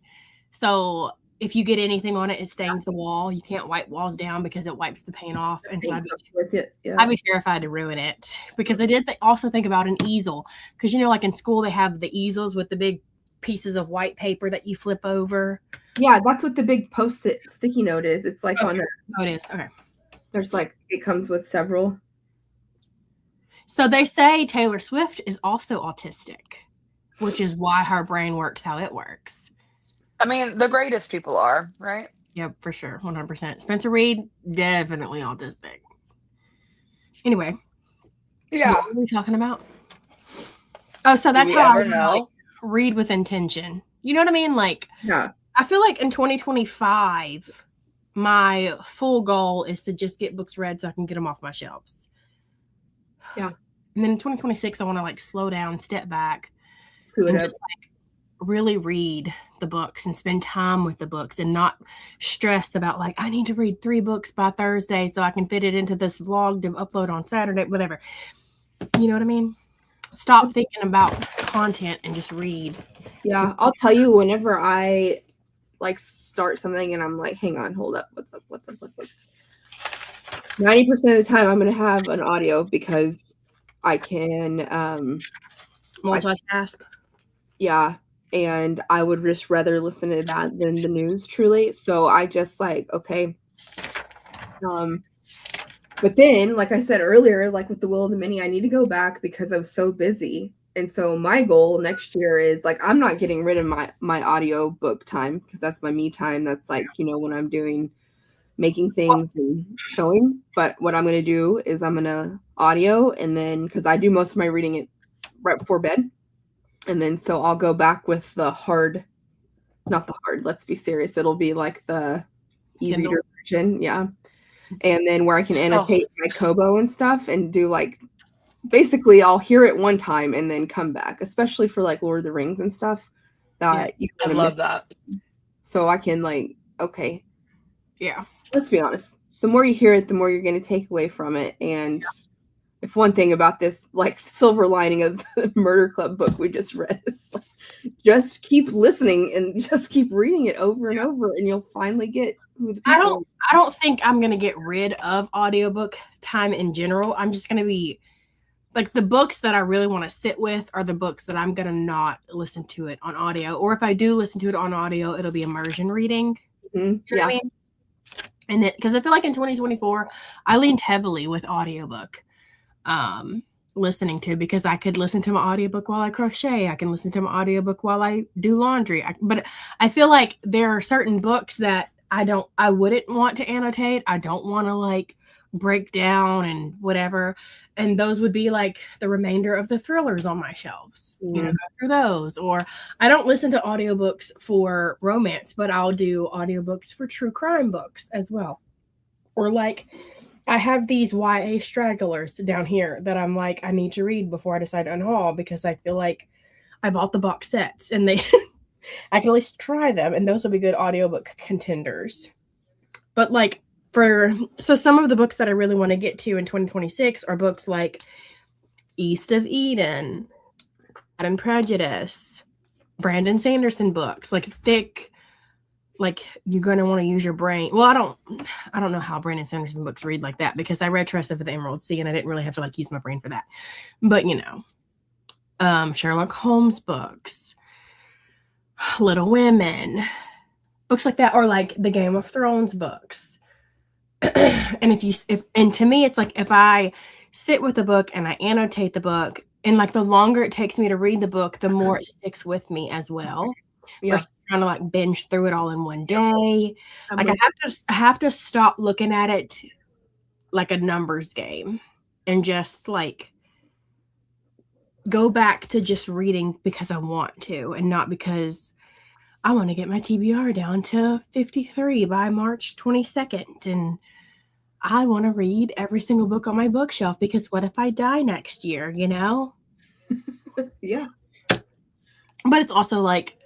So if you get anything on it, it stains the wall. You can't wipe walls down because it wipes the paint off. And so with it. Yeah. I'd be terrified to ruin it. Because I did also think about an easel. Because, you know, like in school, they have the easels with the big pieces of white paper that you flip over. Yeah, that's what the big post-it sticky note is. It's like on a, Oh, it is. Okay. there's like, it comes with several. So they say Taylor Swift is also autistic, which is why her brain works how it works. I mean, the greatest people are, right? Yep, for sure. 100%. Spencer Reed, definitely autistic. Anyway. Yeah. What were we talking about? Oh, so that's Do we how I ever know? like, read with intention. You know what I mean? Like, Yeah. I feel like in 2025, my full goal is to just get books read so I can get them off my shelves. Yeah. And then in 2026, I want to like slow down, step back, Who and would just like really read the books and spend time with the books and not stressed about like, I need to read 3 books by Thursday so I can fit it into this vlog to upload on Saturday, whatever. You know what I mean? Stop thinking about content and just read. Yeah, I'll tell you whenever I like start something and I'm like, hang on, hold up, what's up? 90% of the time I'm gonna have an audio because I can Multitask. yeah, and I would just rather listen to that than the news truly. So I just like, okay. But then, like I said earlier, like with the Will of the Mini, I need to go back because I was so busy. And so my goal next year is like, I'm not getting rid of my audio book time because that's my me time. That's like, you know, when I'm doing making things and sewing. But what I'm going to do is I'm going to audio, and then because I do most of my reading right before bed. And then so I'll go back with the hard, not the hard, let's be serious. It'll be like the e-reader version. Yeah. And then where I can annotate my Kobo and stuff and do like, basically I'll hear it one time and then come back, especially for like Lord of the Rings and stuff that you I love that. So I can like, okay. Yeah. Let's be honest. The more you hear it, the more you're going to take away from it. And if one thing about this, like silver lining of the Murder Club book we just read is like, just keep listening and just keep reading it over and over, and you'll finally get who the people I don't think I'm gonna get rid of audiobook time in general. I'm just gonna be like, the books that I really want to sit with are the books that I'm gonna not listen to it on audio, or if I do listen to it on audio, it'll be immersion reading. Mhm. You know what Yeah. I mean? And then, because I feel like in 2024, I leaned heavily with audiobook listening to, because I could listen to my audiobook while I crochet. I can listen to my audiobook while I do laundry. But I feel like there are certain books that I wouldn't want to annotate. I don't want to like break down and whatever. And those would be like the remainder of the thrillers on my shelves. You know, go through those. Or I don't listen to audiobooks for romance, but I'll do audiobooks for true crime books as well. Or like, I have these YA stragglers down here that I'm like, I need to read before I decide to unhaul, because I feel like I bought the box sets and they I can at least try them, and those will be good audiobook contenders. But like, so some of the books that I really want to get to in 2026 are books like East of Eden, Pride and Prejudice, Brandon Sanderson books, like thick, like you're going to want to use your brain. Well, I don't know how Brandon Sanderson books read like that, because I read Trust of the Emerald Sea and I didn't really have to like use my brain for that. But you know, Sherlock Holmes books, Little Women, books like that, or like the Game of Thrones books. And and to me, it's like, if I sit with the book and I annotate the book, and like the longer it takes me to read the book, the more it sticks with me as well. Yeah. Versus trying to like binge through it all in one day. Like I have to stop looking at it like a numbers game and just like go back to just reading because I want to, and not because I want to get my TBR down to 53 by March 22nd. And I want to read every single book on my bookshelf, because what if I die next year, you know? Yeah. But it's also like,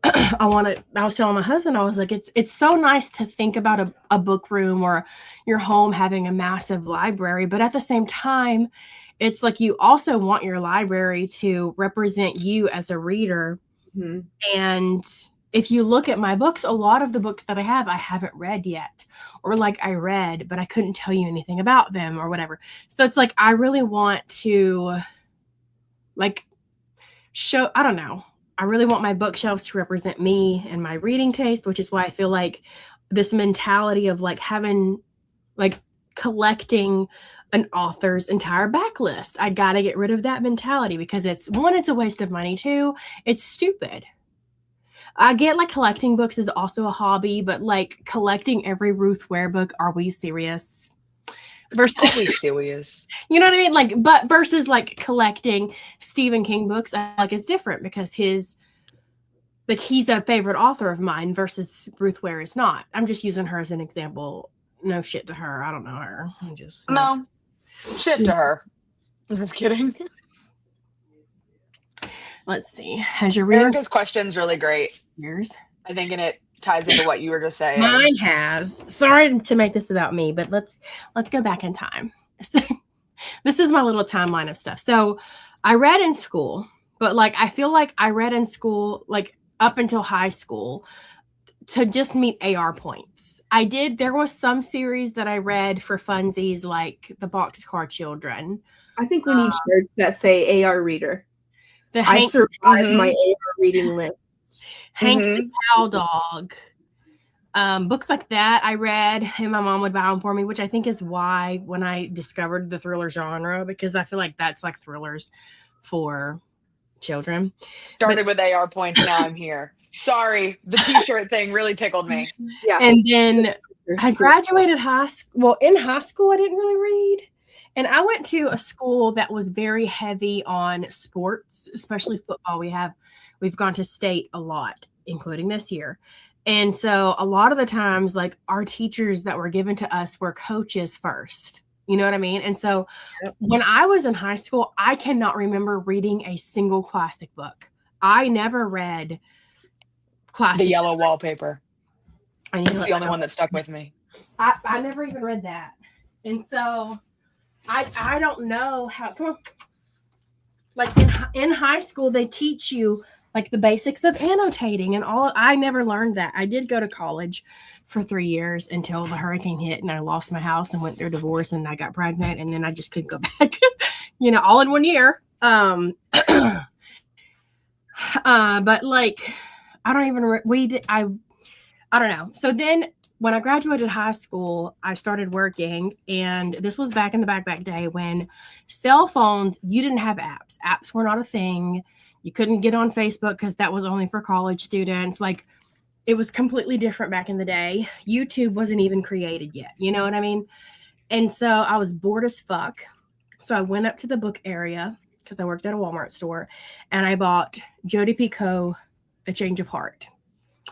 I was telling my husband, I was like, it's so nice to think about a book room or your home having a massive library. But at the same time, it's like, you also want your library to represent you as a reader. Mm-hmm. And if you look at my books, a lot of the books that I haven't read yet, or like I read, but I couldn't tell you anything about them or whatever. So it's like, I really want to like show, I don't know. I really want my bookshelves to represent me and my reading taste, which is why I feel like this mentality of like having, like collecting an author's entire backlist, I got to get rid of that mentality, because it's a waste of money. Two, it's stupid. I get like collecting books is also a hobby, but like collecting every Ruth Ware book, are we serious? Versus, serious. you know what I mean? Like, but versus like collecting Stephen King books, like it's different, because he's a favorite author of mine, versus Ruth Ware is not. I'm just using her as an example. No shit to her. I don't know her. I'm just No shit to her. I'm just kidding. Let's see. Has your reader Erica's question's really great. years? I think, and it ties into what you were just saying. Mine has. Sorry to make this about me, but let's go back in time. This is my little timeline of stuff. So I read in school, but like I feel like I read in school like up until high school to just meet AR points. There was some series that I read for funsies, like the Boxcar Children. I think we need shirts that say AR reader. I Hank survived my AR reading list. the Cow Dog. Books like that I read, and my mom would buy them for me, which I think is why when I discovered the thriller genre, because I feel like that's like thrillers for children. Started with AR points, now I'm here. Sorry, the t-shirt thing really tickled me. Yeah. And then I graduated high school. Well, in high school, I didn't really read. And I went to a school that was very heavy on sports, especially football. We've gone to state a lot, including this year. And so a lot of the times, like our teachers that were given to us were coaches first. You know what I mean? And so when I was in high school, I cannot remember reading a single classic book. I never read classics. The yellow wallpaper. I need to It's let the only my- one that stuck with me. I never even read that. And so I don't know how. Come on. Like in high school, they teach you like the basics of annotating and all. I never learned that. I did go to college for 3 years until the hurricane hit and I lost my house and went through a divorce and I got pregnant and then I just couldn't go back. All in 1 year. But like I don't even I don't know. So then when I graduated high school, I started working, and this was back in the back day when cell phones, you didn't have apps. Apps were not a thing. You couldn't get on Facebook because that was only for college students. Like it was completely different back in the day. YouTube wasn't even created yet. You know what I mean? And so I was bored as fuck. So I went up to the book area because I worked at a Walmart store, and I bought Jodi Picoult, A Change of Heart.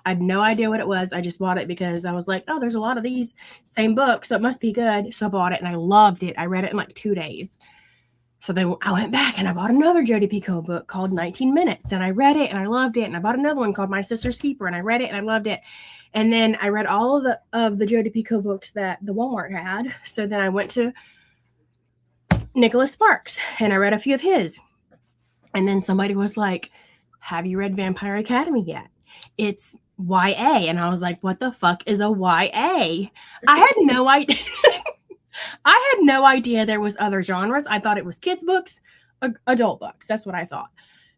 I had no idea what it was. I just bought it because I was like, oh, there's a lot of these same books, so it must be good. So I bought it and I loved it. I read it in like 2 days. So then I went back and I bought another Jodi Picoult book called 19 Minutes, and I read it and I loved it. And I bought another one called My Sister's Keeper, and I read it and I loved it. And then I read all of the Jodi Picoult books that the Walmart had. So then I went to Nicholas Sparks and I read a few of his. And then somebody was like, have you read Vampire Academy yet? It's YA. And I was like, what the fuck is a YA? I had no idea. I had no idea there was other genres. I thought it was kids books, adult books. That's what I thought.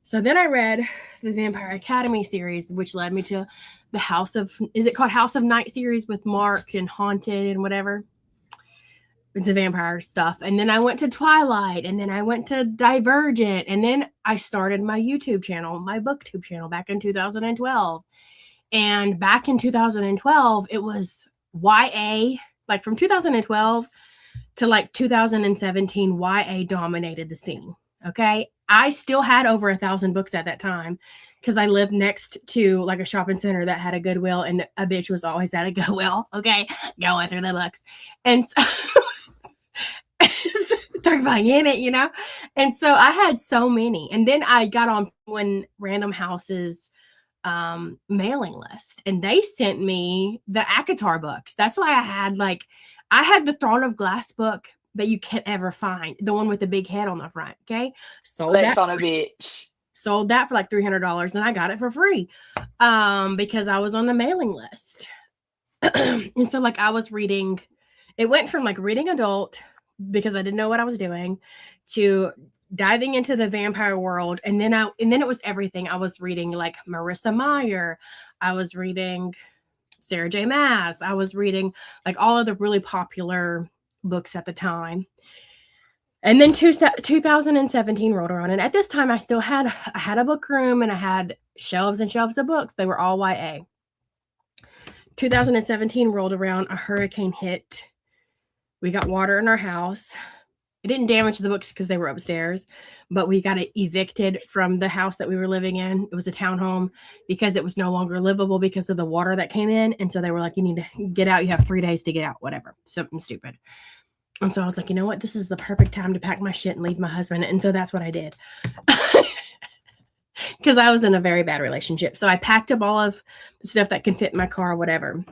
So then I read the Vampire Academy series, which led me to the is it called House of Night series with Marked and Haunted and whatever? It's a vampire stuff. And then I went to Twilight, and then I went to Divergent, and then I started my YouTube channel, my booktube channel back in 2012. And back in 2012, it was YA, like from 2012 to like 2017, YA dominated the scene. Okay. I still had over 1,000 books at that time because I lived next to like a shopping center that had a Goodwill, and a bitch was always at a Goodwill. Okay. Going through the books. And so talk about in it, And so I had so many. And then I got on Random House's mailing list, and they sent me the ACOTAR books. That's why I had the Throne of Glass book that you can't ever find, the one with the big head on the front. Okay. Sold Legs that on a beach. Sold that for like $300, and I got it for free because I was on the mailing list. And so like I was reading, it went from like reading adult because I didn't know what I was doing to diving into the vampire world. And then it was everything. I was reading like Marissa Meyer. I was reading Sarah J. Maas. I was reading like all of the really popular books at the time. And then 2017 rolled around. And at this time I had a book room, and I had shelves and shelves of books. They were all YA. 2017 rolled around, a hurricane hit. We got water in our house. It didn't damage the books because they were upstairs, but we got evicted from the house that we were living in. It was a townhome because it was no longer livable because of the water that came in. And so they were like, you need to get out. You have 3 days to get out, whatever. Something stupid. And so I was like, you know what? This is the perfect time to pack my shit and leave my husband. And so that's what I did. Because I was in a very bad relationship. So I packed up all of the stuff that can fit in my car or whatever.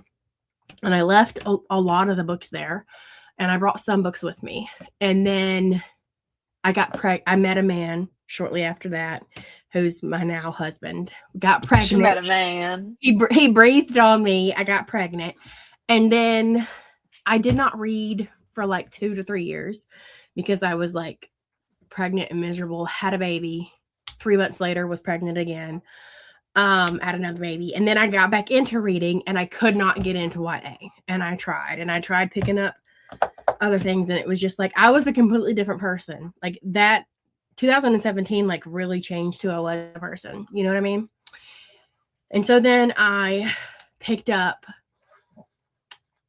And I left a lot of the books there. And I brought some books with me. And then I met a man shortly after that, who's my now husband. Got pregnant. She met a man. He breathed on me. I got pregnant. And then I did not read for like 2 to 3 years because I was like pregnant and miserable, had a baby. 3 months later, was pregnant again, had another baby. And then I got back into reading, and I could not get into YA. And I tried picking up other things, and it was just like I was a completely different person. Like that 2017 like really changed who I was as a person, you know what I mean? And so then I picked up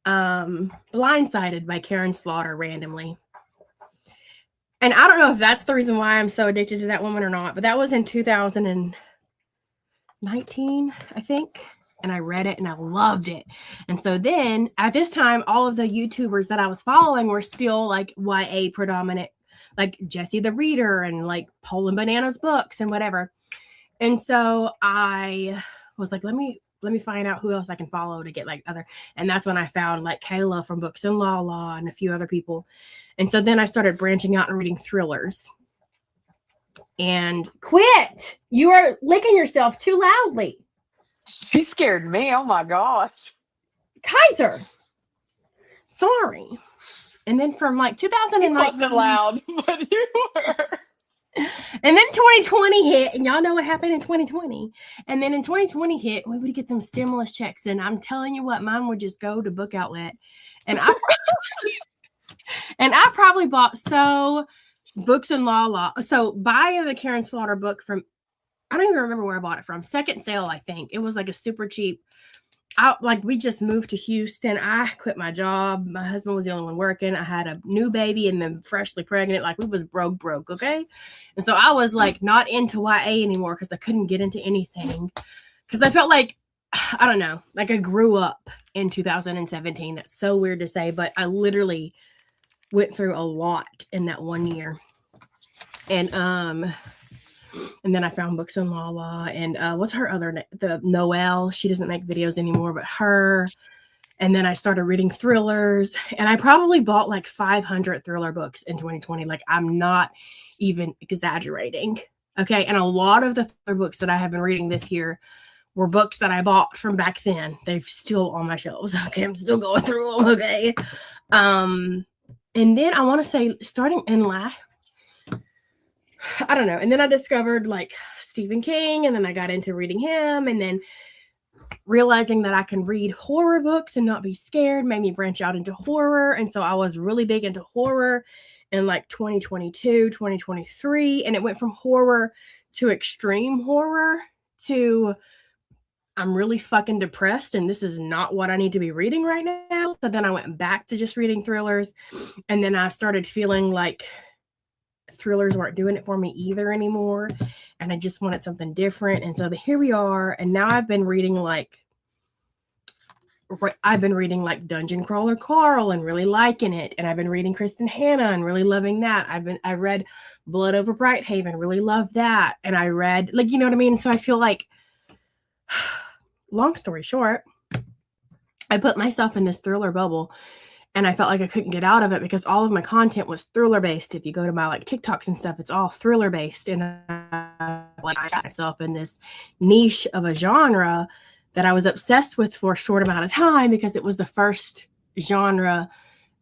Blindsided by Karen Slaughter randomly, And I don't know if that's the reason why I'm so addicted to that woman or not, but that was in 2019, I think. And I read it and I loved it. And so then at this time, all of the YouTubers that I was following were still like YA predominant, like Jesse the Reader and like Pole and Bananas books and whatever. And so I was like, let me find out who else I can follow to get like other. And that's when I found like Kayla from Books and Lala and a few other people. And so then I started branching out and reading thrillers. And quit! You are licking yourself too loudly. She scared me. Oh my gosh. Kaiser. Sorry. And then from like It 2019. wasn't loud, but you were. And then 2020 hit, and y'all know what happened in 2020. And then in 2020 hit, we would get them stimulus checks, and I'm telling you what, mine would just go to Book Outlet, and I probably bought Books and Lala. So buy the Karen Slaughter book from, I don't even remember where I bought it from. Second sale, I think. It was like a super cheap. We just moved to Houston. I quit my job. My husband was the only one working. I had a new baby and then freshly pregnant. Like we was broke. Okay. And so I was like not into YA anymore because I couldn't get into anything. Because I felt like, I don't know, like I grew up in 2017. That's so weird to say, but I literally went through a lot in that 1 year. And then I found Books and Lala and what's her other name? The Noelle. She doesn't make videos anymore, but her. And then I started reading thrillers, and I probably bought like 500 thriller books in 2020. Like I'm not even exaggerating. Okay. And a lot of the thriller books that I have been reading this year were books that I bought from back then. They're still on my shelves. Okay. I'm still going through them. Okay. And then I want to say starting in I don't know. And then I discovered like Stephen King, and then I got into reading him, and then realizing that I can read horror books and not be scared made me branch out into horror. And so I was really big into horror in like 2022, 2023. And it went from horror to extreme horror to I'm really fucking depressed and this is not what I need to be reading right now. So then I went back to just reading thrillers. And then I started feeling like thrillers weren't doing it for me either anymore, and I just wanted something different. And so here we are, and now I've been reading like Dungeon Crawler Carl and really liking it, and I've been reading Kristen Hanna and really loving that. I read Blood Over Brighthaven, really loved that, and I read like, you know what I mean. So I feel like, long story short, I put myself in this thriller bubble. And I felt like I couldn't get out of it because all of my content was thriller based. If you go to my like TikToks and stuff, it's all thriller based. And I got myself in this niche of a genre that I was obsessed with for a short amount of time because it was the first genre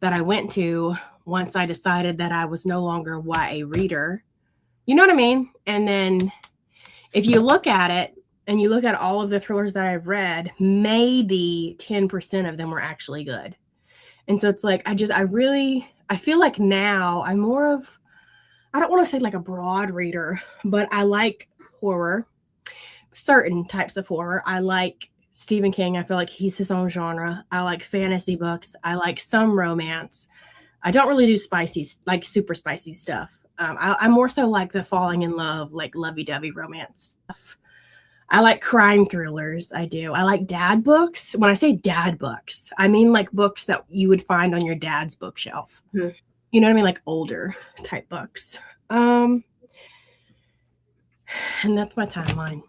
that I went to once I decided that I was no longer a YA reader. You know what I mean? And then if you look at it and you look at all of the thrillers that I've read, maybe 10% of them were actually good. And so it's like, I feel like now I'm more of, I don't want to say like a broad reader, but I like horror, certain types of horror. I like Stephen King. I feel like he's his own genre. I like fantasy books. I like some romance. I don't really do super spicy stuff. I'm more so like the falling in love, like lovey-dovey romance stuff. I like crime thrillers. I do. I like dad books. When I say dad books, I mean like books that you would find on your dad's bookshelf. Hmm. You know what I mean? Like older type books. And that's my timeline.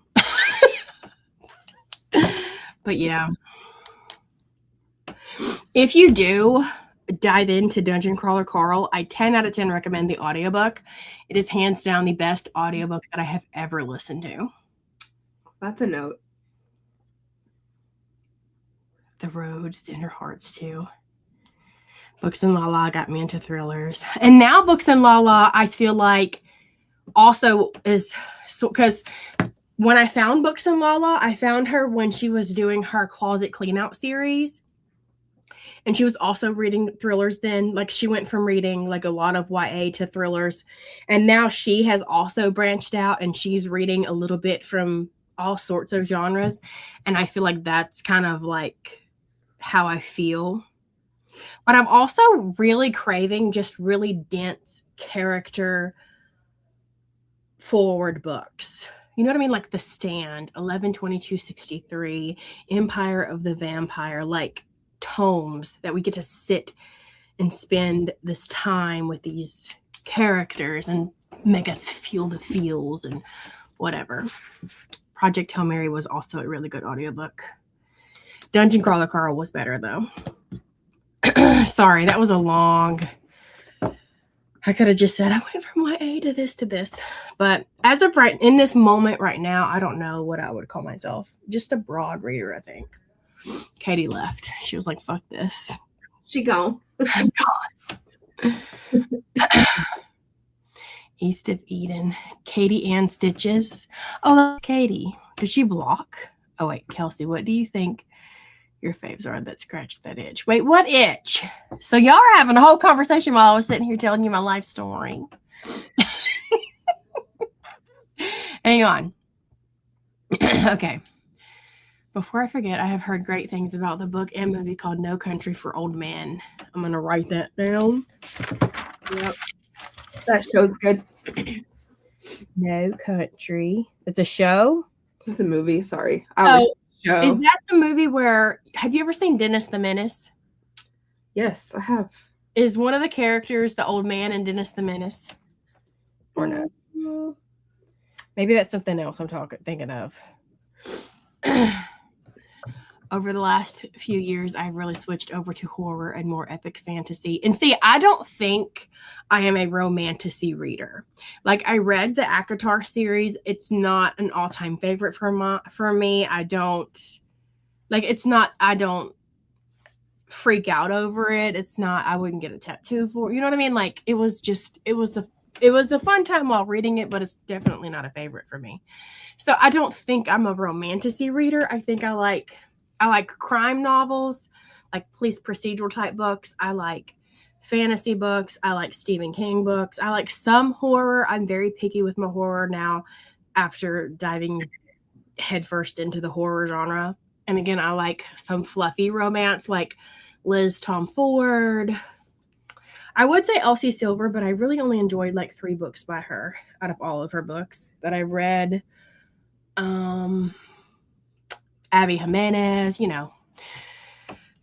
But yeah. If you do dive into Dungeon Crawler Carl, I 10 out of 10 recommend the audiobook. It is hands down the best audiobook that I have ever listened to. That's a note. The Road, Tender Hearts too. Books and Lala got me into thrillers. And now Books and Lala, I feel like also is so, because when I found Books and Lala, I found her when she was doing her closet clean out series. And she was also reading thrillers then. Like she went from reading like a lot of YA to thrillers. And now she has also branched out and she's reading a little bit from all sorts of genres. And I feel like that's kind of like how I feel. But I'm also really craving just really dense character forward books. You know what I mean? Like The Stand, 11/22/63, Empire of the Vampire, like tomes that we get to sit and spend this time with these characters and make us feel the feels and whatever. Project Hail Mary was also a really good audiobook. Dungeon Crawler Carl was better though. Sorry, that was a long. I could have just said I went from YA to this. But as of right in this moment right now, I don't know what I would call myself. Just a broad reader, I think. Katie left. She was like, fuck this. She gone. East of Eden. Katie Ann Stitches. Oh, that's Katie. Did she block? Oh, wait, Kelsey, what do you think your faves are that scratch that itch? Wait, what itch? So y'all are having a whole conversation while I was sitting here telling you my life story. Hang on. Okay. Before I forget, I have heard great things about the book and movie called No Country for Old Men. I'm going to write that down. Yep. That show's good. No Country. It's a show? It's a movie. Sorry. I always show. Is that the movie where, have you ever seen Dennis the Menace? Yes, I have. Is one of the characters the old man in Dennis the Menace? Or no? Maybe that's something else I'm thinking of. Over the last few years, I've really switched over to horror and more epic fantasy. And see, I don't think I am a romantasy reader. Like, I read the ACOTAR series. It's not an all-time favorite for me. I don't freak out over it. It's not, I wouldn't get a tattoo for, you know what I mean? Like, it was a fun time while reading it, but it's definitely not a favorite for me. So I don't think I'm a romantasy reader. I think I like crime novels, like police procedural type books. I like fantasy books. I like Stephen King books. I like some horror. I'm very picky with my horror now after diving headfirst into the horror genre. And again, I like some fluffy romance like Liz Tom Ford. I would say Elsie Silver, but I really only enjoyed like 3 books by her out of all of her books that I read. Abby Jimenez, you know.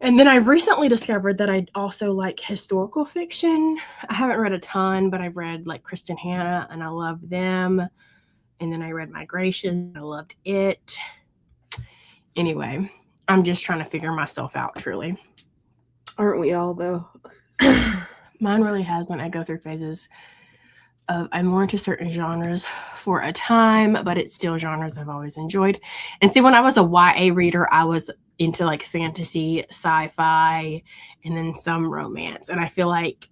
And then I've recently discovered that I also like historical fiction. I haven't read a ton, but I've read like Kristen Hanna and I love them. And then I read Migration. I loved it. Anyway, I'm just trying to figure myself out, truly. Aren't we all, though? Mine really hasn't. I go through phases of I'm more into certain genres for a time, but it's still genres I've always enjoyed. And see, when I was a YA reader, I was into like fantasy, sci-fi, and then some romance. And I feel like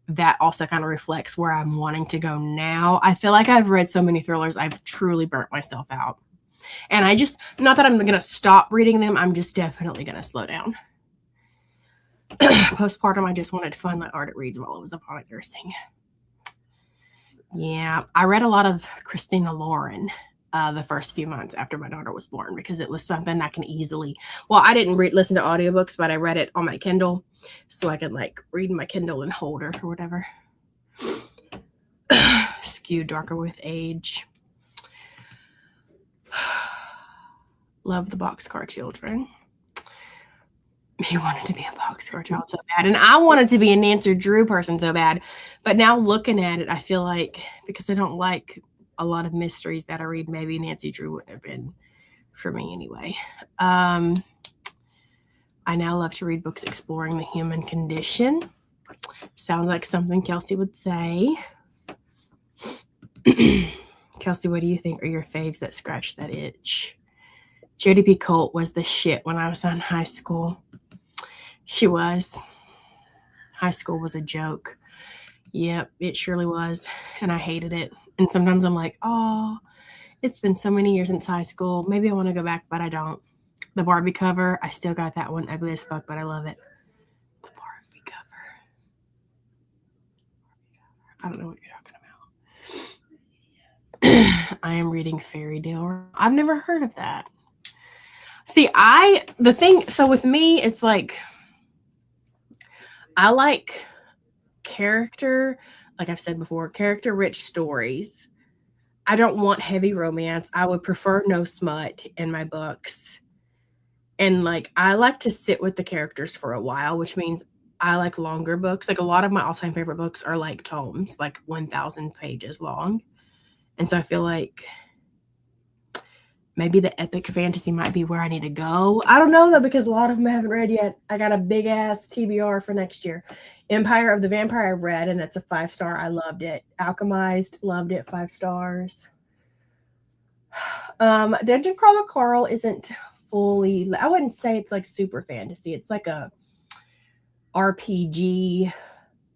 that also kind of reflects where I'm wanting to go now. I feel like I've read so many thrillers, I've truly burnt myself out. And I just, not that I'm going to stop reading them, I'm just definitely going to slow down. Postpartum, I just wanted fun like art reads while I was upon nursing. Yeah, I read a lot of Christina Lauren the first few months after my daughter was born because it was something I can easily, well, I didn't listen to audiobooks, but I read it on my Kindle so I could like read my Kindle and hold her or whatever. Skewed darker with age. Love the Boxcar Children. He wanted to be a boxcar child so bad. And I wanted to be a Nancy Drew person so bad. But now looking at it, I feel like because I don't like a lot of mysteries that I read, maybe Nancy Drew wouldn't have been for me anyway. I now love to read books exploring the human condition. Sounds like something Kelsey would say. Kelsey, what do you think are your faves that scratch that itch? Jodi Picoult was the shit when I was in high school. She was. High school was a joke. Yep, it surely was. And I hated it. And sometimes I'm like, oh, it's been so many years since high school. Maybe I want to go back, but I don't. The Barbie cover, I still got that one. Ugly as fuck, but I love it. The Barbie cover. I don't know what you're talking about. I am reading Fairy Tale. I've never heard of that. See, so with me, it's like, I like character, like I've said before, character-rich stories. I don't want heavy romance. I would prefer no smut in my books. And like I like to sit with the characters for a while, which means I like longer books. Like a lot of my all-time favorite books are like tomes, like 1,000 pages long. And so I feel like maybe the epic fantasy might be where I need to go. I don't know though, because a lot of them I haven't read yet. I got a big ass TBR for next year. Empire of the Vampire I've read, and that's a 5-star. I loved it. Alchemized, loved it, 5 stars. Dungeon Crawler Carl isn't fully, I wouldn't say it's like super fantasy. It's like a RPG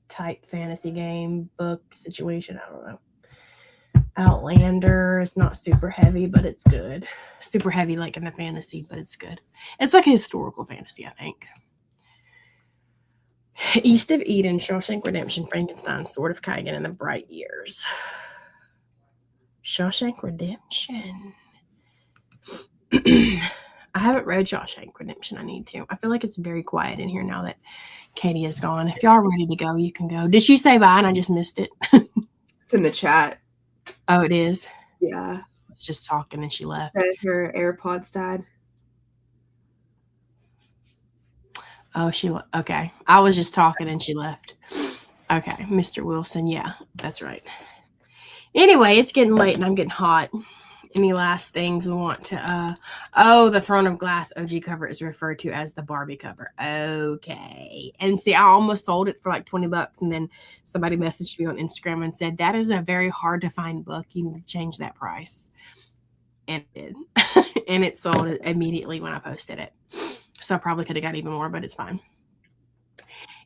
type fantasy game book situation. I don't know. Outlander is not super heavy, but it's good. Super heavy like in the fantasy, but it's good. It's like a historical fantasy, I think. East of Eden, Shawshank Redemption, Frankenstein, Sword of Kaigen, and the Bright Years. Shawshank Redemption. I haven't read Shawshank Redemption. I need to. I feel like it's very quiet in here now that Katie is gone. If y'all are ready to go, you can go. Did she say bye and I just missed it? It's in the chat. Oh, it is? Yeah. I was just talking and she left. That her AirPods died. Oh, okay. I was just talking and she left. Okay, Mr. Wilson. Yeah, that's right. Anyway, it's getting late and I'm getting hot. Any last things we want to the Throne of Glass OG cover is referred to as the Barbie cover. Okay. And see, I almost sold it for like $20, and then somebody messaged me on Instagram and said that is a very hard to find book. You need to change that price. And it did. And it sold immediately when I posted it. So I probably could have got even more, but it's fine.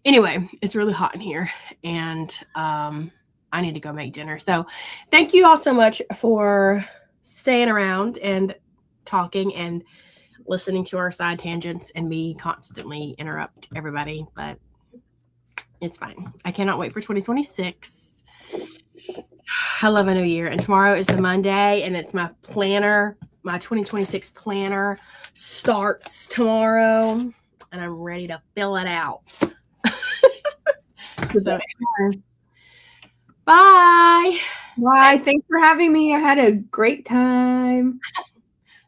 Anyway, it's really hot in here, and I need to go make dinner. So thank you all so much for staying around and talking and listening to our side tangents and me constantly interrupt everybody, but it's fine. I cannot wait for 2026. I love a new year, and tomorrow is the Monday, and it's my planner. My 2026 planner starts tomorrow, and I'm ready to fill it out. So, bye. Bye. Thanks for having me. I had a great time.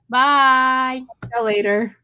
Bye. See you later.